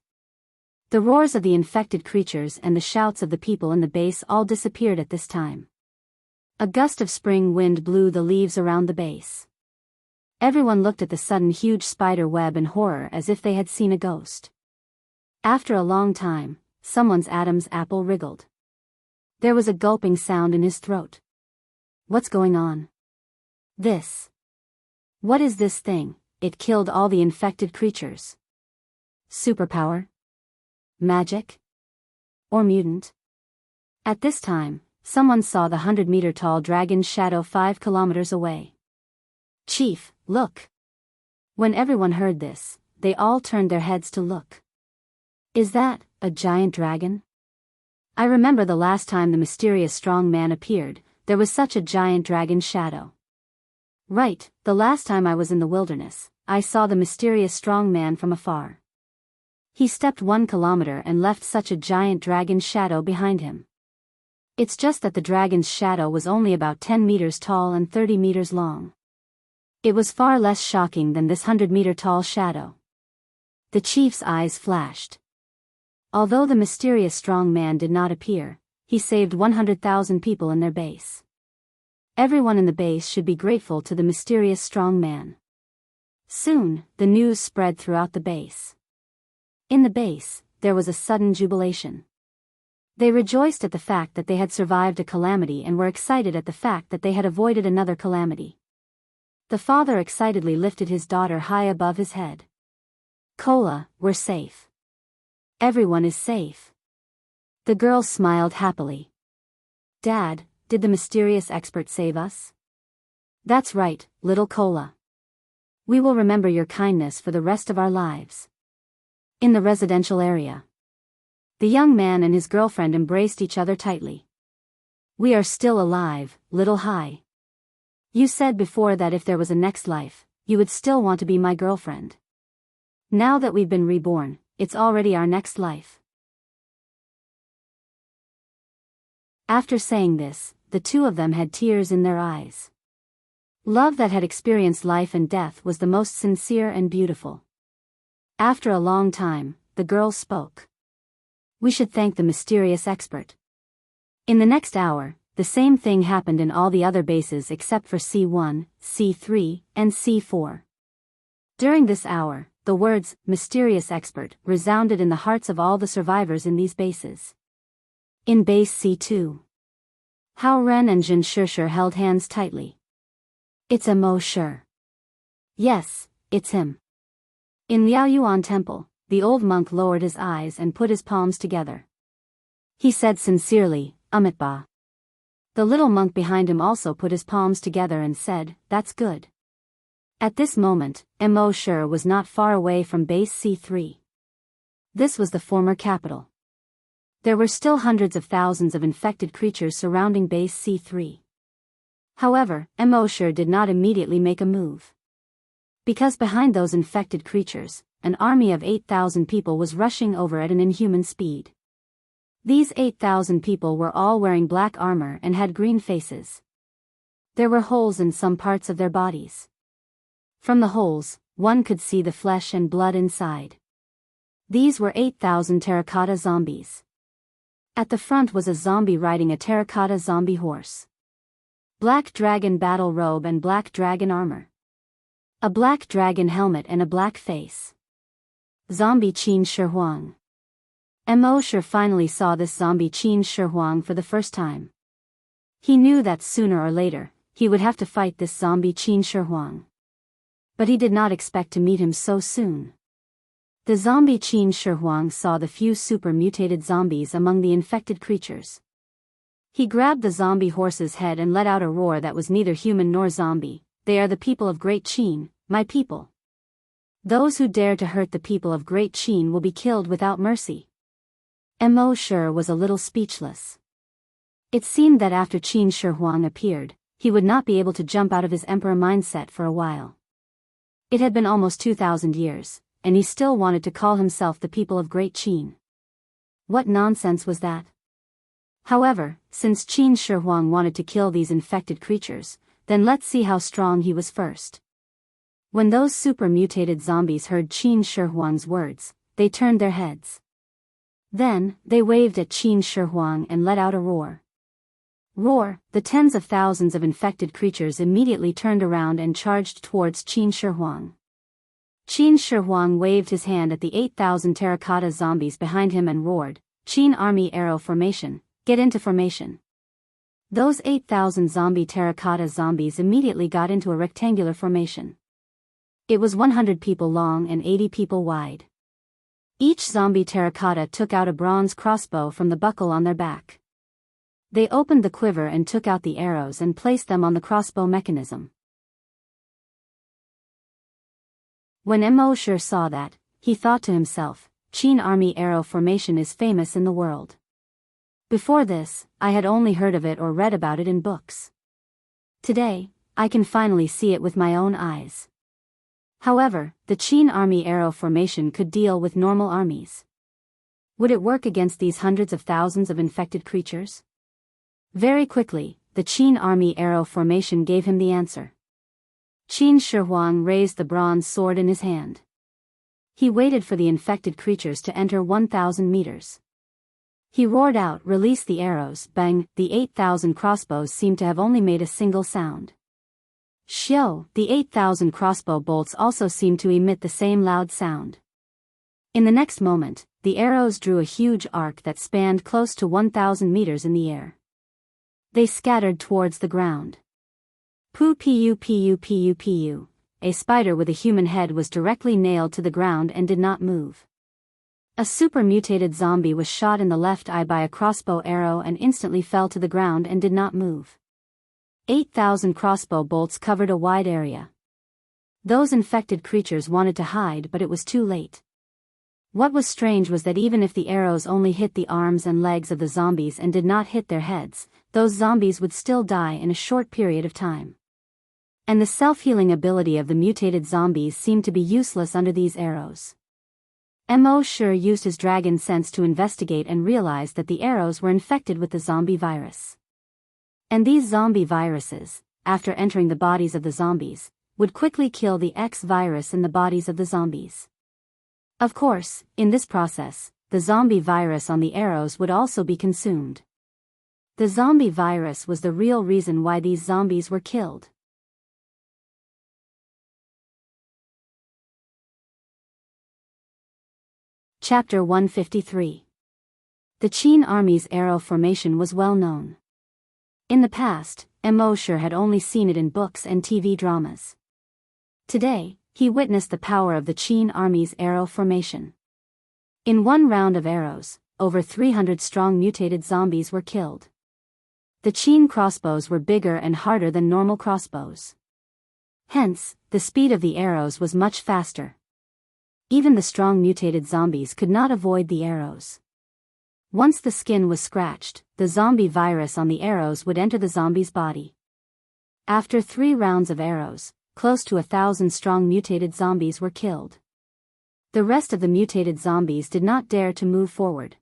The roars of the infected creatures and the shouts of the people in the base all disappeared at this time. A gust of spring wind blew the leaves around the base. Everyone looked at the sudden huge spider web in horror as if they had seen a ghost. After a long time, someone's Adam's apple wriggled. There was a gulping sound in his throat. What's going on? This. What is this thing? It killed all the infected creatures. Superpower? Magic? Or mutant? At this time, someone saw the 100-meter-tall dragon's shadow 5 kilometers away. Chief, look! When everyone heard this, they all turned their heads to look. Is that a giant dragon? I remember the last time the mysterious strong man appeared, there was such a giant dragon's shadow. Right, the last time I was in the wilderness, I saw the mysterious strong man from afar. He stepped 1 kilometer and left such a giant dragon's shadow behind him. It's just that the dragon's shadow was only about 10 meters tall and 30 meters long. It was far less shocking than this 100-meter-tall shadow. The chief's eyes flashed. Although the mysterious strong man did not appear, he saved 100,000 people in their base. Everyone in the base should be grateful to the mysterious strong man. Soon, the news spread throughout the base. In the base, there was a sudden jubilation. They rejoiced at the fact that they had survived a calamity and were excited at the fact that they had avoided another calamity. The father excitedly lifted his daughter high above his head. Cola, we're safe. Everyone is safe. The girl smiled happily. Dad, did the mysterious expert save us? That's right, little Cola. We will remember your kindness for the rest of our lives. In the residential area. The young man and his girlfriend embraced each other tightly. We are still alive, little Hai. You said before that if there was a next life, you would still want to be my girlfriend. Now that we've been reborn, it's already our next life. After saying this, the two of them had tears in their eyes. Love that had experienced life and death was the most sincere and beautiful. After a long time, the girl spoke. We should thank the mysterious expert. In the next hour, the same thing happened in all the other bases except for C1, C3, and C4. During this hour, the words, "mysterious expert," resounded in the hearts of all the survivors in these bases. In Base C2. Hao Ren and Jin Shishir held hands tightly. "It's Immerse. Yes, it's him." In Liaoyuan Temple, the old monk lowered his eyes and put his palms together. He said sincerely, "Amitabha." The little monk behind him also put his palms together and said, "That's good." At this moment, Immerse was not far away from Base C3. This was the former capital. There were still hundreds of thousands of infected creatures surrounding Base C3. However, Immerse did not immediately make a move. Because behind those infected creatures, an army of 8,000 people was rushing over at an inhuman speed. These 8,000 people were all wearing black armor and had green faces. There were holes in some parts of their bodies. From the holes, one could see the flesh and blood inside. These were 8,000 terracotta zombies. At the front was a zombie riding a terracotta zombie horse. Black dragon battle robe and black dragon armor. A black dragon helmet and a black face. Zombie Qin Shi Huang. Immerse finally saw this zombie Qin Shi Huang for the first time. He knew that sooner or later, he would have to fight this zombie Qin Shi Huang. But he did not expect to meet him so soon. The zombie Qin Shi Huang saw the few super mutated zombies among the infected creatures. He grabbed the zombie horse's head and let out a roar that was neither human nor zombie. "They are the people of Great Qin, my people. Those who dare to hurt the people of Great Qin will be killed without mercy." Immerse was a little speechless. It seemed that after Qin Shi Huang appeared, he would not be able to jump out of his emperor mindset for a while. It had been almost 2,000 years, and he still wanted to call himself the people of Great Qin. What nonsense was that? However, since Qin Shi Huang wanted to kill these infected creatures, then let's see how strong he was first. When those super mutated zombies heard Qin Shi Huang's words, they turned their heads. Then, they waved at Qin Shi Huang and let out a roar. Roar! The tens of thousands of infected creatures immediately turned around and charged towards Qin Shi Huang. Qin Shi Huang waved his hand at the 8,000 terracotta zombies behind him and roared, "Qin Army Arrow Formation, get into formation." Those 8,000 zombie terracotta zombies immediately got into a rectangular formation. It was 100 people long and 80 people wide. Each zombie terracotta took out a bronze crossbow from the buckle on their back. They opened the quiver and took out the arrows and placed them on the crossbow mechanism. When Immerse saw that, he thought to himself, "Qin Army Arrow Formation is famous in the world. Before this, I had only heard of it or read about it in books. Today, I can finally see it with my own eyes." However, the Qin Army Arrow Formation could deal with normal armies. Would it work against these hundreds of thousands of infected creatures? Very quickly, the Qin Army Arrow Formation gave him the answer. Qin Shi Huang raised the bronze sword in his hand. He waited for the infected creatures to enter 1,000 meters. He roared out, "Release the arrows!" Bang! The 8,000 crossbows seemed to have only made a single sound. Shio! The 8,000 crossbow bolts also seemed to emit the same loud sound. In the next moment, the arrows drew a huge arc that spanned close to 1,000 meters in the air. They scattered towards the ground. Pu. A spider with a human head was directly nailed to the ground and did not move. A super mutated zombie was shot in the left eye by a crossbow arrow and instantly fell to the ground and did not move. 8,000 crossbow bolts covered a wide area. Those infected creatures wanted to hide, but it was too late. What was strange was that even if the arrows only hit the arms and legs of the zombies and did not hit their heads, those zombies would still die in a short period of time. And the self-healing ability of the mutated zombies seemed to be useless under these arrows. Immerse used his dragon sense to investigate and realized that the arrows were infected with the zombie virus. And these zombie viruses, after entering the bodies of the zombies, would quickly kill the X virus in the bodies of the zombies. Of course, in this process, the zombie virus on the arrows would also be consumed. The zombie virus was the real reason why these zombies were killed. Chapter 153. The Qin Army's arrow formation was well known. In the past, Immerse had only seen it in books and TV dramas. Today, he witnessed the power of the Qin Army's arrow formation. In one round of arrows, over 300 strong mutated zombies were killed. The Qin crossbows were bigger and harder than normal crossbows. Hence, the speed of the arrows was much faster. Even the strong mutated zombies could not avoid the arrows. Once the skin was scratched, the zombie virus on the arrows would enter the zombie's body. After 3 rounds of arrows, close to 1,000 strong mutated zombies were killed. The rest of the mutated zombies did not dare to move forward.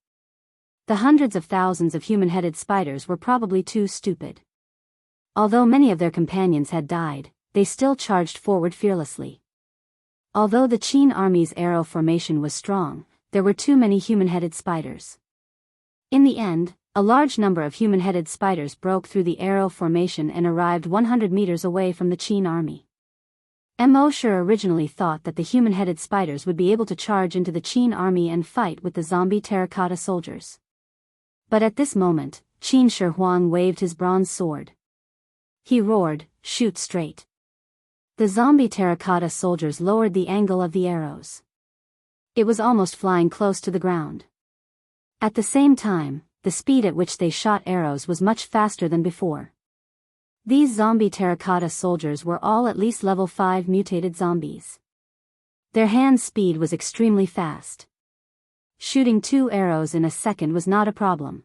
The hundreds of thousands of human-headed spiders were probably too stupid. Although many of their companions had died, they still charged forward fearlessly. Although the Qin Army's arrow formation was strong, there were too many human-headed spiders. In the end, a large number of human-headed spiders broke through the arrow formation and arrived 100 meters away from the Qin Army. Immerse originally thought that the human-headed spiders would be able to charge into the Qin Army and fight with the zombie terracotta soldiers. But at this moment, Qin Shi Huang waved his bronze sword. He roared, "Shoot straight." The zombie terracotta soldiers lowered the angle of the arrows. It was almost flying close to the ground. At the same time, the speed at which they shot arrows was much faster than before. These zombie terracotta soldiers were all at least level 5 mutated zombies. Their hand speed was extremely fast. Shooting 2 arrows in a second was not a problem.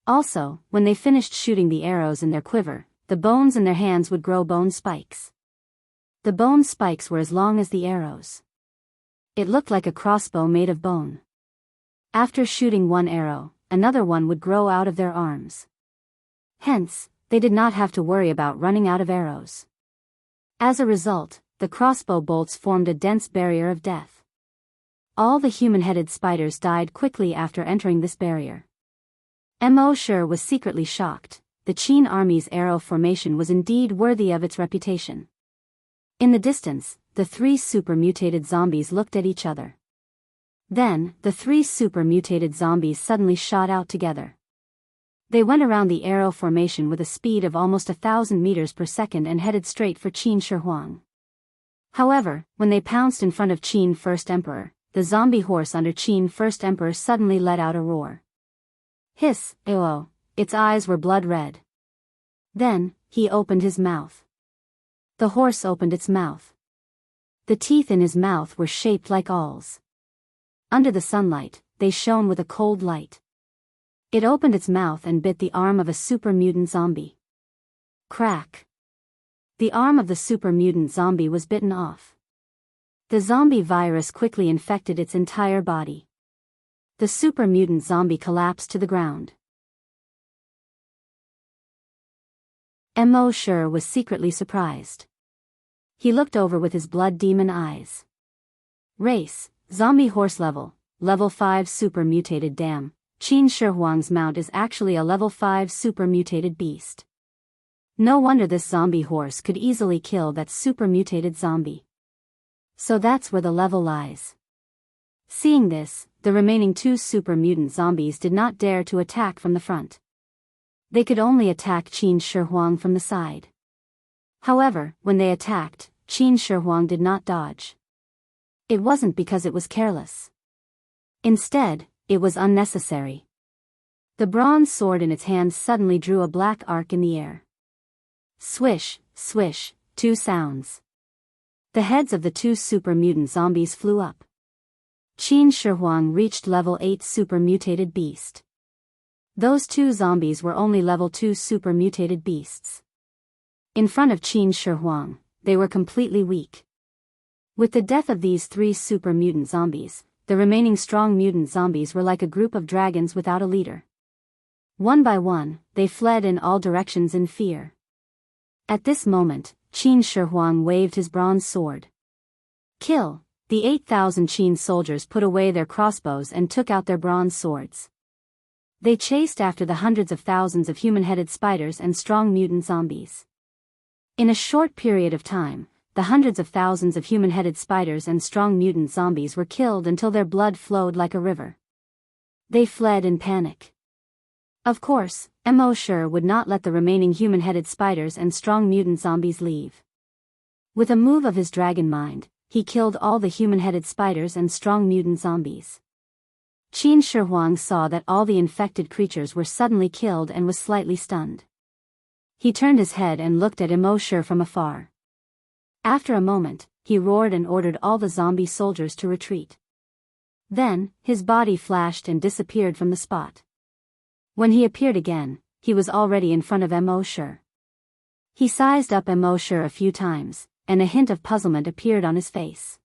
Also, when they finished shooting the arrows in their quiver, the bones in their hands would grow bone spikes. The bone spikes were as long as the arrows. It looked like a crossbow made of bone. After shooting 1 arrow, another one would grow out of their arms. Hence, they did not have to worry about running out of arrows. As a result, the crossbow bolts formed a dense barrier of death. All the human-headed spiders died quickly after entering this barrier. Immerse was secretly shocked. The Qin Army's arrow formation was indeed worthy of its reputation. In the distance, the 3 super-mutated zombies looked at each other. Then, the 3 super-mutated zombies suddenly shot out together. They went around the arrow formation with a speed of almost 1,000 meters per second and headed straight for Qin Shi Huang. However, when they pounced in front of Qin First Emperor, the zombie horse under Qin First Emperor suddenly let out a roar. Hiss, oh! Its eyes were blood red. Then, he opened his mouth. The horse opened its mouth. The teeth in his mouth were shaped like awls. Under the sunlight, they shone with a cold light. It opened its mouth and bit the arm of a super mutant zombie. Crack! The arm of the super mutant zombie was bitten off. The zombie virus quickly infected its entire body. The super mutant zombie collapsed to the ground. Immerse was secretly surprised. He looked over with his blood demon eyes. Race, zombie horse level 5 super mutated. Damn, Qin Shi Huang's mount is actually a level 5 super mutated beast. No wonder this zombie horse could easily kill that super mutated zombie. So that's where the level lies. Seeing this, the remaining 2 super mutant zombies did not dare to attack from the front. They could only attack Qin Shi Huang from the side. However, when they attacked, Qin Shi Huang did not dodge. It wasn't because it was careless. Instead, it was unnecessary. The bronze sword in its hand suddenly drew a black arc in the air. Swish, swish, 2 sounds. The heads of the 2 super mutant zombies flew up. Qin Shi Huang reached level 8 super mutated beast. Those 2 zombies were only level 2 super mutated beasts. In front of Qin Shi Huang, they were completely weak. With the death of these 3 super mutant zombies, the remaining strong mutant zombies were like a group of dragons without a leader. One by one, they fled in all directions in fear. At this moment, Qin Shi Huang waved his bronze sword. Kill! The 8,000 Qin soldiers put away their crossbows and took out their bronze swords. They chased after the hundreds of thousands of human-headed spiders and strong mutant zombies. In a short period of time, the hundreds of thousands of human-headed spiders and strong mutant zombies were killed until their blood flowed like a river. They fled in panic. Of course, Immerse would not let the remaining human-headed spiders and strong mutant zombies leave. With a move of his dragon mind, he killed all the human-headed spiders and strong mutant zombies. Qin Shi Huang saw that all the infected creatures were suddenly killed and was slightly stunned. He turned his head and looked at Immerse from afar. After a moment, he roared and ordered all the zombie soldiers to retreat. Then, his body flashed and disappeared from the spot. When he appeared again, he was already in front of Immerse. He sized up Immerse a few times, and a hint of puzzlement appeared on his face.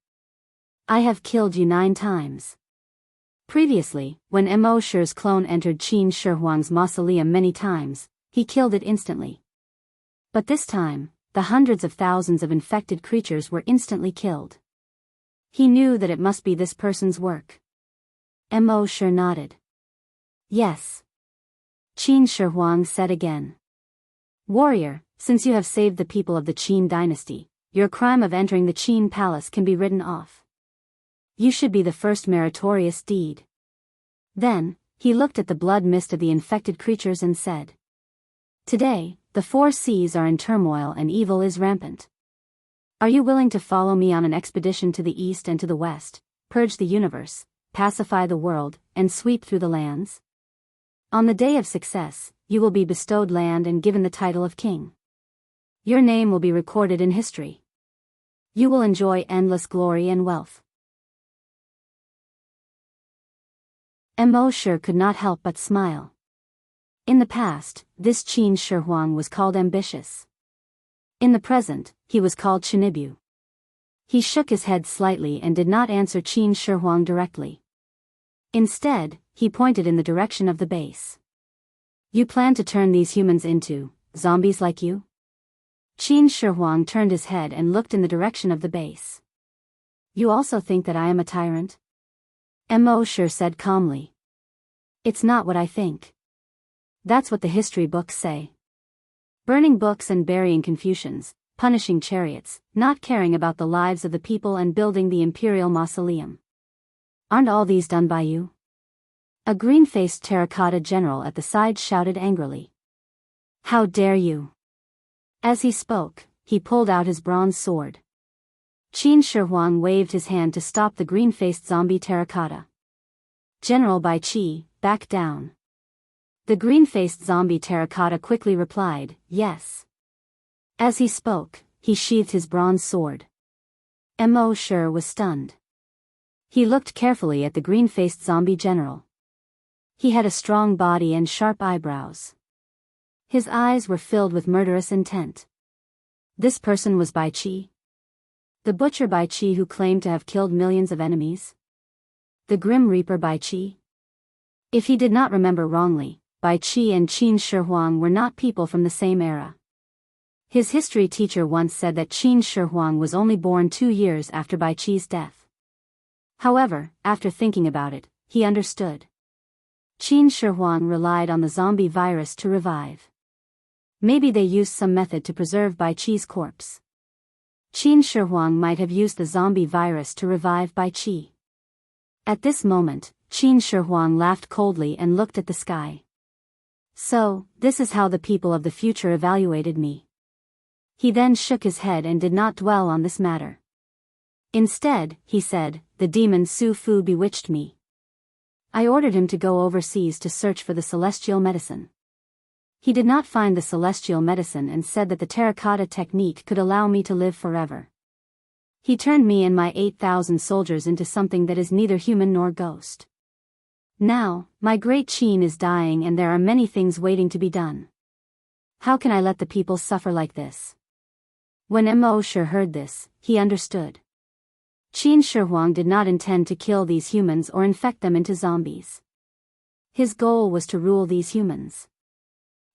"I have killed you 9 times. Previously, when Immerse's clone entered Qin Shi Huang's mausoleum many times, he killed it instantly. But this time, the hundreds of thousands of infected creatures were instantly killed. He knew that it must be this person's work. Immerse nodded. "Yes." Qin Shi Huang said again. "Warrior, since you have saved the people of the Qin dynasty, your crime of entering the Qin palace can be written off. You should be the first meritorious deed." Then, he looked at the blood mist of the infected creatures and said, "Today, the 4 seas are in turmoil and evil is rampant. Are you willing to follow me on an expedition to the east and to the west, purge the universe, pacify the world, and sweep through the lands? On the day of success, you will be bestowed land and given the title of king. Your name will be recorded in history. You will enjoy endless glory and wealth." Immerse could not help but smile. In the past, this Qin Shi Huang was called ambitious. In the present, he was called Chinibu. He shook his head slightly and did not answer Qin Shi Huang directly. Instead, he pointed in the direction of the base. "You plan to turn these humans into zombies like you?" Qin Shi Huang turned his head and looked in the direction of the base. "You also think that I am a tyrant?" Immerse said calmly. "It's not what I think. That's what the history books say. Burning books and burying Confucians, punishing chariots, not caring about the lives of the people and building the imperial mausoleum. Aren't all these done by you?" A green-faced terracotta general at the side shouted angrily. "How dare you!" As he spoke, he pulled out his bronze sword. Qin Shi Huang waved his hand to stop the green-faced zombie terracotta. "General Bai Qi, back down." The green-faced zombie terracotta quickly replied, "Yes." As he spoke, he sheathed his bronze sword. Immerse was stunned. He looked carefully at the green-faced zombie general. He had a strong body and sharp eyebrows. His eyes were filled with murderous intent. This person was Bai Qi? The butcher Bai Qi who claimed to have killed millions of enemies? The Grim Reaper Bai Qi? If he did not remember wrongly, Bai Qi and Qin Shi Huang were not people from the same era. His history teacher once said that Qin Shi Huang was only born 2 years after Bai Qi's death. However, after thinking about it, he understood. Qin Shi Huang relied on the zombie virus to revive. Maybe they used some method to preserve Bai Qi's corpse. Qin Shi Huang might have used the zombie virus to revive Bai Qi. At this moment, Qin Shi Huang laughed coldly and looked at the sky. "So, this is how the people of the future evaluated me." He then shook his head and did not dwell on this matter. Instead, he said, "The demon Su Fu bewitched me. I ordered him to go overseas to search for the celestial medicine. He did not find the celestial medicine and said that the terracotta technique could allow me to live forever. He turned me and my 8,000 soldiers into something that is neither human nor ghost. Now, my great Qin is dying and there are many things waiting to be done. How can I let the people suffer like this?" When Immerse heard this, he understood. Qin Shi Huang did not intend to kill these humans or infect them into zombies. His goal was to rule these humans.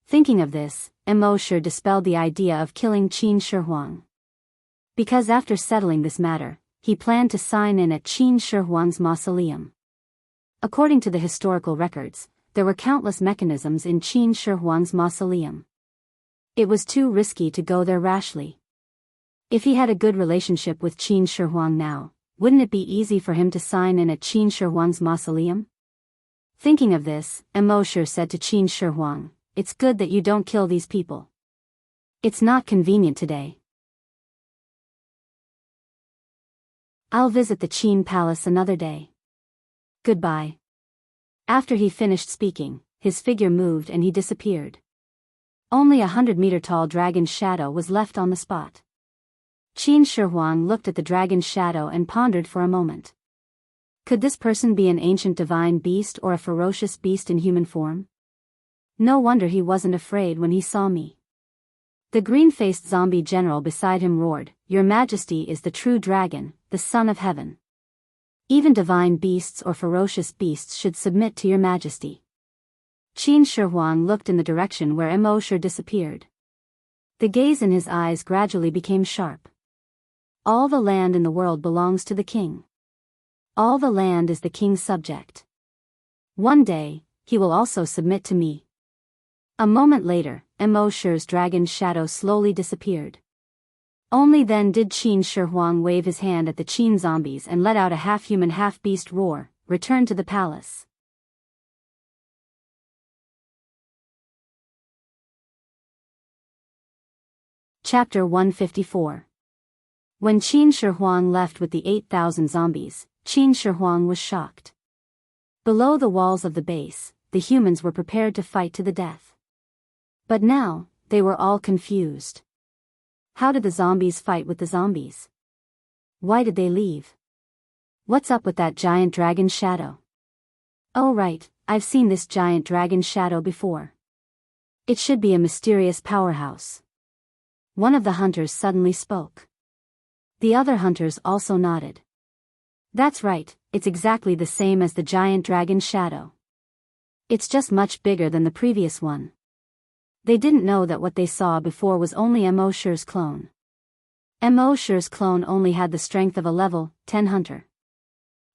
Thinking of this, Immerse dispelled the idea of killing Qin Shi Huang. Because after settling this matter, he planned to sign in at Qin Shi Huang's mausoleum. According to the historical records, there were countless mechanisms in Qin Shi Huang's mausoleum. It was too risky to go there rashly. If he had a good relationship with Qin Shi Huang now, wouldn't it be easy for him to sign in at Qin Shi Huang's mausoleum? Thinking of this, Immerse said to Qin Shi Huang, "It's good that you don't kill these people. It's not convenient today. I'll visit the Qin palace another day. Goodbye." After he finished speaking, his figure moved and he disappeared. Only 100-meter-tall dragon's shadow was left on the spot. Qin Shi Huang looked at the dragon's shadow and pondered for a moment. Could this person be an ancient divine beast or a ferocious beast in human form? No wonder he wasn't afraid when he saw me. The green-faced zombie general beside him roared, "Your Majesty is the true dragon, the son of heaven. Even divine beasts or ferocious beasts should submit to your Majesty." Qin Shi Huang looked in the direction where Immerse disappeared. The gaze in his eyes gradually became sharp. All the land in the world belongs to the king. All the land is the king's subject. One day, he will also submit to me. A moment later, Immerse's dragon's shadow slowly disappeared. Only then did Qin Shi Huang wave his hand at the Qin zombies and let out a half-human half-beast roar, "Return to the palace." Chapter 154. When Qin Shi Huang left with the 8,000 zombies, Qin Shi Huang was shocked. Below the walls of the base, the humans were prepared to fight to the death. But now, they were all confused. How did the zombies fight with the zombies? Why did they leave? What's up with that giant dragon shadow? Oh right, I've seen this giant dragon shadow before. It should be a mysterious powerhouse. One of the hunters suddenly spoke. The other hunters also nodded. That's right, it's exactly the same as the giant dragon shadow. It's just much bigger than the previous one. They didn't know that what they saw before was only Immerse's clone. Immerse's clone only had the strength of a level 10 hunter.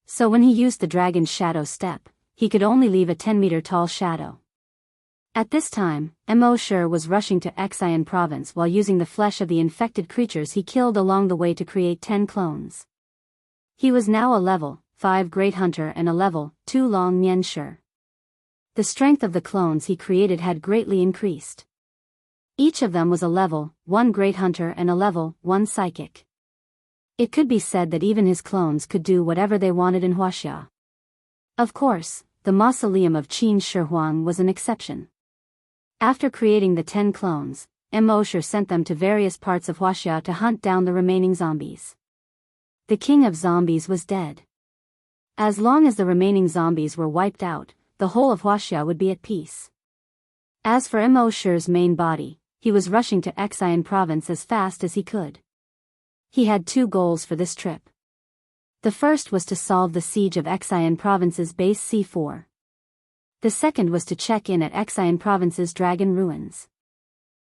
So when he used the dragon's shadow step, he could only leave a 10-meter-tall shadow. At this time, Immerse was rushing to Enchanting province while using the flesh of the infected creatures he killed along the way to create 10 clones. He was now a level 5 great hunter and a level 2 long nianshi. The strength of the clones he created had greatly increased. Each of them was a level 1 great hunter and a level 1 psychic. It could be said that even his clones could do whatever they wanted in Huaxia. Of course, the mausoleum of Qin Shi Huang was an exception. After creating the 10 clones, Immerse sent them to various parts of Huaxia to hunt down the remaining zombies. The king of zombies was dead. As long as the remaining zombies were wiped out, the whole of Huaxia would be at peace. As for Immerse's main body, he was rushing to Enchanting province as fast as he could. He had 2 goals for this trip. The first was to solve the siege of Enchanting province's base C4. The second was to check in at Enchanting province's dragon ruins.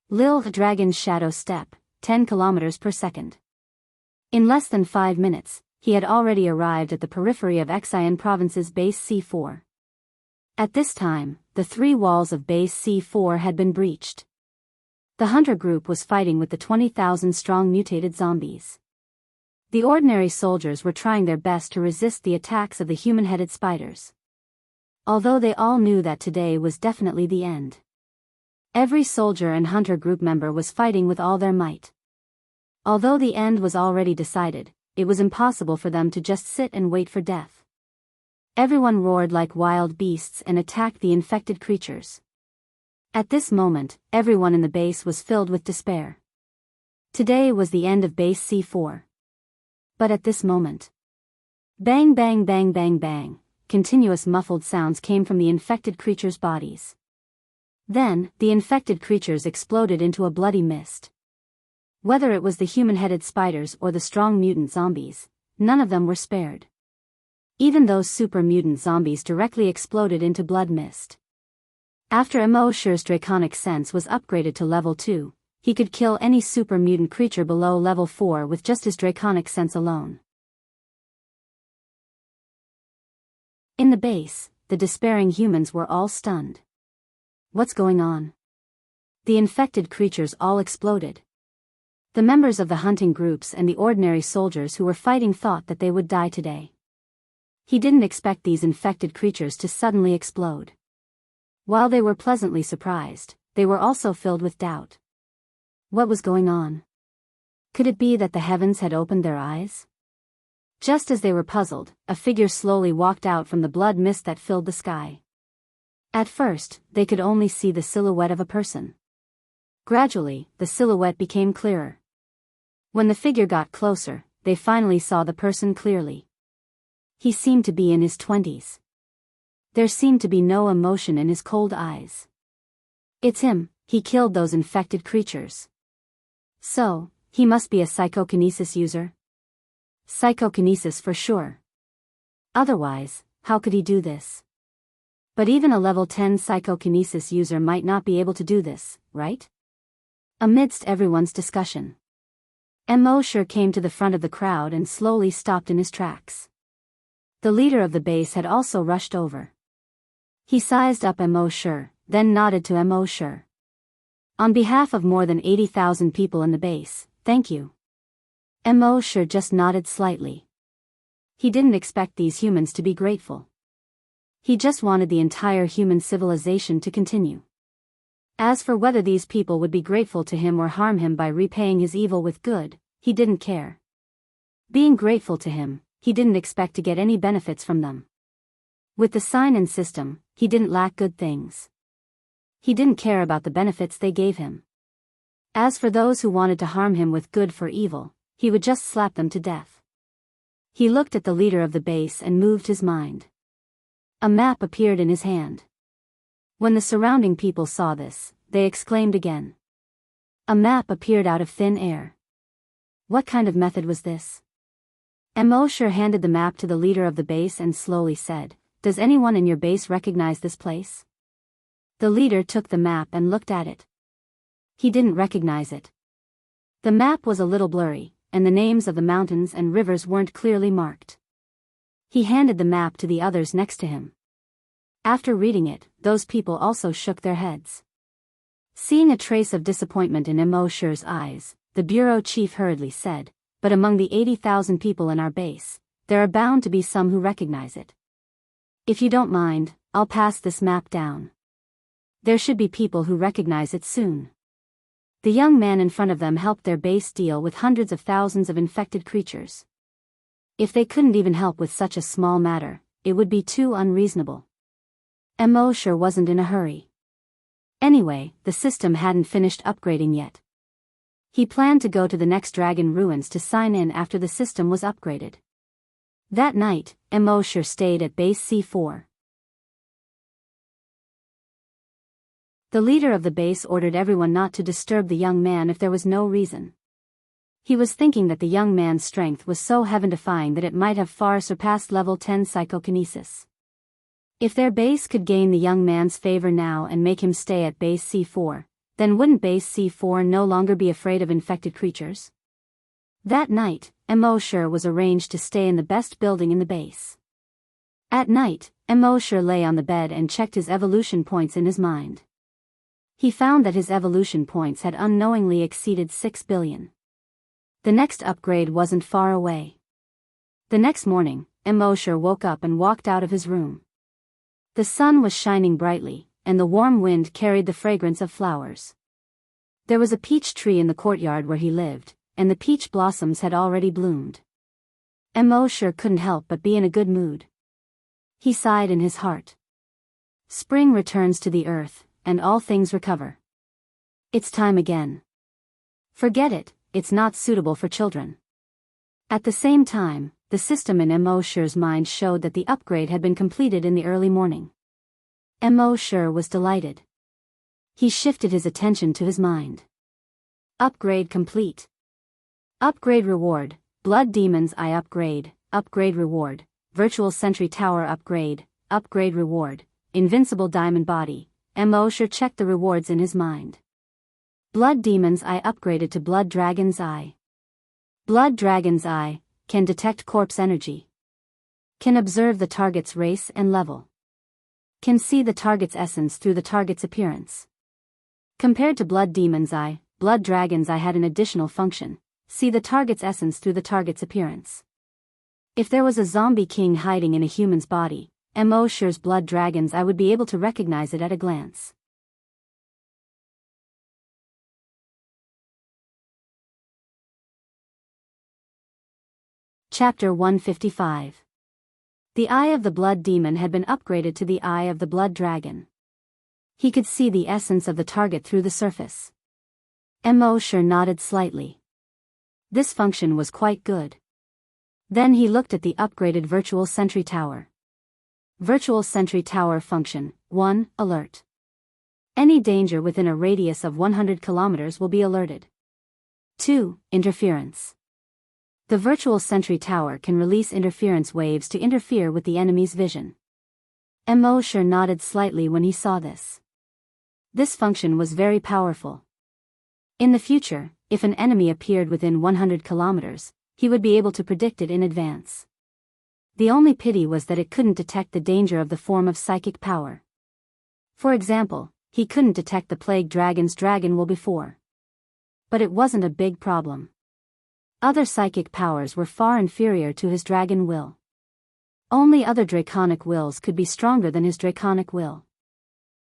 Lil Dragon's shadow step, 10 kilometers per second. In less than 5 minutes, he had already arrived at the periphery of Enchanting province's base C4. At this time, the 3 walls of base C4 had been breached. The hunter group was fighting with the 20,000-strong mutated zombies. The ordinary soldiers were trying their best to resist the attacks of the human-headed spiders. Although they all knew that today was definitely the end. Every soldier and hunter group member was fighting with all their might. Although the end was already decided, it was impossible for them to just sit and wait for death. Everyone roared like wild beasts and attacked the infected creatures. At this moment, everyone in the base was filled with despair. Today was the end of base C4. But at this moment, bang bang bang bang bang, continuous muffled sounds came from the infected creatures' bodies. Then, the infected creatures exploded into a bloody mist. Whether it was the human-headed spiders or the strong mutant zombies, none of them were spared. Even those super mutant zombies directly exploded into blood mist. After Immerse's draconic sense was upgraded to level 2, he could kill any super mutant creature below level 4 with just his draconic sense alone. In the base, the despairing humans were all stunned. What's going on? The infected creatures all exploded. The members of the hunting groups and the ordinary soldiers who were fighting thought that they would die today. He didn't expect these infected creatures to suddenly explode. While they were pleasantly surprised, they were also filled with doubt. What was going on? Could it be that the heavens had opened their eyes? Just as they were puzzled, a figure slowly walked out from the blood mist that filled the sky. At first, they could only see the silhouette of a person. Gradually, the silhouette became clearer. When the figure got closer, they finally saw the person clearly. He seemed to be in his 20s. There seemed to be no emotion in his cold eyes. It's him, he killed those infected creatures. So, he must be a psychokinesis user? Psychokinesis for sure. Otherwise, how could he do this? But even a level 10 psychokinesis user might not be able to do this, right? Amidst everyone's discussion, Immerse came to the front of the crowd and slowly stopped in his tracks. The leader of the base had also rushed over. He sized up Immerse, then nodded to Immerse. On behalf of more than 80,000 people in the base, thank you. Immerse just nodded slightly. He didn't expect these humans to be grateful. He just wanted the entire human civilization to continue. As for whether these people would be grateful to him or harm him by repaying his evil with good, he didn't care. Being grateful to him, he didn't expect to get any benefits from them. With the sign-in system, he didn't lack good things. He didn't care about the benefits they gave him. As for those who wanted to harm him with good for evil, he would just slap them to death. He looked at the leader of the base and moved his mind. A map appeared in his hand. When the surrounding people saw this, they exclaimed again. A map appeared out of thin air. What kind of method was this? Immerse handed the map to the leader of the base and slowly said, "Does anyone in your base recognize this place?" The leader took the map and looked at it. He didn't recognize it. The map was a little blurry, and the names of the mountains and rivers weren't clearly marked. He handed the map to the others next to him. After reading it, those people also shook their heads. Seeing a trace of disappointment in Immerse's eyes, the bureau chief hurriedly said, "But among the 80,000 people in our base, there are bound to be some who recognize it. If you don't mind, I'll pass this map down. There should be people who recognize it soon." The young man in front of them helped their base deal with hundreds of thousands of infected creatures. If they couldn't even help with such a small matter, it would be too unreasonable. Immerse wasn't in a hurry. Anyway, the system hadn't finished upgrading yet. He planned to go to the next dragon ruins to sign in after the system was upgraded. That night, Immerse stayed at base C4. The leader of the base ordered everyone not to disturb the young man if there was no reason. He was thinking that the young man's strength was so heaven-defying that it might have far surpassed level 10 psychokinesis. If their base could gain the young man's favor now and make him stay at base C4, then wouldn't base C4 no longer be afraid of infected creatures? That night, Immerse was arranged to stay in the best building in the base. At night, Immerse lay on the bed and checked his evolution points in his mind. He found that his evolution points had unknowingly exceeded 6 billion. The next upgrade wasn't far away. The next morning, Immerse woke up and walked out of his room. The sun was shining brightly, and the warm wind carried the fragrance of flowers. There was a peach tree in the courtyard where he lived, and the peach blossoms had already bloomed. Immerse couldn't help but be in a good mood. He sighed in his heart. Spring returns to the earth, and all things recover. It's time again. Forget it, it's not suitable for children. At the same time, the system in Immerse's mind showed that the upgrade had been completed in the early morning. Immerse was delighted. He shifted his attention to his mind. Upgrade complete. Upgrade reward, Blood Demon's Eye upgrade, upgrade reward, Virtual Sentry Tower upgrade, upgrade reward, Invincible Diamond Body. Immerse checked the rewards in his mind. Blood Demon's Eye upgraded to Blood Dragon's Eye. Blood Dragon's Eye can detect corpse energy. Can observe the target's race and level. Can see the target's essence through the target's appearance. Compared to Blood Demon's Eye, blood dragon's eye had an additional function: see the target's essence through the target's appearance. If there was a zombie king hiding in a human's body, Immerse's blood dragon's eye would be able to recognize it at a glance. Chapter 155. The eye of the blood demon had been upgraded to the eye of the blood dragon. He could see the essence of the target through the surface. Immerse nodded slightly. This function was quite good. Then he looked at the upgraded Virtual Sentry Tower. Virtual Sentry Tower function: 1. Alert. Any danger within a radius of 100 kilometers will be alerted. 2. Interference. The Virtual Sentry Tower can release interference waves to interfere with the enemy's vision. Immerse nodded slightly when he saw this. This function was very powerful. In the future, if an enemy appeared within 100 kilometers, he would be able to predict it in advance. The only pity was that it couldn't detect the danger of the form of psychic power. For example, he couldn't detect the plague dragon's dragon will before. But it wasn't a big problem. Other psychic powers were far inferior to his dragon will. Only other draconic wills could be stronger than his draconic will.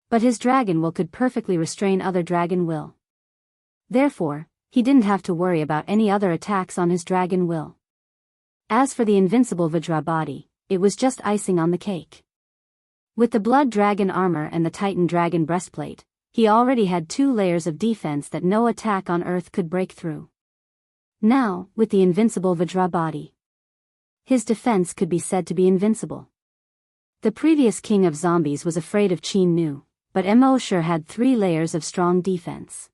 But his dragon will could perfectly restrain other dragon will. Therefore, he didn't have to worry about any other attacks on his dragon will. As for the invincible Vajra body, it was just icing on the cake. With the blood dragon armor and the Titan dragon breastplate, he already had 2 layers of defense that no attack on Earth could break through. Now, with the invincible Vajra body, his defense could be said to be invincible. The previous king of zombies was afraid of Qin Nu, but Immerse had 3 layers of strong defense.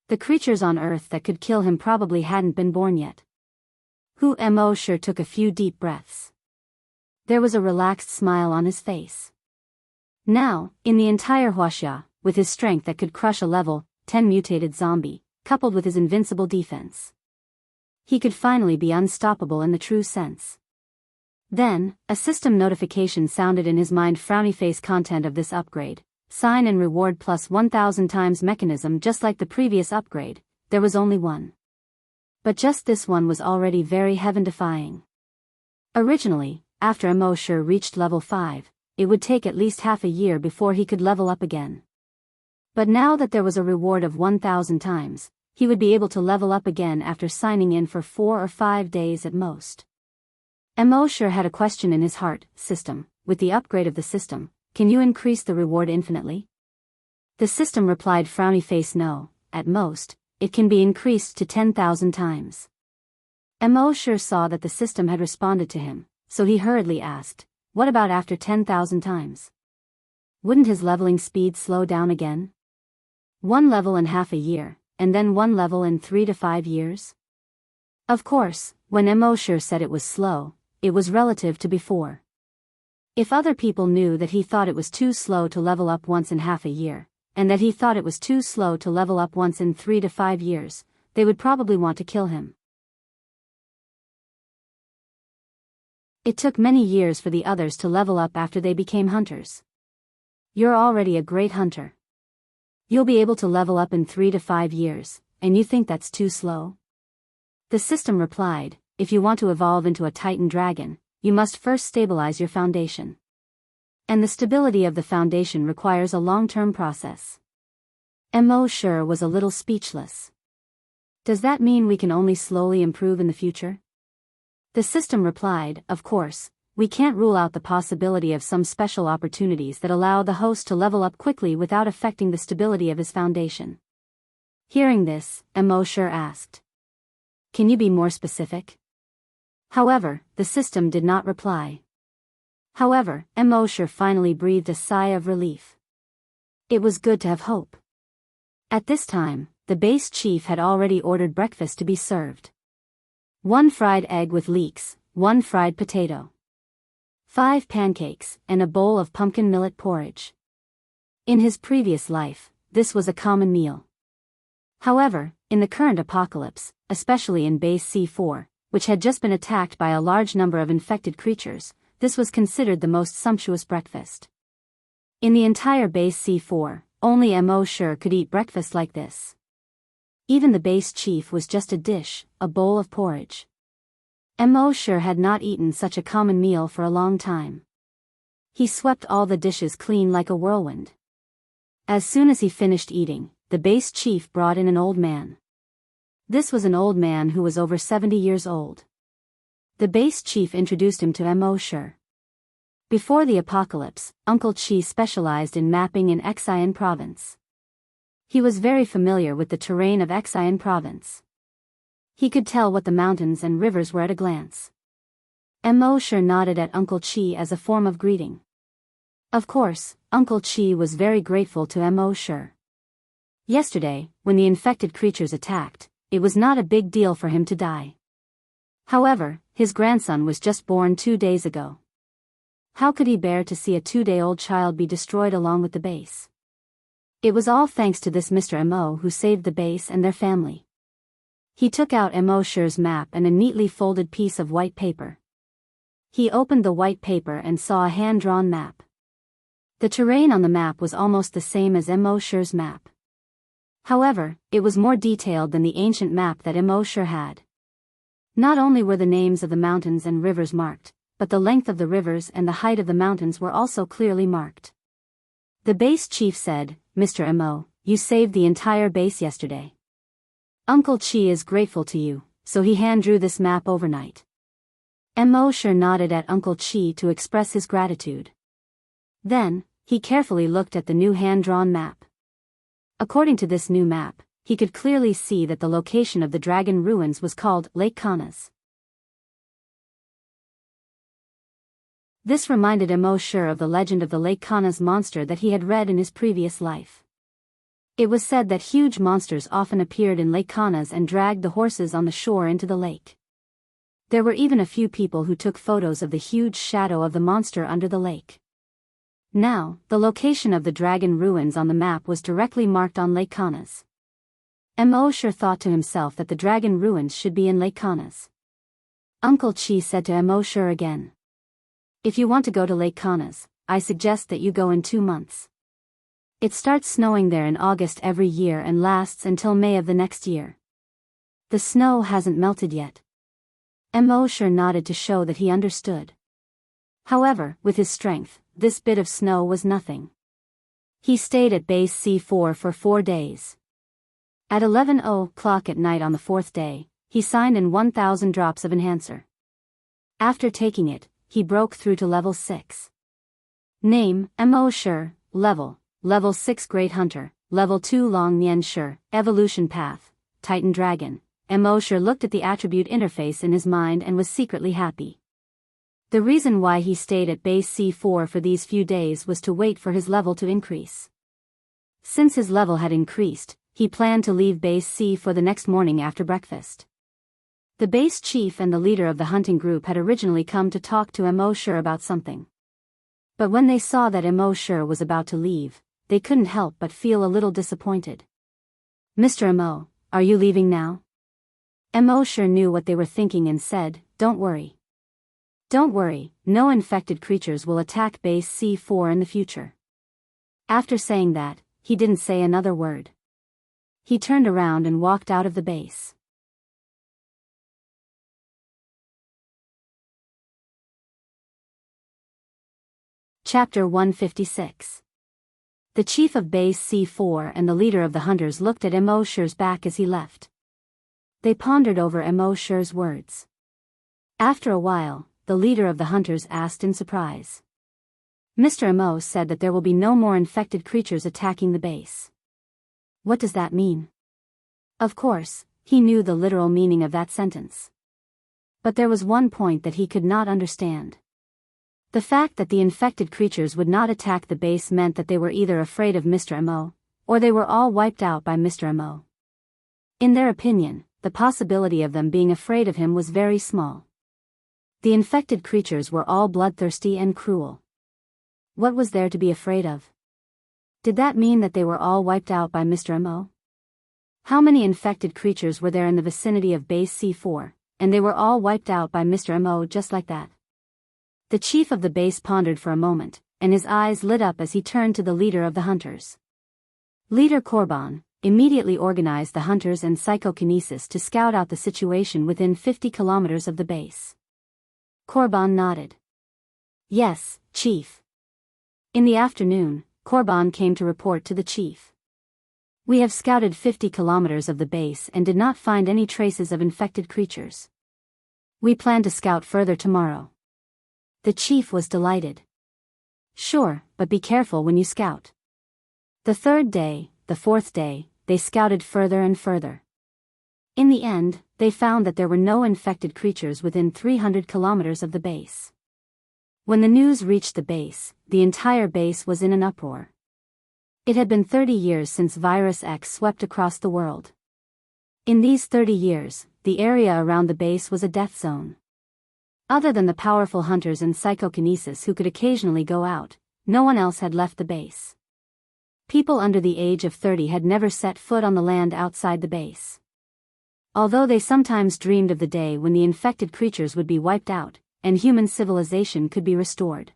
The creatures on Earth that could kill him probably hadn't been born yet. Immerse took a few deep breaths. There was a relaxed smile on his face. Now, in the entire Huaxia, with his strength that could crush a level 10 mutated zombie, coupled with his invincible defense, he could finally be unstoppable in the true sense. Then, a system notification sounded in his mind: frowny face. Content of this upgrade: sign and reward plus 1000 times mechanism. Just like the previous upgrade, there was only one. But just this one was already very heaven-defying. Originally, after Immerse reached level 5, it would take at least half a year before he could level up again. But now that there was a reward of 1000 times, he would be able to level up again after signing in for 4 or 5 days at most. Immerse had a question in his heart: system, with the upgrade of the system, can you increase the reward infinitely? The system replied: frowny face, no, at most, it can be increased to 10,000 times. Immerse saw that the system had responded to him, so he hurriedly asked, what about after 10,000 times? Wouldn't his leveling speed slow down again? 1 level in half a year, and then 1 level in 3 to 5 years? Of course, when Immerse said it was slow, it was relative to before. If other people knew that he thought it was too slow to level up once in half a year, and that he thought it was too slow to level up once in 3 to 5 years, they would probably want to kill him. It took many years for the others to level up after they became hunters. You're already a great hunter. You'll be able to level up in 3 to 5 years, and you think that's too slow? The system replied, if you want to evolve into a Titan dragon, you must first stabilize your foundation. And the stability of the foundation requires a long-term process. Immerse was a little speechless. Does that mean we can only slowly improve in the future? The system replied, of course, we can't rule out the possibility of some special opportunities that allow the host to level up quickly without affecting the stability of his foundation. Hearing this, Immerse asked, can you be more specific? However, the system did not reply. However, Immerse finally breathed a sigh of relief. It was good to have hope. At this time, the base chief had already ordered breakfast to be served. 1 fried egg with leeks, 1 fried potato, 5 pancakes, and a bowl of pumpkin millet porridge. In his previous life, this was a common meal. However, in the current apocalypse, especially in base C4, which had just been attacked by a large number of infected creatures, this was considered the most sumptuous breakfast. In the entire base C4, only Immerse could eat breakfast like this. Even the base chief was just a dish, a bowl of porridge. Immerse had not eaten such a common meal for a long time. He swept all the dishes clean like a whirlwind. As soon as he finished eating, the base chief brought in an old man. This was an old man who was over 70 years old. The base chief introduced him to Immerse. Before the apocalypse, Uncle Chi specialized in mapping in Enchanting province. He was very familiar with the terrain of Enchanting province. He could tell what the mountains and rivers were at a glance. Immerse nodded at Uncle Chi as a form of greeting. Of course, Uncle Chi was very grateful to Immerse. Yesterday, when the infected creatures attacked, it was not a big deal for him to die. However, his grandson was just born 2 days ago. How could he bear to see a 2-day-old child be destroyed along with the base? It was all thanks to this Mr. Mo who saved the base and their family. He took out Immerse's map and a neatly folded piece of white paper. He opened the white paper and saw a hand-drawn map. The terrain on the map was almost the same as Immerse's map. However, it was more detailed than the ancient map that Immerse had. Not only were the names of the mountains and rivers marked, but the length of the rivers and the height of the mountains were also clearly marked. The base chief said, "Mr. Mo, you saved the entire base yesterday. Uncle Chi is grateful to you, so he hand-drew this map overnight." Immerse nodded at Uncle Chi to express his gratitude. Then, he carefully looked at the new hand-drawn map. According to this new map, he could clearly see that the location of the dragon ruins was called Lake Kanas. This reminded Immerse of the legend of the Lake Kanas monster that he had read in his previous life. It was said that huge monsters often appeared in Lake Kanas and dragged the horses on the shore into the lake. There were even a few people who took photos of the huge shadow of the monster under the lake. Now, the location of the dragon ruins on the map was directly marked on Lake Kanas. Immerse thought to himself that the dragon ruins should be in Lake Kanas. Uncle Chi said to Immerse again, "If you want to go to Lake Kanas, I suggest that you go in 2 months. It starts snowing there in August every year and lasts until May of the next year. The snow hasn't melted yet." Immerse nodded to show that he understood. However, with his strength, this bit of snow was nothing. He stayed at base C4 for 4 days. At 11:00 at night on the 4th day, he signed in 1,000 drops of enhancer. After taking it, he broke through to level 6. Name, Immerse, Level 6 Great Hunter, Level 2 Long Nian Shi, Evolution Path, Titan Dragon. Immerse looked at the attribute interface in his mind and was secretly happy. The reason why he stayed at base C4 for these few days was to wait for his level to increase. Since his level had increased, he planned to leave base C for the next morning after breakfast. The base chief and the leader of the hunting group had originally come to talk to Immerse about something. But when they saw that Immerse was about to leave, they couldn't help but feel a little disappointed. "Mr. Mo, are you leaving now?" Immerse knew what they were thinking and said, "Don't worry. Don't worry, no infected creatures will attack base C4 in the future." After saying that, he didn't say another word. He turned around and walked out of the base. Chapter 156. The chief of base C4 and the leader of the hunters looked at Immerse's back as he left. They pondered over Immerse's words. After a while, the leader of the hunters asked in surprise. "Mr. Mo said that there will be no more infected creatures attacking the base. What does that mean?" Of course, he knew the literal meaning of that sentence. But there was one point that he could not understand. The fact that the infected creatures would not attack the base meant that they were either afraid of Mr. Mo, or they were all wiped out by Mr. Mo. In their opinion, the possibility of them being afraid of him was very small. The infected creatures were all bloodthirsty and cruel. What was there to be afraid of? Did that mean that they were all wiped out by Mr. Mo? How many infected creatures were there in the vicinity of base C4, and they were all wiped out by Mr. Mo just like that? The chief of the base pondered for a moment, and his eyes lit up as he turned to the leader of the hunters. "Leader Korban, immediately organized the hunters and psychokinesis to scout out the situation within 50 kilometers of the base. Korban nodded. Yes, Chief. In the afternoon, Korban came to report to the chief. We have scouted 50 kilometers of the base and did not find any traces of infected creatures. We plan to scout further tomorrow. The chief was delighted. Sure, but be careful when you scout. The third day, the fourth day, they scouted further and further. In the end, they found that there were no infected creatures within 300 kilometers of the base. When the news reached the base, the entire base was in an uproar. It had been 30 years since Virus X swept across the world. In these 30 years, the area around the base was a death zone. Other than the powerful hunters and psychokinesis who could occasionally go out, no one else had left the base. People under the age of 30 had never set foot on the land outside the base. Although they sometimes dreamed of the day when the infected creatures would be wiped out, and human civilization could be restored.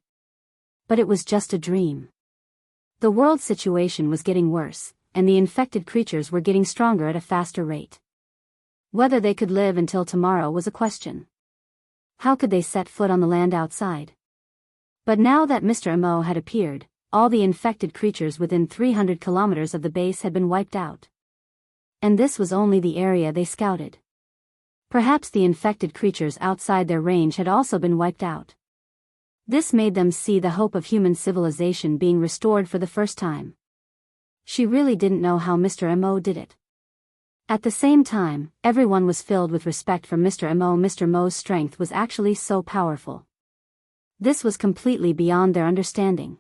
But it was just a dream. The world situation was getting worse, and the infected creatures were getting stronger at a faster rate. Whether they could live until tomorrow was a question. How could they set foot on the land outside? But now that Mr. Mo had appeared, all the infected creatures within 300 kilometers of the base had been wiped out. And this was only the area they scouted. Perhaps the infected creatures outside their range had also been wiped out. This made them see the hope of human civilization being restored for the first time. She really didn't know how Mr. Mo did it. At the same time, everyone was filled with respect for Mr. Mo. Mr. Mo's strength was actually so powerful. This was completely beyond their understanding.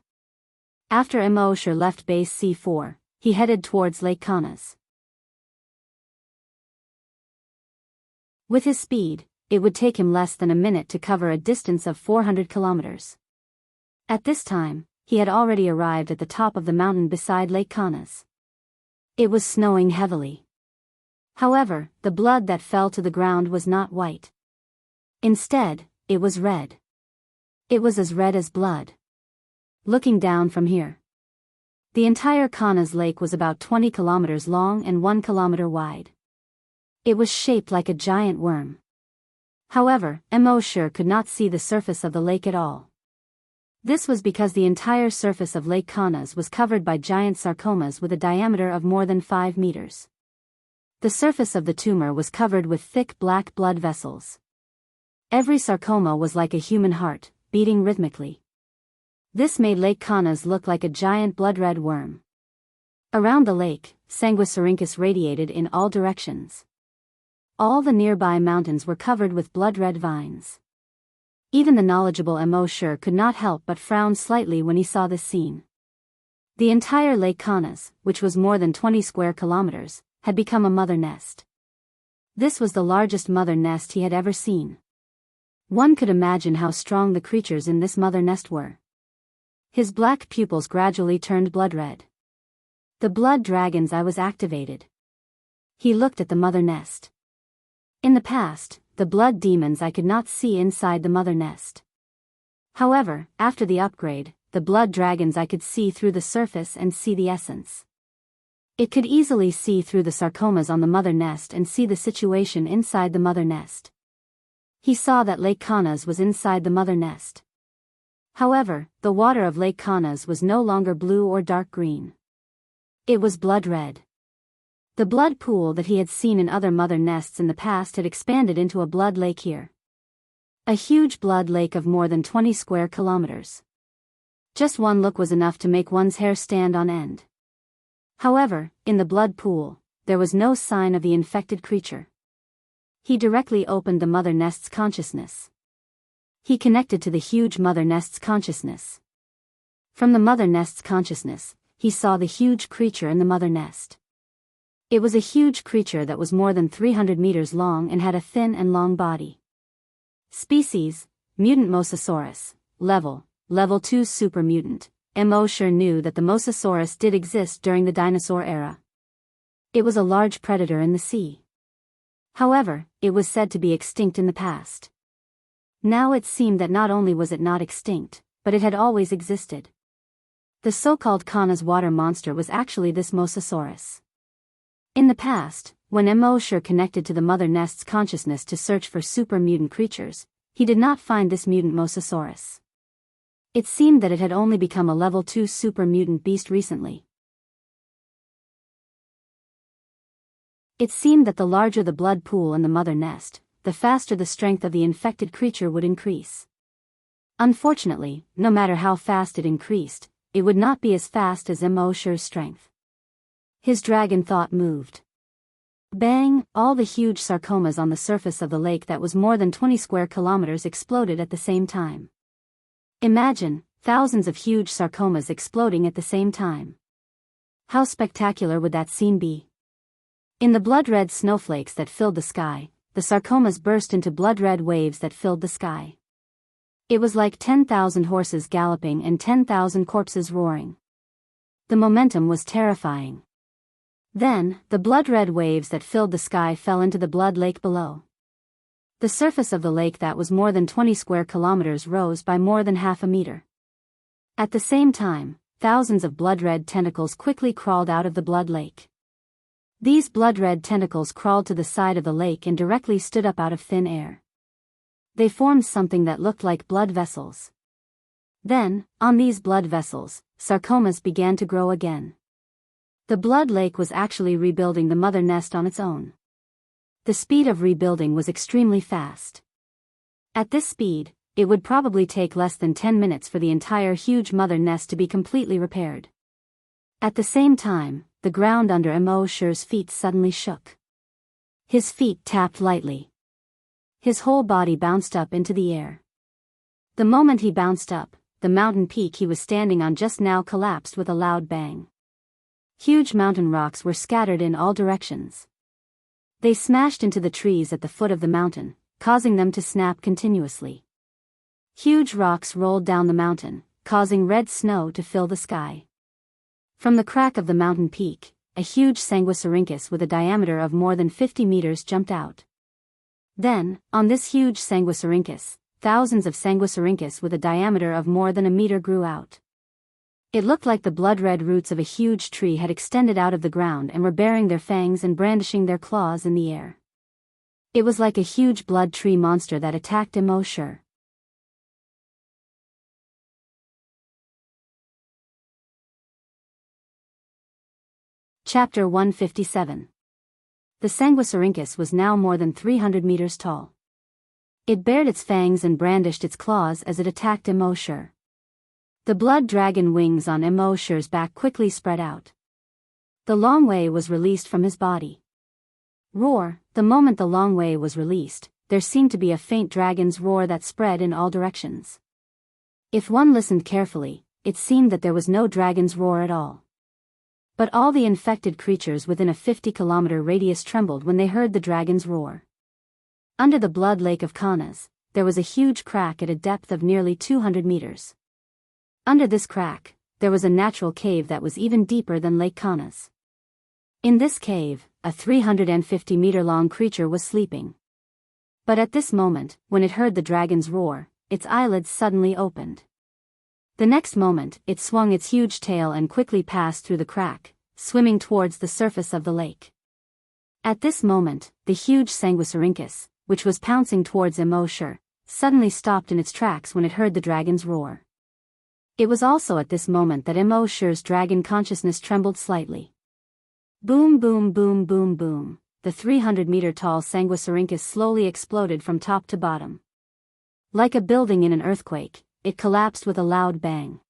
After Mo Sure left base C4, he headed towards Lake Kanas. With his speed, it would take him less than a minute to cover a distance of 400 kilometers. At this time, he had already arrived at the top of the mountain beside Lake Kanas. It was snowing heavily. However, the blood that fell to the ground was not white. Instead, it was red. It was as red as blood. Looking down from here, the entire Kanas Lake was about 20 kilometers long and 1 kilometer wide. It was shaped like a giant worm. However, Mo Sure could not see the surface of the lake at all. This was because the entire surface of Lake Kanas was covered by giant sarcomas with a diameter of more than 5 meters. The surface of the tumor was covered with thick black blood vessels. Every sarcoma was like a human heart, beating rhythmically. This made Lake Kanas look like a giant blood-red worm. Around the lake, Sanguisurincus radiated in all directions. All the nearby mountains were covered with blood-red vines. Even the knowledgeable Mo Sure could not help but frown slightly when he saw this scene. The entire Lake Kanas, which was more than 20 square kilometers, had become a mother nest. This was the largest mother nest he had ever seen. One could imagine how strong the creatures in this mother nest were. His black pupils gradually turned blood-red. The blood dragon's eye was activated. He looked at the mother nest. In the past, the blood demon's eye could not see inside the mother nest. However, after the upgrade, the blood dragon's eye could see through the surface and see the essence. It could easily see through the sarcomas on the mother nest and see the situation inside the mother nest. He saw that Lake Kanas was inside the mother nest. However, the water of Lake Kanas was no longer blue or dark green. It was blood red. The blood pool that he had seen in other mother nests in the past had expanded into a blood lake here. A huge blood lake of more than 20 square kilometers. Just one look was enough to make one's hair stand on end. However, in the blood pool, there was no sign of the infected creature. He directly opened the mother nest's consciousness. He connected to the huge mother nest's consciousness. From the mother nest's consciousness, he saw the huge creature in the mother nest. It was a huge creature that was more than 300 meters long and had a thin and long body. Species, mutant Mosasaurus. Level 2 super mutant. Mo Sure knew that the Mosasaurus did exist during the dinosaur era. It was a large predator in the sea. However, it was said to be extinct in the past. Now it seemed that not only was it not extinct, but it had always existed. The so-called Kanas water monster was actually this Mosasaurus. In the past, when Immerse connected to the mother nest's consciousness to search for super mutant creatures, he did not find this mutant mosasaurus. It seemed that it had only become a level 2 super mutant beast recently. It seemed that the larger the blood pool in the mother nest, the faster the strength of the infected creature would increase. Unfortunately, no matter how fast it increased, it would not be as fast as Immerse's strength. His dragon thought moved. Bang! All the huge sarcomas on the surface of the lake that was more than 20 square kilometers exploded at the same time. Imagine, thousands of huge sarcomas exploding at the same time. How spectacular would that scene be? In the blood-red snowflakes that filled the sky, the sarcomas burst into blood-red waves that filled the sky. It was like 10,000 horses galloping and 10,000 corpses roaring. The momentum was terrifying. Then, the blood-red waves that filled the sky fell into the blood lake below. The surface of the lake that was more than 20 square kilometers rose by more than half a meter. At the same time, thousands of blood-red tentacles quickly crawled out of the blood lake. These blood-red tentacles crawled to the side of the lake and directly stood up out of thin air. They formed something that looked like blood vessels. Then, on these blood vessels, sarcomas began to grow again. The blood lake was actually rebuilding the mother nest on its own. The speed of rebuilding was extremely fast. At this speed, it would probably take less than 10 minutes for the entire huge mother nest to be completely repaired. At the same time, the ground under Immerse's feet suddenly shook. His feet tapped lightly. His whole body bounced up into the air. The moment he bounced up, the mountain peak he was standing on just now collapsed with a loud bang. Huge mountain rocks were scattered in all directions. They smashed into the trees at the foot of the mountain, causing them to snap continuously. Huge rocks rolled down the mountain, causing red snow to fill the sky. From the crack of the mountain peak, a huge Sanguisurincus with a diameter of more than 50 meters jumped out. Then, on this huge Sanguisurincus, thousands of Sanguisurincus with a diameter of more than a meter grew out. It looked like the blood-red roots of a huge tree had extended out of the ground and were baring their fangs and brandishing their claws in the air. It was like a huge blood tree monster that attacked Immerse. Chapter 157. The Sanguisurincus was now more than 300 meters tall. It bared its fangs and brandished its claws as it attacked Immerse. The blood dragon wings on Immerse's back quickly spread out. The long way was released from his body. Roar! The moment the long way was released, there seemed to be a faint dragon's roar that spread in all directions. If one listened carefully, it seemed that there was no dragon's roar at all. But all the infected creatures within a 50-kilometer radius trembled when they heard the dragon's roar. Under the blood lake of Kanas, there was a huge crack at a depth of nearly 200 meters. Under this crack, there was a natural cave that was even deeper than Lake Kanas. In this cave, a 350-meter-long creature was sleeping. But at this moment, when it heard the dragon's roar, its eyelids suddenly opened. The next moment, it swung its huge tail and quickly passed through the crack, swimming towards the surface of the lake. At this moment, the huge Sanguisurincus, which was pouncing towards Immerse, suddenly stopped in its tracks when it heard the dragon's roar. It was also at this moment that Immerse's dragon consciousness trembled slightly. Boom boom boom boom boom, the 300-meter-tall Sanguisurincus slowly exploded from top to bottom. Like a building in an earthquake, it collapsed with a loud bang.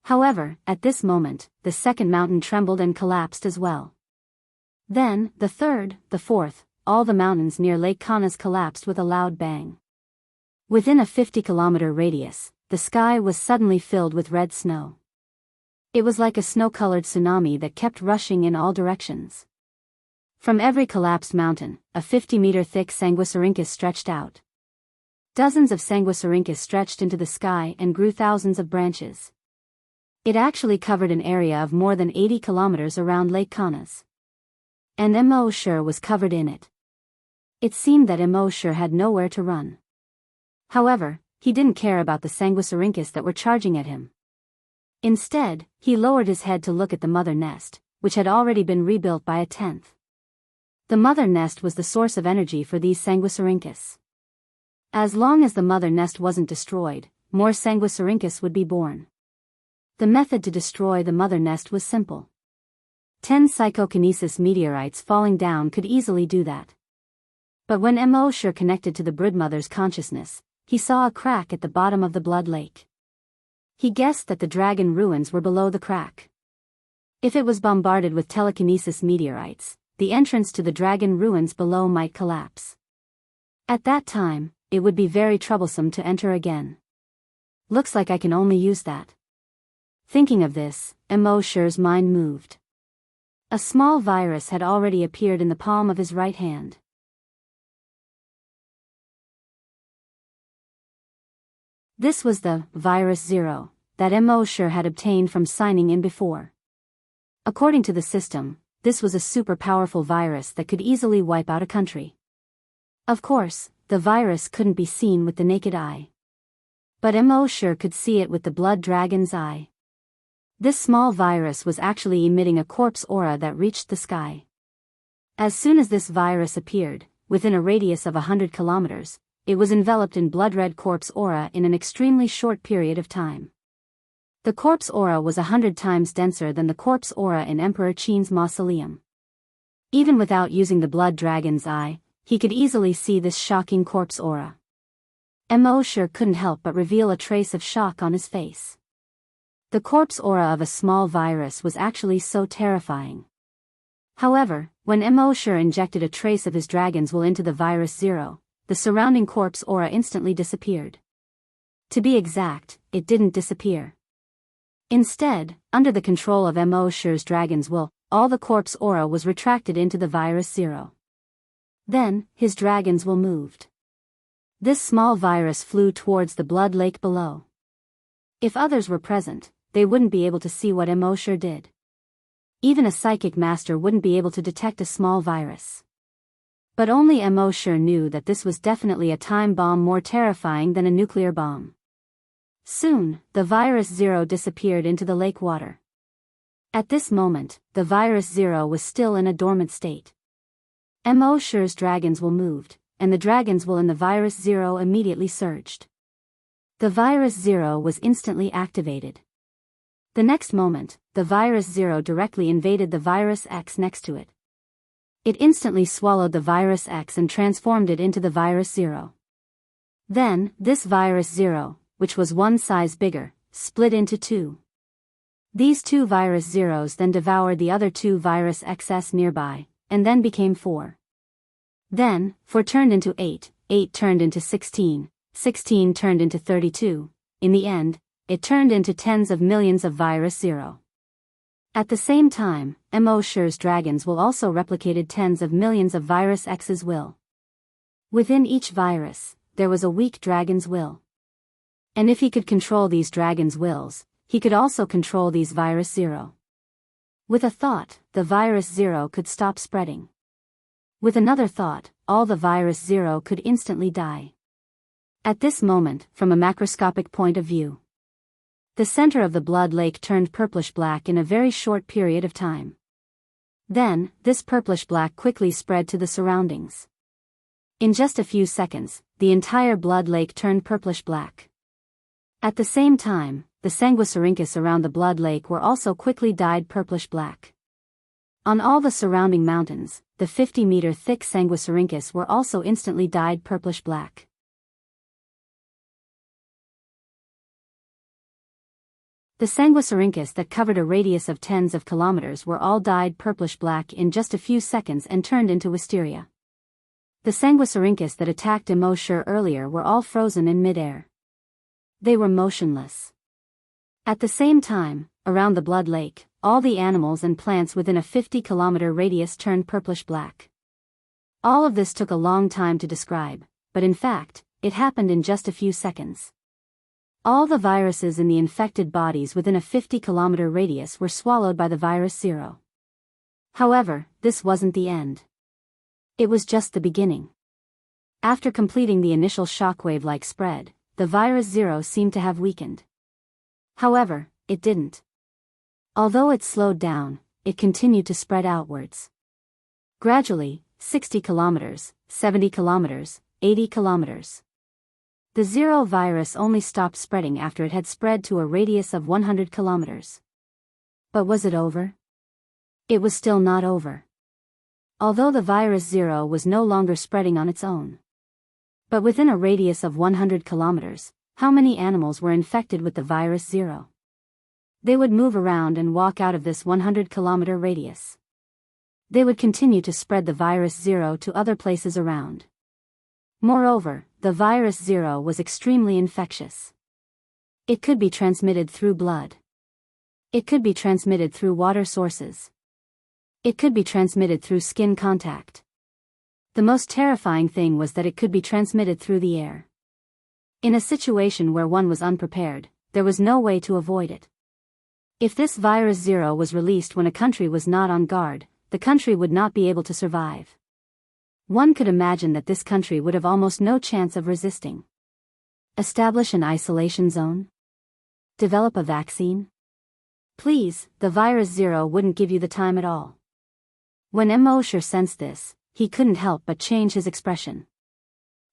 However, at this moment, the second mountain trembled and collapsed as well. Then, the third, the fourth, all the mountains near Lake Kanas collapsed with a loud bang. Within a 50-kilometer radius, the sky was suddenly filled with red snow. It was like a snow-colored tsunami that kept rushing in all directions. From every collapsed mountain, a 50-meter-thick Sanguisurincus stretched out. Dozens of Sanguisurincus stretched into the sky and grew thousands of branches. It actually covered an area of more than 80 kilometers around Lake Kanas. And Immerse was covered in it. It seemed that Immerse had nowhere to run. However, he didn't care about the Sanguisurincus that were charging at him. Instead, he lowered his head to look at the mother nest, which had already been rebuilt by a tenth. The mother nest was the source of energy for these Sanguisurincus. As long as the mother nest wasn't destroyed, more Sanguisurincus would be born. The method to destroy the mother nest was simple. 10 psychokinesis meteorites falling down could easily do that. But when Immerse connected to the broodmother's consciousness, he saw a crack at the bottom of the blood lake. He guessed that the dragon ruins were below the crack. If it was bombarded with telekinesis meteorites, the entrance to the dragon ruins below might collapse. At that time, it would be very troublesome to enter again. Looks like I can only use that. Thinking of this, Immerse's mind moved. A small virus had already appeared in the palm of his right hand. This was the virus 0 that Immerse had obtained from signing in before. According to the system, this was a super powerful virus that could easily wipe out a country. Of course, the virus couldn't be seen with the naked eye. But Immerse could see it with the blood dragon's eye. This small virus was actually emitting a corpse aura that reached the sky. As soon as this virus appeared, within a radius of 100 kilometers, it was enveloped in blood-red corpse aura in an extremely short period of time. The corpse aura was 100 times denser than the corpse aura in Emperor Qin's mausoleum. Even without using the blood dragon's eye, he could easily see this shocking corpse aura. Immerse couldn't help but reveal a trace of shock on his face. The corpse aura of a small virus was actually so terrifying. However, when Immerse injected a trace of his dragon's will into the virus 0, the surrounding corpse aura instantly disappeared. To be exact, it didn't disappear. Instead, under the control of Immerse's dragon's will, all the corpse aura was retracted into the virus 0. Then, his dragon's will moved. This small virus flew towards the blood lake below. If others were present, they wouldn't be able to see what Immerse did. Even a psychic master wouldn't be able to detect a small virus. But only Immerse knew that this was definitely a time bomb more terrifying than a nuclear bomb. Soon, the virus 0 disappeared into the lake water. At this moment, the virus 0 was still in a dormant state. Immerse's dragon's will moved, and the dragon's will in the virus 0 immediately surged. The virus 0 was instantly activated. The next moment, the virus 0 directly invaded the virus X next to it. It instantly swallowed the virus X and transformed it into the virus 0. Then, this virus 0, which was one size bigger, split into two. These two virus 0s then devoured the other two virus XS nearby, and then became 4. Then, 4 turned into 8, 8 turned into 16, 16 turned into 32, in the end, it turned into tens of millions of virus 0. At the same time, Immerse's dragon's will also replicated tens of millions of virus X's will. Within each virus, there was a weak dragon's will. And if he could control these dragon's wills, he could also control these virus 0. With a thought, the virus 0 could stop spreading. With another thought, all the virus 0 could instantly die. At this moment, from a macroscopic point of view, the center of the blood lake turned purplish-black in a very short period of time. Then, this purplish-black quickly spread to the surroundings. In just a few seconds, the entire blood lake turned purplish-black. At the same time, the Sanguisurincus around the blood lake were also quickly dyed purplish-black. On all the surrounding mountains, the 50-meter thick Sanguisurincus were also instantly dyed purplish-black. The Sanguisurincus that covered a radius of tens of kilometers were all dyed purplish-black in just a few seconds and turned into wisteria. The Sanguisurincus that attacked Immerse earlier were all frozen in midair. They were motionless. At the same time, around the blood lake, all the animals and plants within a 50-kilometer radius turned purplish-black. All of this took a long time to describe, but in fact, it happened in just a few seconds. All the viruses in the infected bodies within a 50-kilometer radius were swallowed by the virus 0. However, this wasn't the end. It was just the beginning. After completing the initial shockwave-like spread, the virus 0 seemed to have weakened. However, it didn't. Although it slowed down, it continued to spread outwards. Gradually, 60 kilometers, 70 kilometers, 80 kilometers. The Zero virus only stopped spreading after it had spread to a radius of 100 kilometers. But was it over? It was still not over. Although the virus Zero was no longer spreading on its own. But within a radius of 100 kilometers, how many animals were infected with the virus Zero? They would move around and walk out of this 100-kilometer radius. They would continue to spread the virus Zero to other places around. Moreover, the virus Zero was extremely infectious. It could be transmitted through blood. It could be transmitted through water sources. It could be transmitted through skin contact. The most terrifying thing was that it could be transmitted through the air. In a situation where one was unprepared, there was no way to avoid it. If this virus Zero was released when a country was not on guard, the country would not be able to survive. One could imagine that this country would have almost no chance of resisting. Establish an isolation zone? Develop a vaccine? Please, the virus Zero wouldn't give you the time at all. When Immerse sensed this, he couldn't help but change his expression.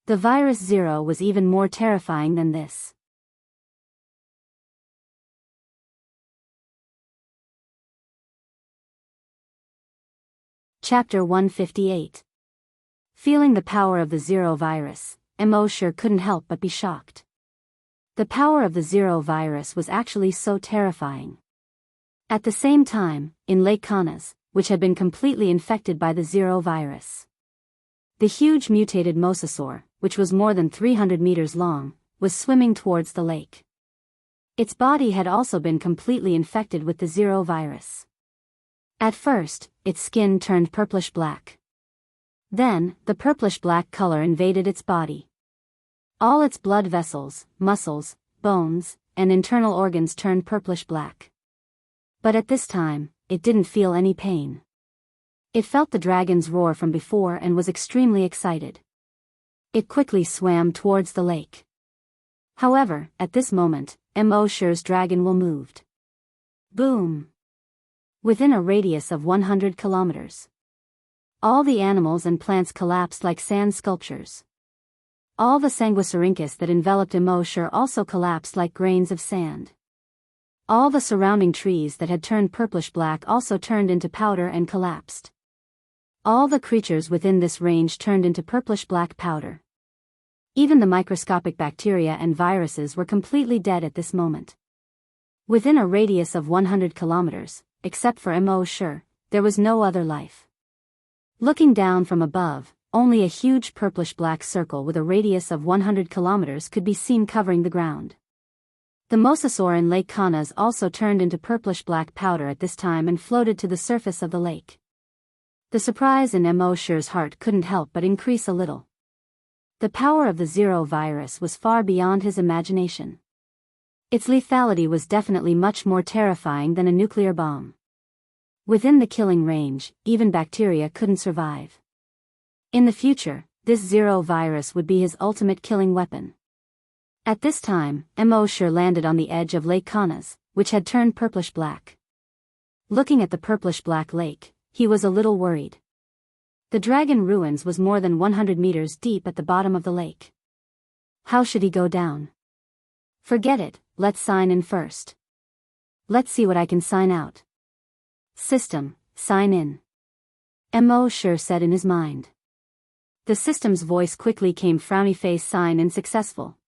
The virus Zero was even more terrifying than this. Chapter 158. Feeling the power of the Zero virus, Immerse couldn't help but be shocked. The power of the Zero virus was actually so terrifying. At the same time, in Lake Kaunas, which had been completely infected by the Zero virus, the huge mutated mosasaur, which was more than 300 meters long, was swimming towards the lake. Its body had also been completely infected with the Zero virus. At first, its skin turned purplish-black. Then, the purplish-black color invaded its body. All its blood vessels, muscles, bones, and internal organs turned purplish-black. But at this time, it didn't feel any pain. It felt the dragon's roar from before and was extremely excited. It quickly swam towards the lake. However, at this moment, Immerse's dragon will moved. Boom! Within a radius of 100 kilometers. All the animals and plants collapsed like sand sculptures. All the sanguisurincus that enveloped Immerse also collapsed like grains of sand. All the surrounding trees that had turned purplish-black also turned into powder and collapsed. All the creatures within this range turned into purplish-black powder. Even the microscopic bacteria and viruses were completely dead at this moment. Within a radius of 100 kilometers, except for Immerse, there was no other life. Looking down from above, only a huge purplish-black circle with a radius of 100 kilometers could be seen covering the ground. The mosasaur in Lake Kaunas also turned into purplish-black powder at this time and floated to the surface of the lake. The surprise in Immerse's heart couldn't help but increase a little. The power of the Zero virus was far beyond his imagination. Its lethality was definitely much more terrifying than a nuclear bomb. Within the killing range, even bacteria couldn't survive. In the future, this Zero virus would be his ultimate killing weapon. At this time, Immerse landed on the edge of Lake Kaunas, which had turned purplish-black. Looking at the purplish-black lake, he was a little worried. The dragon ruins was more than 100 meters deep at the bottom of the lake. How should he go down? Forget it, let's sign in first. Let's see what I can sign out. System, sign in. Immerse said in his mind. The system's voice quickly came frowny face sign in successful.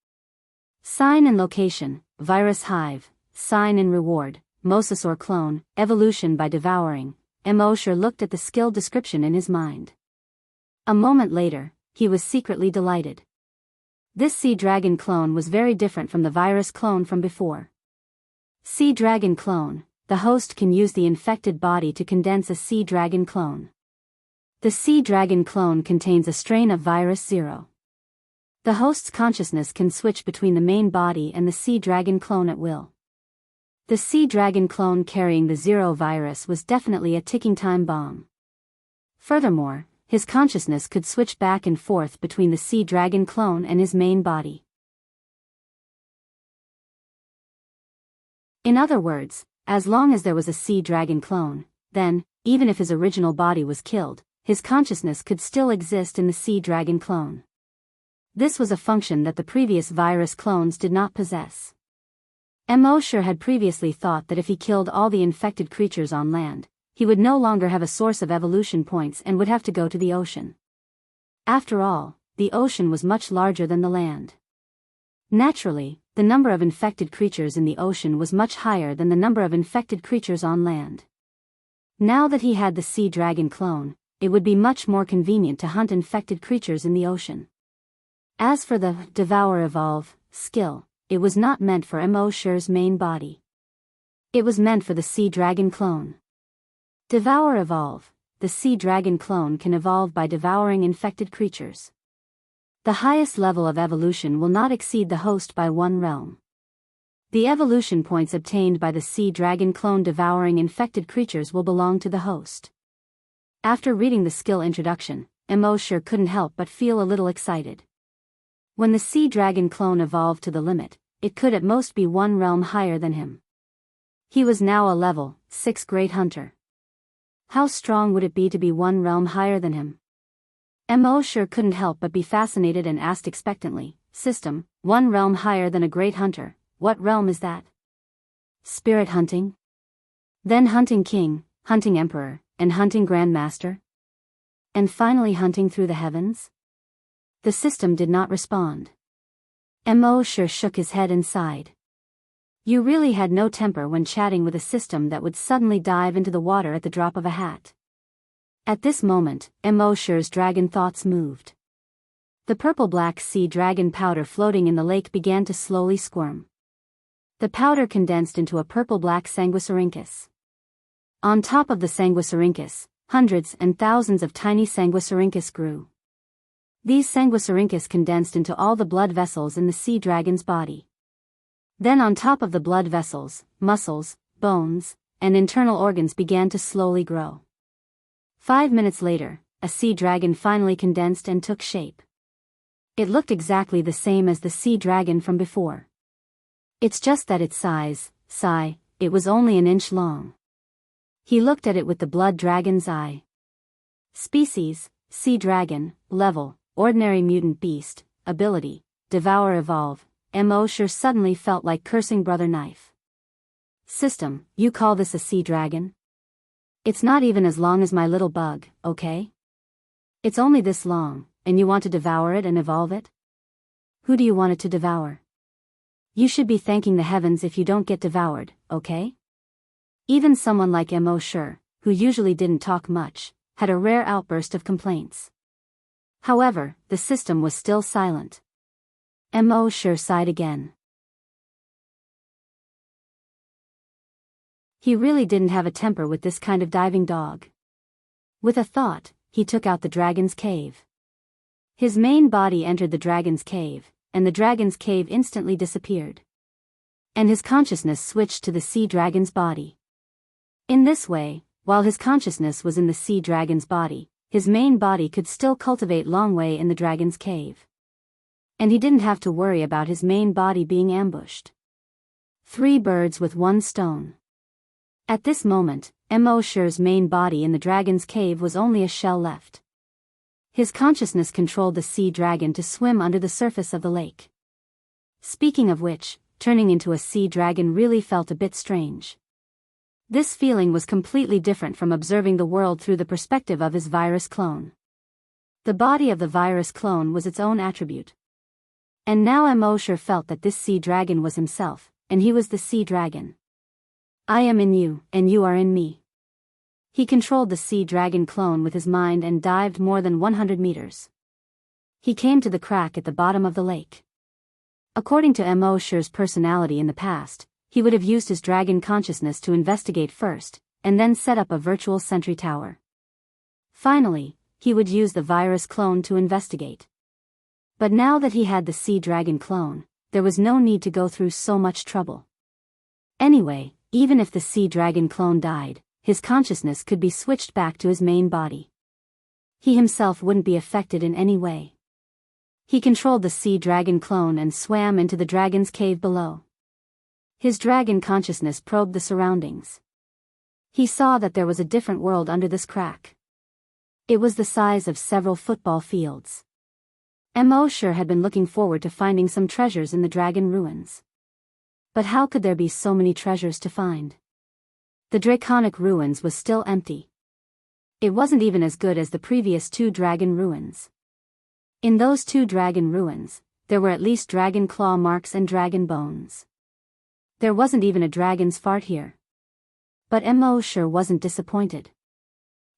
Sign in location, virus hive, sign in reward, mosasaur clone, evolution by devouring. Immerse looked at the skill description in his mind. A moment later, he was secretly delighted. This sea dragon clone was very different from the virus clone from before. Sea dragon clone, the host can use the infected body to condense a sea dragon clone. The sea dragon clone contains a strain of virus Zero. The host's consciousness can switch between the main body and the sea dragon clone at will. The sea dragon clone carrying the Zero virus was definitely a ticking time bomb. Furthermore, his consciousness could switch back and forth between the sea dragon clone and his main body. In other words, as long as there was a sea dragon clone, then, even if his original body was killed, his consciousness could still exist in the sea dragon clone. This was a function that the previous virus clones did not possess. Immerse had previously thought that if he killed all the infected creatures on land, he would no longer have a source of evolution points and would have to go to the ocean. After all, the ocean was much larger than the land. Naturally, the number of infected creatures in the ocean was much higher than the number of infected creatures on land. Now that he had the sea dragon clone, it would be much more convenient to hunt infected creatures in the ocean. As for the Devour Evolve skill, it was not meant for Immerse's main body. It was meant for the sea dragon clone. Devour Evolve. The sea dragon clone can evolve by devouring infected creatures. The highest level of evolution will not exceed the host by 1 realm. The evolution points obtained by the sea dragon clone devouring infected creatures will belong to the host. After reading the skill introduction, Immerse couldn't help but feel a little excited. When the sea dragon clone evolved to the limit, it could at most be 1 realm higher than him. He was now a level 6 great hunter. How strong would it be to be 1 realm higher than him? Immerse couldn't help but be fascinated and asked expectantly, "System, 1 realm higher than a great hunter, what realm is that?" "Spirit hunting? Then hunting king, hunting emperor, and hunting grandmaster? And finally hunting through the heavens?" The system did not respond. Immerse shook his head and sighed. You really had no temper when chatting with a system that would suddenly dive into the water at the drop of a hat. At this moment, Immerse's dragon thoughts moved. The purple-black sea dragon powder floating in the lake began to slowly squirm. The powder condensed into a purple-black sanguisurincus. On top of the sanguisurincus, hundreds and thousands of tiny sanguisurincus grew. These sanguisurincus condensed into all the blood vessels in the sea dragon's body. Then on top of the blood vessels, muscles, bones, and internal organs began to slowly grow. 5 minutes later, a sea dragon finally condensed and took shape. It looked exactly the same as the sea dragon from before. It's just that its size, it was only 1 inch long. He looked at it with the blood dragon's eye. Species, sea dragon, level, ordinary mutant beast, ability, Devour Evolve. Immerse suddenly felt like cursing Brother Knife. System, you call this a sea dragon? It's not even as long as my little bug, okay? It's only this long, and you want to devour it and evolve it? Who do you want it to devour? You should be thanking the heavens if you don't get devoured, okay? Even someone like Immerse, who usually didn't talk much, had a rare outburst of complaints. However, the system was still silent. Immerse sighed again. He really didn't have a temper with this kind of diving dog. With a thought, he took out the dragon's cave. His main body entered the dragon's cave, and the dragon's cave instantly disappeared. And his consciousness switched to the sea dragon's body. In this way, while his consciousness was in the sea dragon's body, his main body could still cultivate long way in the dragon's cave. And he didn't have to worry about his main body being ambushed. 3 birds with 1 stone. At this moment, Immerse's main body in the dragon's cave was only a shell left. His consciousness controlled the sea dragon to swim under the surface of the lake. Speaking of which, turning into a sea dragon really felt a bit strange. This feeling was completely different from observing the world through the perspective of his virus clone. The body of the virus clone was its own attribute. And now Immerse felt that this sea dragon was himself, and he was the sea dragon. I am in you, and you are in me. He controlled the sea dragon clone with his mind and dived more than 100 meters. He came to the crack at the bottom of the lake. According to Immerse's personality in the past, he would have used his dragon consciousness to investigate first, and then set up a virtual sentry tower. Finally, he would use the virus clone to investigate. But now that he had the sea dragon clone, there was no need to go through so much trouble. Anyway, even if the sea dragon clone died, his consciousness could be switched back to his main body. He himself wouldn't be affected in any way. He controlled the sea dragon clone and swam into the dragon's cave below. His dragon consciousness probed the surroundings. He saw that there was a different world under this crack. It was the size of several football fields. Immerse had been looking forward to finding some treasures in the dragon ruins. But how could there be so many treasures to find? The draconic ruins was still empty. It wasn't even as good as the previous 2 dragon ruins. In those 2 dragon ruins, there were at least dragon claw marks and dragon bones. There wasn't even a dragon's fart here. But Immerse wasn't disappointed.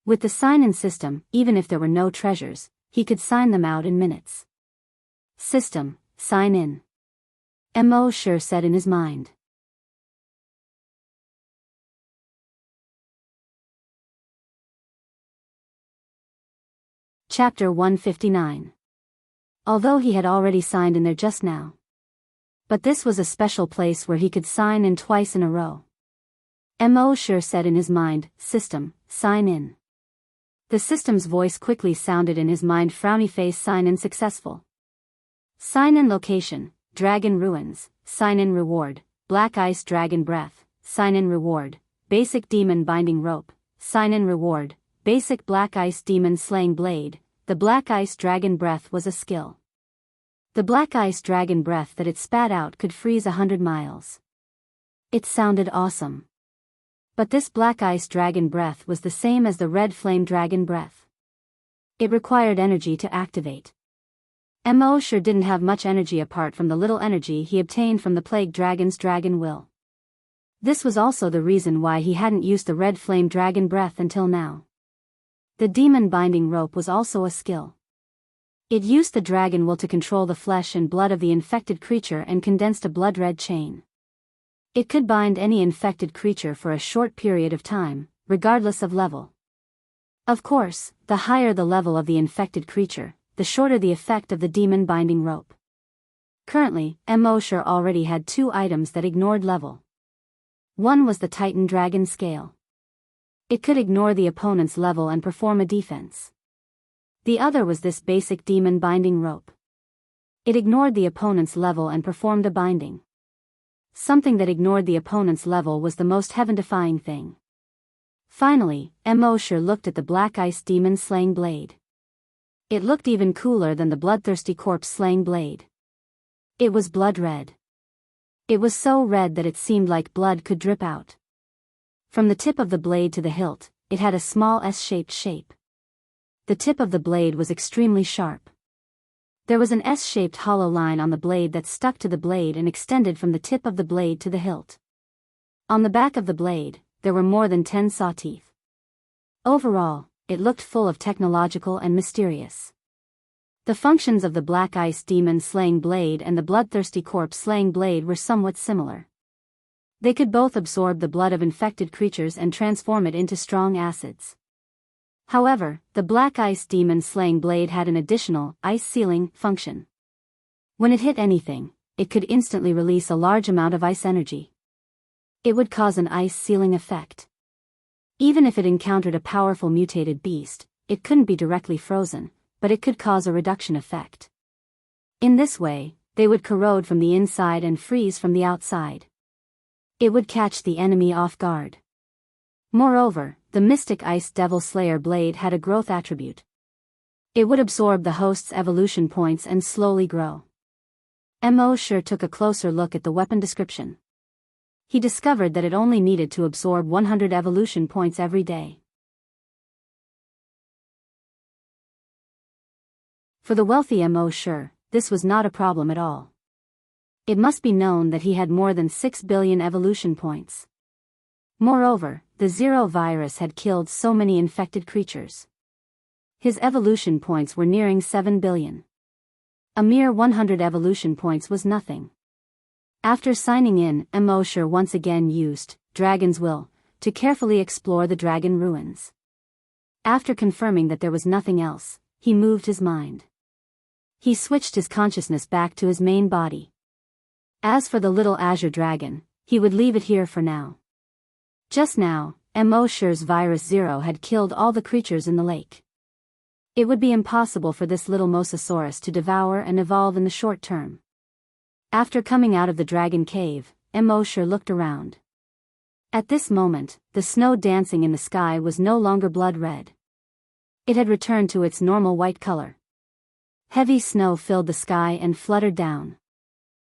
With the sign-in system, even if there were no treasures, he could sign them out in minutes. System, sign in. Immerse said in his mind. Chapter 159. Although he had already signed in there just now. But this was a special place where he could sign in twice in a row. Immerse said in his mind, System, sign in. The system's voice quickly sounded in his mind, frowny face, sign in successful. Sign in location, Dragon Ruins, sign in reward, Black Ice Dragon Breath, sign in reward, Basic Demon Binding Rope, sign in reward, Basic Black Ice Demon Slaying Blade. The Black Ice Dragon Breath was a skill. The Black Ice Dragon Breath that it spat out could freeze 100 miles. It sounded awesome. But this Black Ice Dragon Breath was the same as the Red Flame Dragon Breath. It required energy to activate. Immerse didn't have much energy apart from the little energy he obtained from the Plague Dragon's Dragon Will. This was also the reason why he hadn't used the Red Flame Dragon Breath until now. The Demon Binding Rope was also a skill. It used the Dragon Will to control the flesh and blood of the infected creature and condensed a blood-red chain. It could bind any infected creature for a short period of time, regardless of level. Of course, the higher the level of the infected creature, the shorter the effect of the Demon Binding Rope. Currently, Immerse already had 2 items that ignored level. One was the Titan Dragon Scale. It could ignore the opponent's level and perform a defense. The other was this basic Demon Binding Rope. It ignored the opponent's level and performed a binding. Something that ignored the opponent's level was the most heaven-defying thing. Finally, Immerse looked at the Black Ice Demon Slaying Blade. It looked even cooler than the Bloodthirsty Corpse Slaying Blade. It was blood red. It was so red that it seemed like blood could drip out. From the tip of the blade to the hilt, it had a small S-shaped shape. The tip of the blade was extremely sharp. There was an S-shaped hollow line on the blade that stuck to the blade and extended from the tip of the blade to the hilt. On the back of the blade, there were more than 10 saw teeth. Overall, it looked full of technological and mysterious. The functions of the Black Ice Demon Slaying Blade and the Bloodthirsty Corpse Slaying Blade were somewhat similar. They could both absorb the blood of infected creatures and transform it into strong acids. However, the Black Ice Demon Slaying Blade had an additional, ice sealing, function. When it hit anything, it could instantly release a large amount of ice energy. It would cause an ice sealing effect. Even if it encountered a powerful mutated beast, it couldn't be directly frozen, but it could cause a reduction effect. In this way, they would corrode from the inside and freeze from the outside. It would catch the enemy off guard. Moreover, the Mystic Ice Devil Slayer blade had a growth attribute. It would absorb the host's evolution points and slowly grow. Immerse took a closer look at the weapon description. He discovered that it only needed to absorb 100 evolution points every day. For the wealthy Immerse, this was not a problem at all. It must be known that he had more than 6 billion evolution points. Moreover, the Zero virus had killed so many infected creatures. His evolution points were nearing 7 billion. A mere 100 evolution points was nothing. After signing in, Immerse once again used Dragon's Will to carefully explore the dragon ruins. After confirming that there was nothing else, he moved his mind. He switched his consciousness back to his main body. As for the little azure dragon, he would leave it here for now. Just now, Immerse's Virus Zero had killed all the creatures in the lake. It would be impossible for this little mosasaurus to devour and evolve in the short term. After coming out of the dragon cave, Immerse looked around. At this moment, the snow dancing in the sky was no longer blood red. It had returned to its normal white color. Heavy snow filled the sky and fluttered down.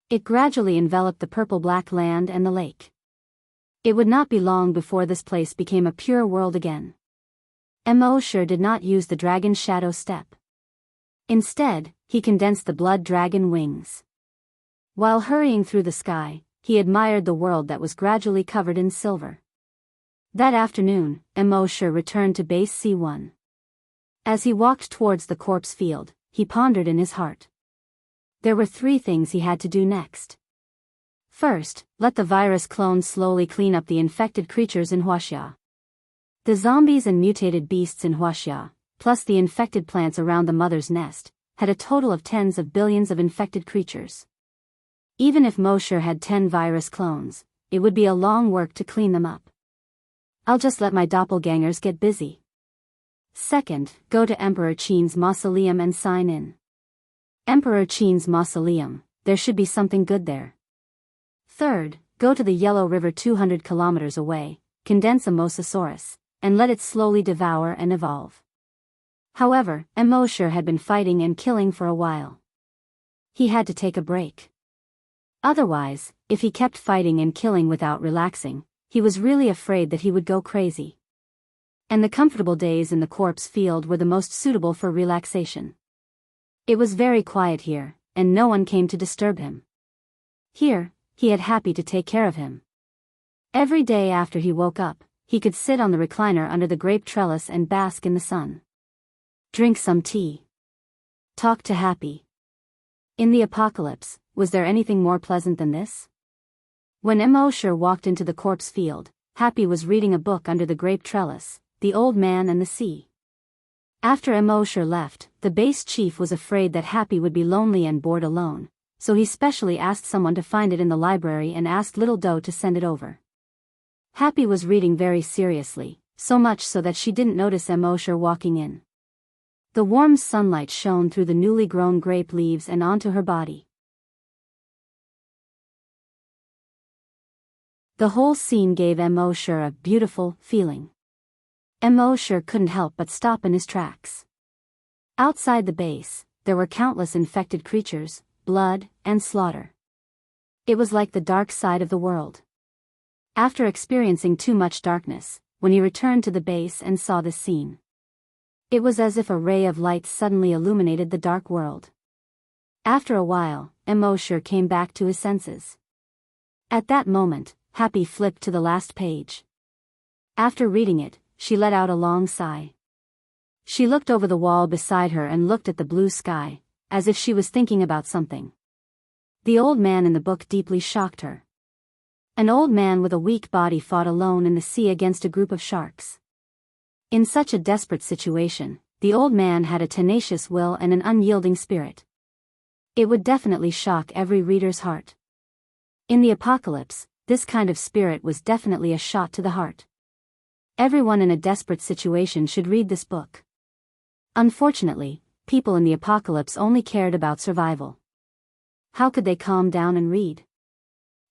It gradually enveloped the purple-black land and the lake. It would not be long before this place became a pure world again. Immerse did not use the dragon's shadow step. Instead, he condensed the blood dragon wings. While hurrying through the sky, he admired the world that was gradually covered in silver. That afternoon, Immerse returned to base C1. As he walked towards the corpse field, he pondered in his heart. There were 3 things he had to do next. First, let the virus clones slowly clean up the infected creatures in Huaxia. The zombies and mutated beasts in Huaxia, plus the infected plants around the mother's nest, had a total of tens of billions of infected creatures. Even if Mosher had 10 virus clones, it would be a long work to clean them up. I'll just let my doppelgangers get busy. Second, go to Emperor Qin's mausoleum and sign in. Emperor Qin's mausoleum, there should be something good there. Third, go to the Yellow River 200 kilometers away, condense a mosasaurus, and let it slowly devour and evolve. However, Immerse had been fighting and killing for a while. He had to take a break. Otherwise, if he kept fighting and killing without relaxing, he was really afraid that he would go crazy. And the comfortable days in the corpse field were the most suitable for relaxation. It was very quiet here, and no one came to disturb him. Here, he had Happy to take care of him. Every day after he woke up, he could sit on the recliner under the grape trellis and bask in the sun. Drink some tea. Talk to Happy. In the apocalypse, was there anything more pleasant than this? When Immerse walked into the corpse field, Happy was reading a book under the grape trellis, The Old Man and the Sea. After Immerse left, the base chief was afraid that Happy would be lonely and bored alone, so he specially asked someone to find it in the library and asked Little Doe to send it over. Happy was reading very seriously, so much so that she didn't notice Immerse walking in. The warm sunlight shone through the newly grown grape leaves and onto her body. The whole scene gave Immerse a beautiful feeling. Immerse couldn't help but stop in his tracks. Outside the base, there were countless infected creatures, blood, and slaughter. It was like the dark side of the world. After experiencing too much darkness, when he returned to the base and saw this scene, it was as if a ray of light suddenly illuminated the dark world. After a while, Immerse came back to his senses. At that moment, Happy flipped to the last page. After reading it, she let out a long sigh. She looked over the wall beside her and looked at the blue sky, as if she was thinking about something. The old man in the book deeply shocked her. An old man with a weak body fought alone in the sea against a group of sharks. In such a desperate situation, the old man had a tenacious will and an unyielding spirit. It would definitely shock every reader's heart. In the apocalypse, this kind of spirit was definitely a shot to the heart. Everyone in a desperate situation should read this book. Unfortunately, people in the apocalypse only cared about survival. How could they calm down and read?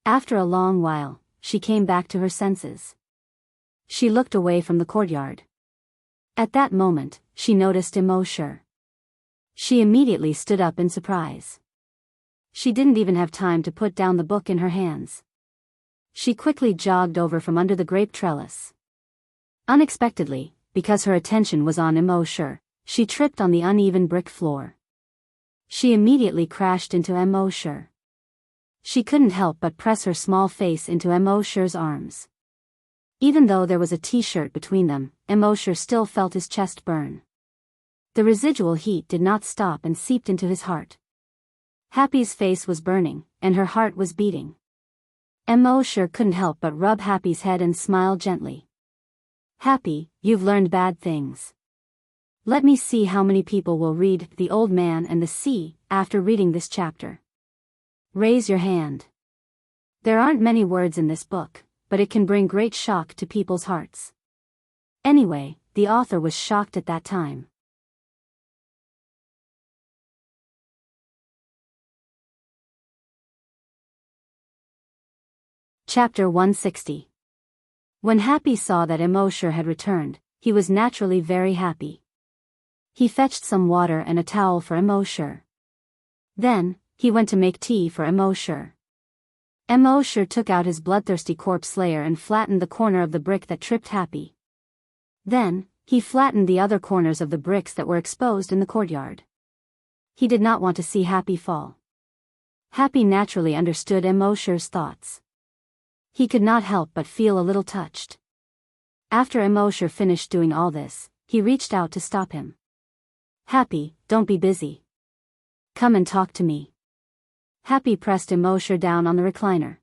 After a long while, she came back to her senses. She looked away from the courtyard. At that moment, she noticed Immerse. She immediately stood up in surprise. She didn't even have time to put down the book in her hands. She quickly jogged over from under the grape trellis. Unexpectedly, because her attention was on Immerse, she tripped on the uneven brick floor. She immediately crashed into Immerse. She couldn't help but press her small face into Immerse's arms. Even though there was a t-shirt between them, Immerse still felt his chest burn. The residual heat did not stop and seeped into his heart. Happy's face was burning, and her heart was beating. Immerse couldn't help but rub Happy's head and smile gently. Happy, you've learned bad things. Let me see how many people will read The Old Man and the Sea after reading this chapter. Raise your hand. There aren't many words in this book, but it can bring great shock to people's hearts. Anyway, the author was shocked at that time. Chapter 160. When Happy saw that Immerse had returned, he was naturally very happy. He fetched some water and a towel for Immerse. Then, he went to make tea for Immerse. Immerse took out his bloodthirsty corpse slayer and flattened the corner of the brick that tripped Happy. Then, he flattened the other corners of the bricks that were exposed in the courtyard. He did not want to see Happy fall. Happy naturally understood Immerse's thoughts. He could not help but feel a little touched. After Immerse finished doing all this, he reached out to stop him. Happy, don't be busy. Come and talk to me. Happy pressed Immerse down on the recliner.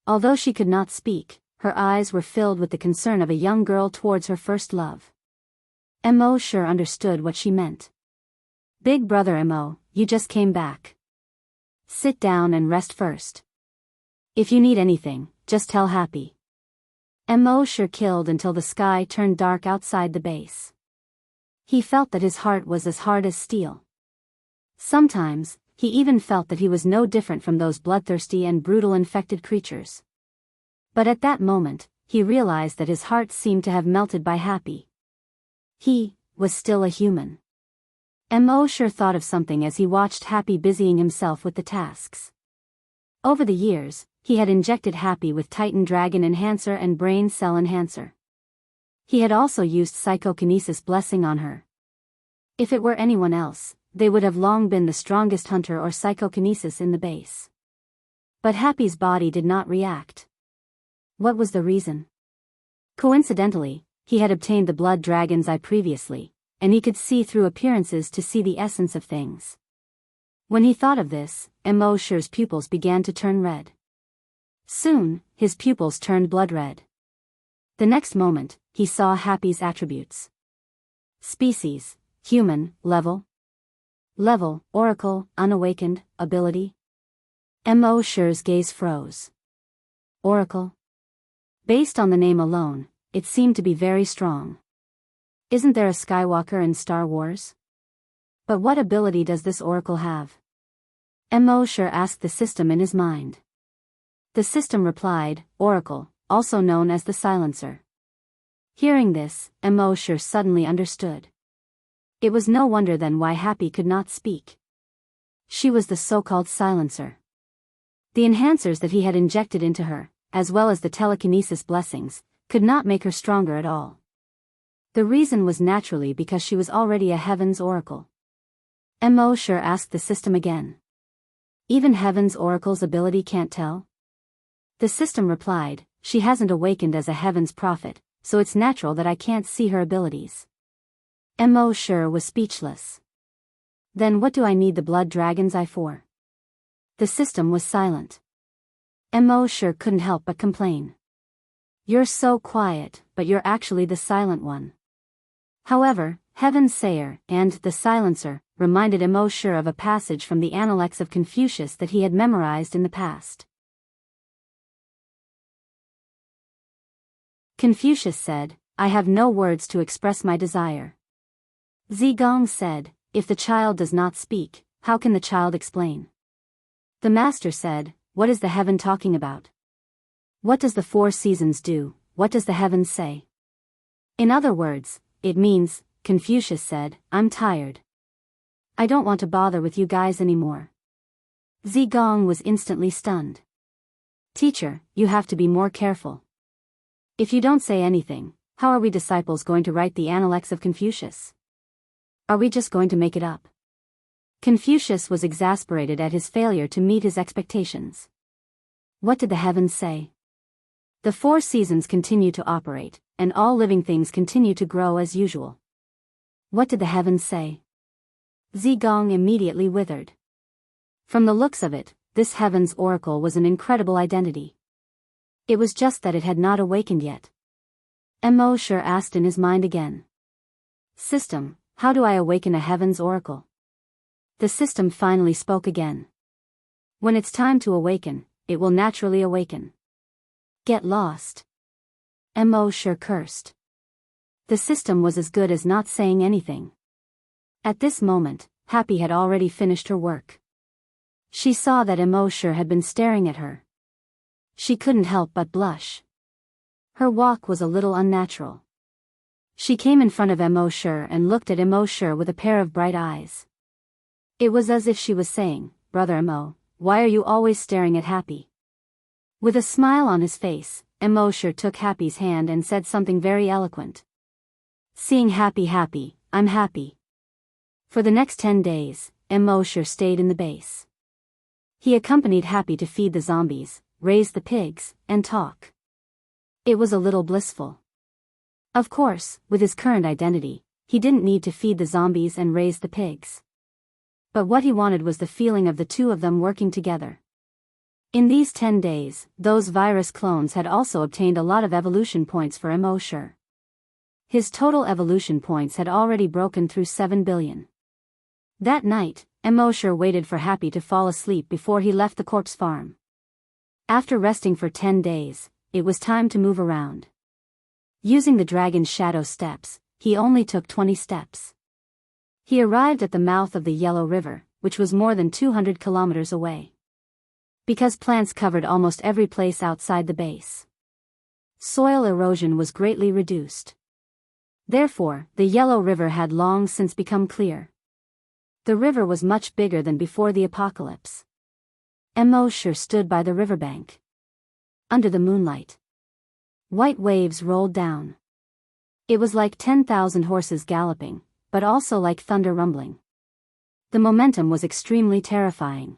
Although she could not speak, her eyes were filled with the concern of a young girl towards her first love. Immerse understood what she meant. Big brother Immo, you just came back. Sit down and rest first. If you need anything, just tell Happy. Immerse killed until the sky turned dark outside the base. He felt that his heart was as hard as steel. Sometimes, he even felt that he was no different from those bloodthirsty and brutal infected creatures. But at that moment, he realized that his heart seemed to have melted by Happy. He was still a human. Immerse thought of something as he watched Happy busying himself with the tasks. Over the years, he had injected Happy with Titan Dragon Enhancer and Brain Cell Enhancer. He had also used Psychokinesis Blessing on her. If it were anyone else, they would have long been the strongest hunter or psychokinesis in the base. But Happy's body did not react. What was the reason? Coincidentally, he had obtained the Blood Dragon's Eye previously, and he could see through appearances to see the essence of things. When he thought of this, Immerse's pupils began to turn red. Soon, his pupils turned blood red. The next moment, he saw Happy's attributes. Species, human, level, oracle, unawakened, ability. Immerse's gaze froze. Oracle. Based on the name alone, it seemed to be very strong. Isn't there a Skywalker in Star Wars? But what ability does this oracle have? Immerse asked the system in his mind. The system replied, Oracle, also known as the Silencer. Hearing this, Immerse suddenly understood. It was no wonder then why Happy could not speak. She was the so-called Silencer. The enhancers that he had injected into her, as well as the telekinesis blessings, could not make her stronger at all. The reason was naturally because she was already a Heaven's Oracle. Immerse asked the system again. Even Heaven's Oracle's ability can't tell? The system replied, she hasn't awakened as a Heaven's prophet, so it's natural that I can't see her abilities. Immerse was speechless. Then what do I need the Blood Dragon's Eye for? The system was silent. Immerse couldn't help but complain. You're so quiet, but you're actually the silent one. However, Heaven's Sayer and the Silencer reminded Immerse of a passage from the Analects of Confucius that he had memorized in the past. Confucius said, I have no words to express my desire. Zigong said, if the child does not speak, how can the child explain? The master said, what is the heaven talking about? What does the 4 seasons do? What does the heavens say? In other words, it means, Confucius said, I'm tired. I don't want to bother with you guys anymore. Zigong was instantly stunned. Teacher, you have to be more careful. If you don't say anything, how are we disciples going to write the Analects of Confucius? Are we just going to make it up? Confucius was exasperated at his failure to meet his expectations. What did the heavens say? The 4 seasons continue to operate, and all living things continue to grow as usual. What did the heavens say? Zigong immediately withered. From the looks of it, this heaven's oracle was an incredible identity. It was just that it had not awakened yet. Immerse asked in his mind again. System, how do I awaken a heaven's oracle? The system finally spoke again. When it's time to awaken, it will naturally awaken. Get lost. Immerse cursed. The system was as good as not saying anything. At this moment, Happy had already finished her work. She saw that Immerse had been staring at her. She couldn't help but blush. Her walk was a little unnatural. She came in front of Immerse and looked at Immerse with a pair of bright eyes. It was as if she was saying, "Brother Immo, why are you always staring at Happy?" With a smile on his face, Immerse took Happy's hand and said something very eloquent. "Seeing Happy happy, I'm happy." For the next 10 days, Immerse stayed in the base. He accompanied Happy to feed the zombies, raise the pigs, and talk. It was a little blissful. Of course, with his current identity, he didn't need to feed the zombies and raise the pigs. But what he wanted was the feeling of the two of them working together. In these 10 days, those virus clones had also obtained a lot of evolution points for Immerse. His total evolution points had already broken through 7 billion. That night, Immerse waited for Happy to fall asleep before he left the corpse farm. After resting for 10 days, it was time to move around. Using the dragon's shadow steps, he only took 20 steps. He arrived at the mouth of the Yellow River, which was more than 200 kilometers away. Because plants covered almost every place outside the base, soil erosion was greatly reduced. Therefore, the Yellow River had long since become clear. The river was much bigger than before the apocalypse. Immerse stood by the riverbank. Under the moonlight, white waves rolled down. It was like 10,000 horses galloping, but also like thunder rumbling. The momentum was extremely terrifying.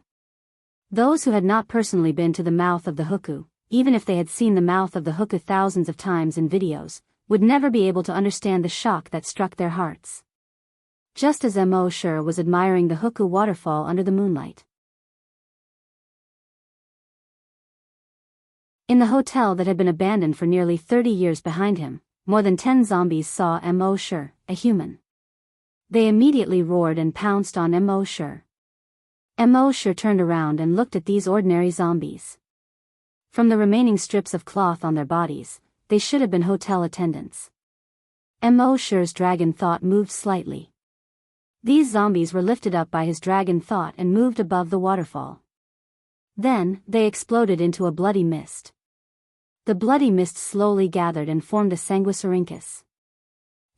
Those who had not personally been to the mouth of the Huku, even if they had seen the mouth of the Huku thousands of times in videos, would never be able to understand the shock that struck their hearts. Just as Immerse was admiring the Huku waterfall under the moonlight. In the hotel that had been abandoned for nearly 30 years behind him, more than 10 zombies saw Immerse, a human. They immediately roared and pounced on Immerse. Immerse turned around and looked at these ordinary zombies. From the remaining strips of cloth on their bodies, they should have been hotel attendants. Immerse's dragon thought moved slightly. These zombies were lifted up by his dragon thought and moved above the waterfall. Then, they exploded into a bloody mist. The bloody mist slowly gathered and formed a sanguisurincus.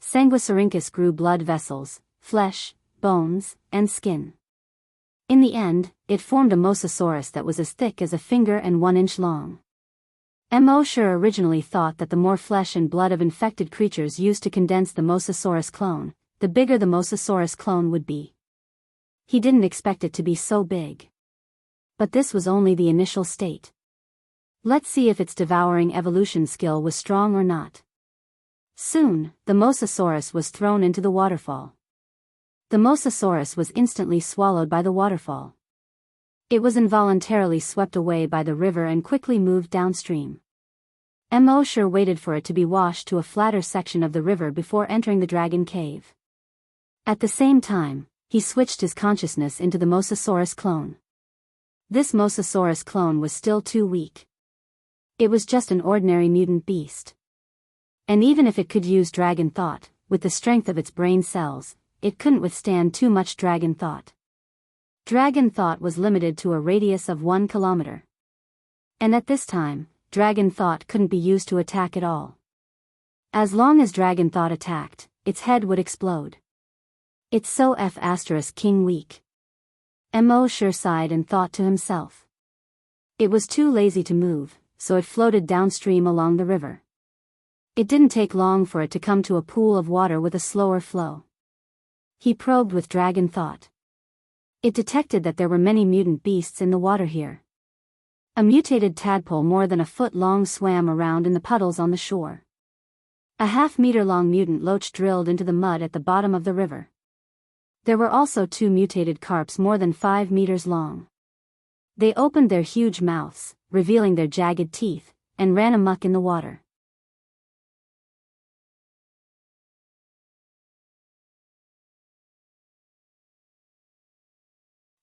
Sanguisurincus grew blood vessels, flesh, bones, and skin. In the end, it formed a mosasaurus that was as thick as a finger and 1 inch long. Immerse originally thought that the more flesh and blood of infected creatures used to condense the mosasaurus clone, the bigger the mosasaurus clone would be. He didn't expect it to be so big. But this was only the initial state. Let's see if its devouring evolution skill was strong or not. Soon, the mosasaurus was thrown into the waterfall. The mosasaurus was instantly swallowed by the waterfall. It was involuntarily swept away by the river and quickly moved downstream. Immerse waited for it to be washed to a flatter section of the river before entering the dragon cave. At the same time, he switched his consciousness into the mosasaurus clone. This mosasaurus clone was still too weak. It was just an ordinary mutant beast. And even if it could use dragon thought, with the strength of its brain cells, it couldn't withstand too much dragon thought. Dragon thought was limited to a radius of 1 kilometer. And at this time, dragon thought couldn't be used to attack at all. As long as dragon thought attacked, its head would explode. It's so King weak. Immerse sighed and thought to himself. It was too lazy to move, so it floated downstream along the river. It didn't take long for it to come to a pool of water with a slower flow. He probed with dragon thought. It detected that there were many mutant beasts in the water here. A mutated tadpole more than a foot long swam around in the puddles on the shore. A half-meter-long mutant loach drilled into the mud at the bottom of the river. There were also 2 mutated carps more than 5 meters long. They opened their huge mouths, revealing their jagged teeth, and ran amok in the water.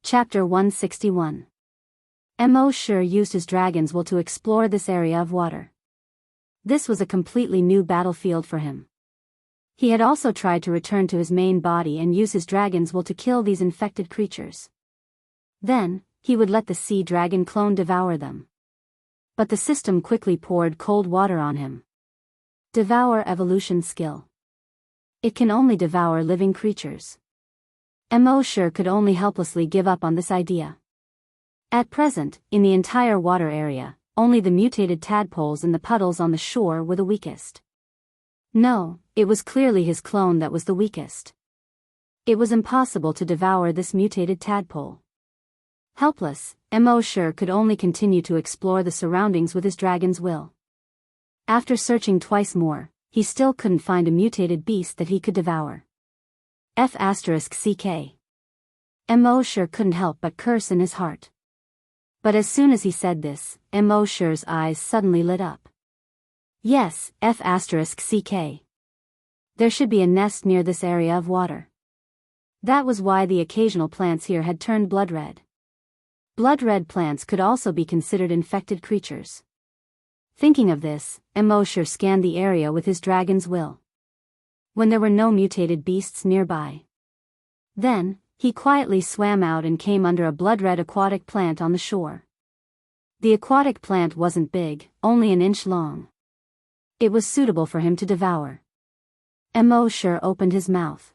Chapter 161. Immerse used his dragon's will to explore this area of water. This was a completely new battlefield for him. He had also tried to return to his main body and use his dragon's will to kill these infected creatures. Then, he would let the sea dragon clone devour them. But the system quickly poured cold water on him. Devour evolution skill. It can only devour living creatures. Immerse could only helplessly give up on this idea. At present, in the entire water area, only the mutated tadpoles in the puddles on the shore were the weakest. No, it was clearly his clone that was the weakest. It was impossible to devour this mutated tadpole. Helpless, Immerse could only continue to explore the surroundings with his dragon's will. After searching twice more, he still couldn't find a mutated beast that he could devour. F***ck. Immerse couldn't help but curse in his heart. But as soon as he said this, Immerse's eyes suddenly lit up. Yes, F***ck. There should be a nest near this area of water. That was why the occasional plants here had turned blood red. Blood red plants could also be considered infected creatures. Thinking of this, Immerse scanned the area with his dragon's will. When there were no mutated beasts nearby. Then, he quietly swam out and came under a blood-red aquatic plant on the shore. The aquatic plant wasn't big, only an inch long. It was suitable for him to devour. Immerse opened his mouth.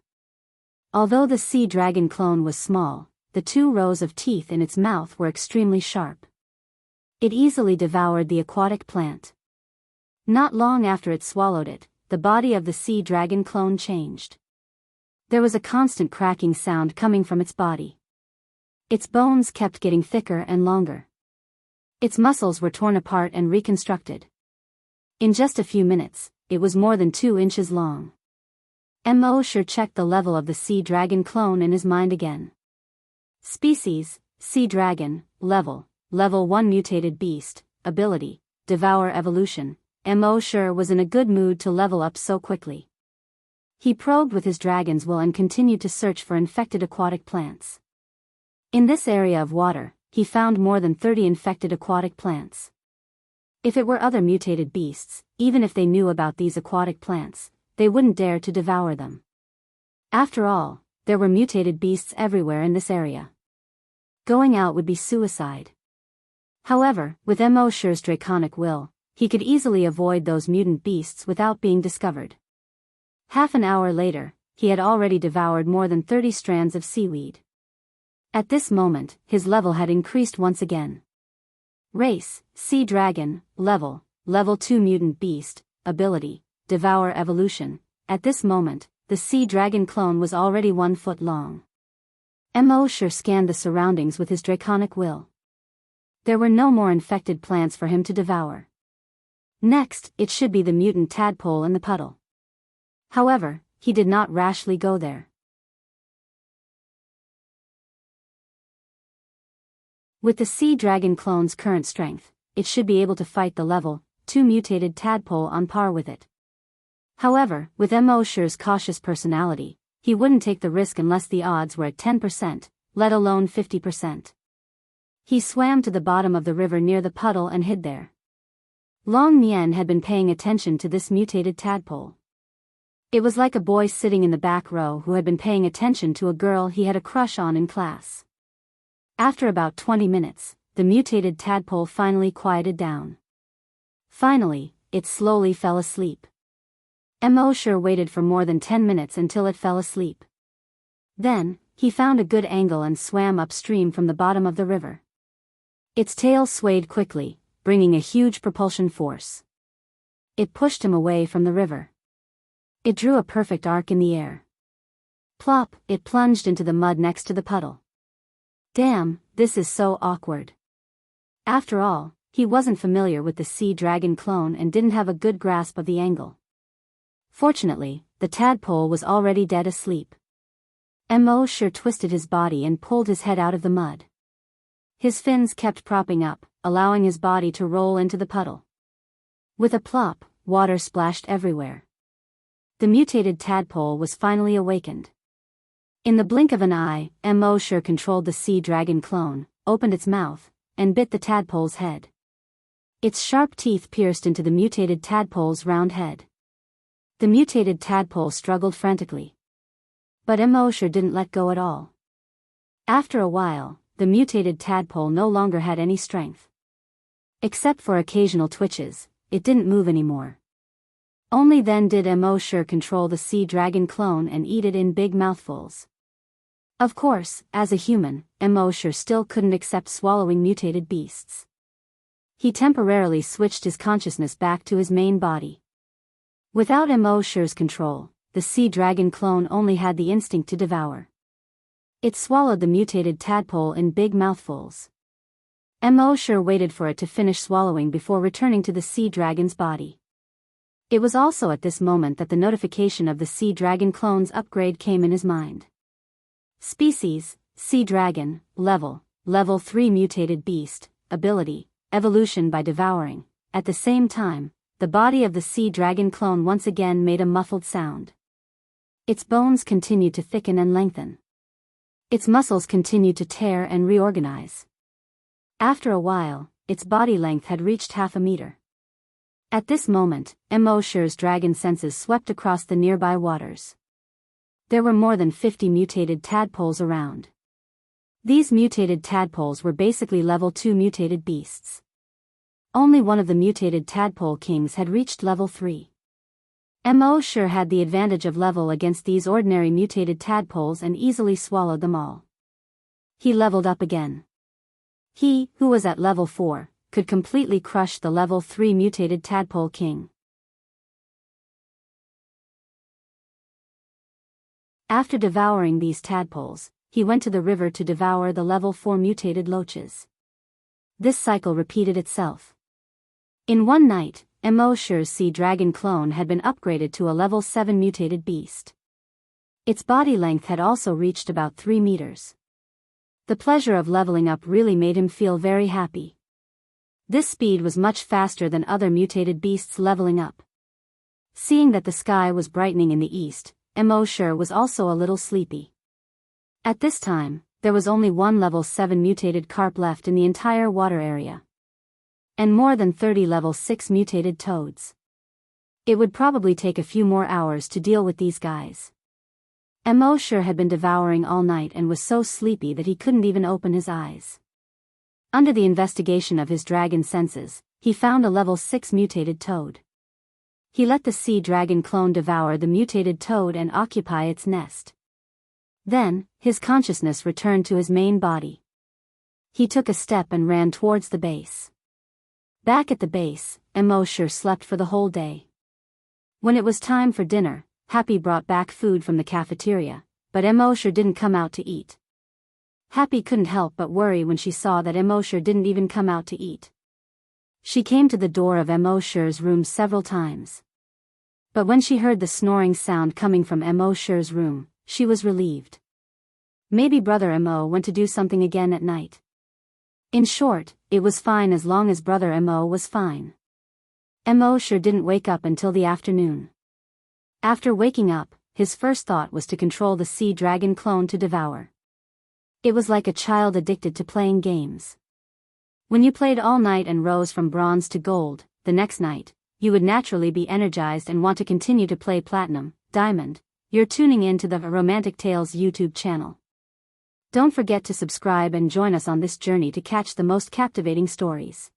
Although the sea dragon clone was small, the 2 rows of teeth in its mouth were extremely sharp. It easily devoured the aquatic plant. Not long after it swallowed it, the body of the sea dragon clone changed. There was a constant cracking sound coming from its body. Its bones kept getting thicker and longer. Its muscles were torn apart and reconstructed. In just a few minutes, it was more than 2 inches long. Immerse checked the level of the sea dragon clone in his mind again. Species, sea dragon, level 1 mutated beast, ability, devour evolution. Immerse was in a good mood to level up so quickly. He probed with his dragon's will and continued to search for infected aquatic plants. In this area of water, he found more than 30 infected aquatic plants. If it were other mutated beasts, even if they knew about these aquatic plants, they wouldn't dare to devour them. After all, there were mutated beasts everywhere in this area. Going out would be suicide. However, with Immerse's draconic will, he could easily avoid those mutant beasts without being discovered. Half an hour later, he had already devoured more than 30 strands of seaweed. At this moment, his level had increased once again. Race, sea dragon, level 2 mutant beast, ability, devour evolution. At this moment, the sea dragon clone was already 1 foot long. Immerse scanned the surroundings with his draconic will. There were no more infected plants for him to devour. Next, it should be the mutant tadpole in the puddle. However, he did not rashly go there. With the sea dragon clone's current strength, it should be able to fight the level 2 mutated tadpole on par with it. However, with Immerse's cautious personality, he wouldn't take the risk unless the odds were at 10%, let alone 50%. He swam to the bottom of the river near the puddle and hid there. Long Nian had been paying attention to this mutated tadpole. It was like a boy sitting in the back row who had been paying attention to a girl he had a crush on in class. After about 20 minutes, the mutated tadpole finally quieted down. Finally, it slowly fell asleep. Immerse waited for more than 10 minutes until it fell asleep. Then, he found a good angle and swam upstream from the bottom of the river. Its tail swayed quickly, bringing a huge propulsion force. It pushed him away from the river. It drew a perfect arc in the air. Plop, it plunged into the mud next to the puddle. Damn, this is so awkward. After all, he wasn't familiar with the sea dragon clone and didn't have a good grasp of the angle. Fortunately, the tadpole was already dead asleep. Immerse twisted his body and pulled his head out of the mud. His fins kept propping up, allowing his body to roll into the puddle. With a plop, water splashed everywhere. The mutated tadpole was finally awakened. In the blink of an eye, Immerse controlled the sea dragon clone, opened its mouth, and bit the tadpole's head. Its sharp teeth pierced into the mutated tadpole's round head. The mutated tadpole struggled frantically. But Immerse didn't let go at all. After a while, the mutated tadpole no longer had any strength. Except for occasional twitches, it didn't move anymore. Only then did Immerse control the sea dragon clone and eat it in big mouthfuls. Of course, as a human, Immerse still couldn't accept swallowing mutated beasts. He temporarily switched his consciousness back to his main body. Without Immerse's control, the sea dragon clone only had the instinct to devour. It swallowed the mutated tadpole in big mouthfuls. Immerse waited for it to finish swallowing before returning to the sea dragon's body. It was also at this moment that the notification of the sea dragon clone's upgrade came in his mind. Species, Sea Dragon, Level 3 Mutated Beast, Ability, Evolution by Devouring. At the same time, the body of the Sea Dragon clone once again made a muffled sound. Its bones continued to thicken and lengthen. Its muscles continued to tear and reorganize. After a while, its body length had reached 1/2 meter. At this moment, Immerse's dragon senses swept across the nearby waters. There were more than 50 mutated tadpoles around. These mutated tadpoles were basically level 2 mutated beasts. Only one of the mutated tadpole kings had reached level 3. Immerse had the advantage of level against these ordinary mutated tadpoles and easily swallowed them all. He leveled up again. He, who was at level 4, could completely crush the level 3 mutated tadpole king. After devouring these tadpoles, he went to the river to devour the level 4 mutated loaches. This cycle repeated itself. In one night, Immerse's sea dragon clone had been upgraded to a level 7 mutated beast. Its body length had also reached about 3 meters. The pleasure of leveling up really made him feel very happy. This speed was much faster than other mutated beasts leveling up. Seeing that the sky was brightening in the east, Immerse was also a little sleepy. At this time, there was only one level 7 mutated carp left in the entire water area. And more than 30 level 6 mutated toads. It would probably take a few more hours to deal with these guys. Immerse had been devouring all night and was so sleepy that he couldn't even open his eyes. Under the investigation of his dragon senses, he found a level 6 mutated toad. He let the sea dragon clone devour the mutated toad and occupy its nest. Then, his consciousness returned to his main body. He took a step and ran towards the base. Back at the base, Immerse slept for the whole day. When it was time for dinner, Happy brought back food from the cafeteria, but Immerse didn't come out to eat. Happy couldn't help but worry when she saw that Immerse didn't even come out to eat. She came to the door of Immerse's room several times. But when she heard the snoring sound coming from Immerse's room, she was relieved. Maybe Brother Immo went to do something again at night. In short, it was fine as long as Brother Immo was fine. Immerse didn't wake up until the afternoon. After waking up, his first thought was to control the sea dragon clone to devour. It was like a child addicted to playing games. When you played all night and rose from bronze to gold, the next night, you would naturally be energized and want to continue to play platinum, diamond. You're tuning in to the Romantic Tales YouTube channel. Don't forget to subscribe and join us on this journey to catch the most captivating stories.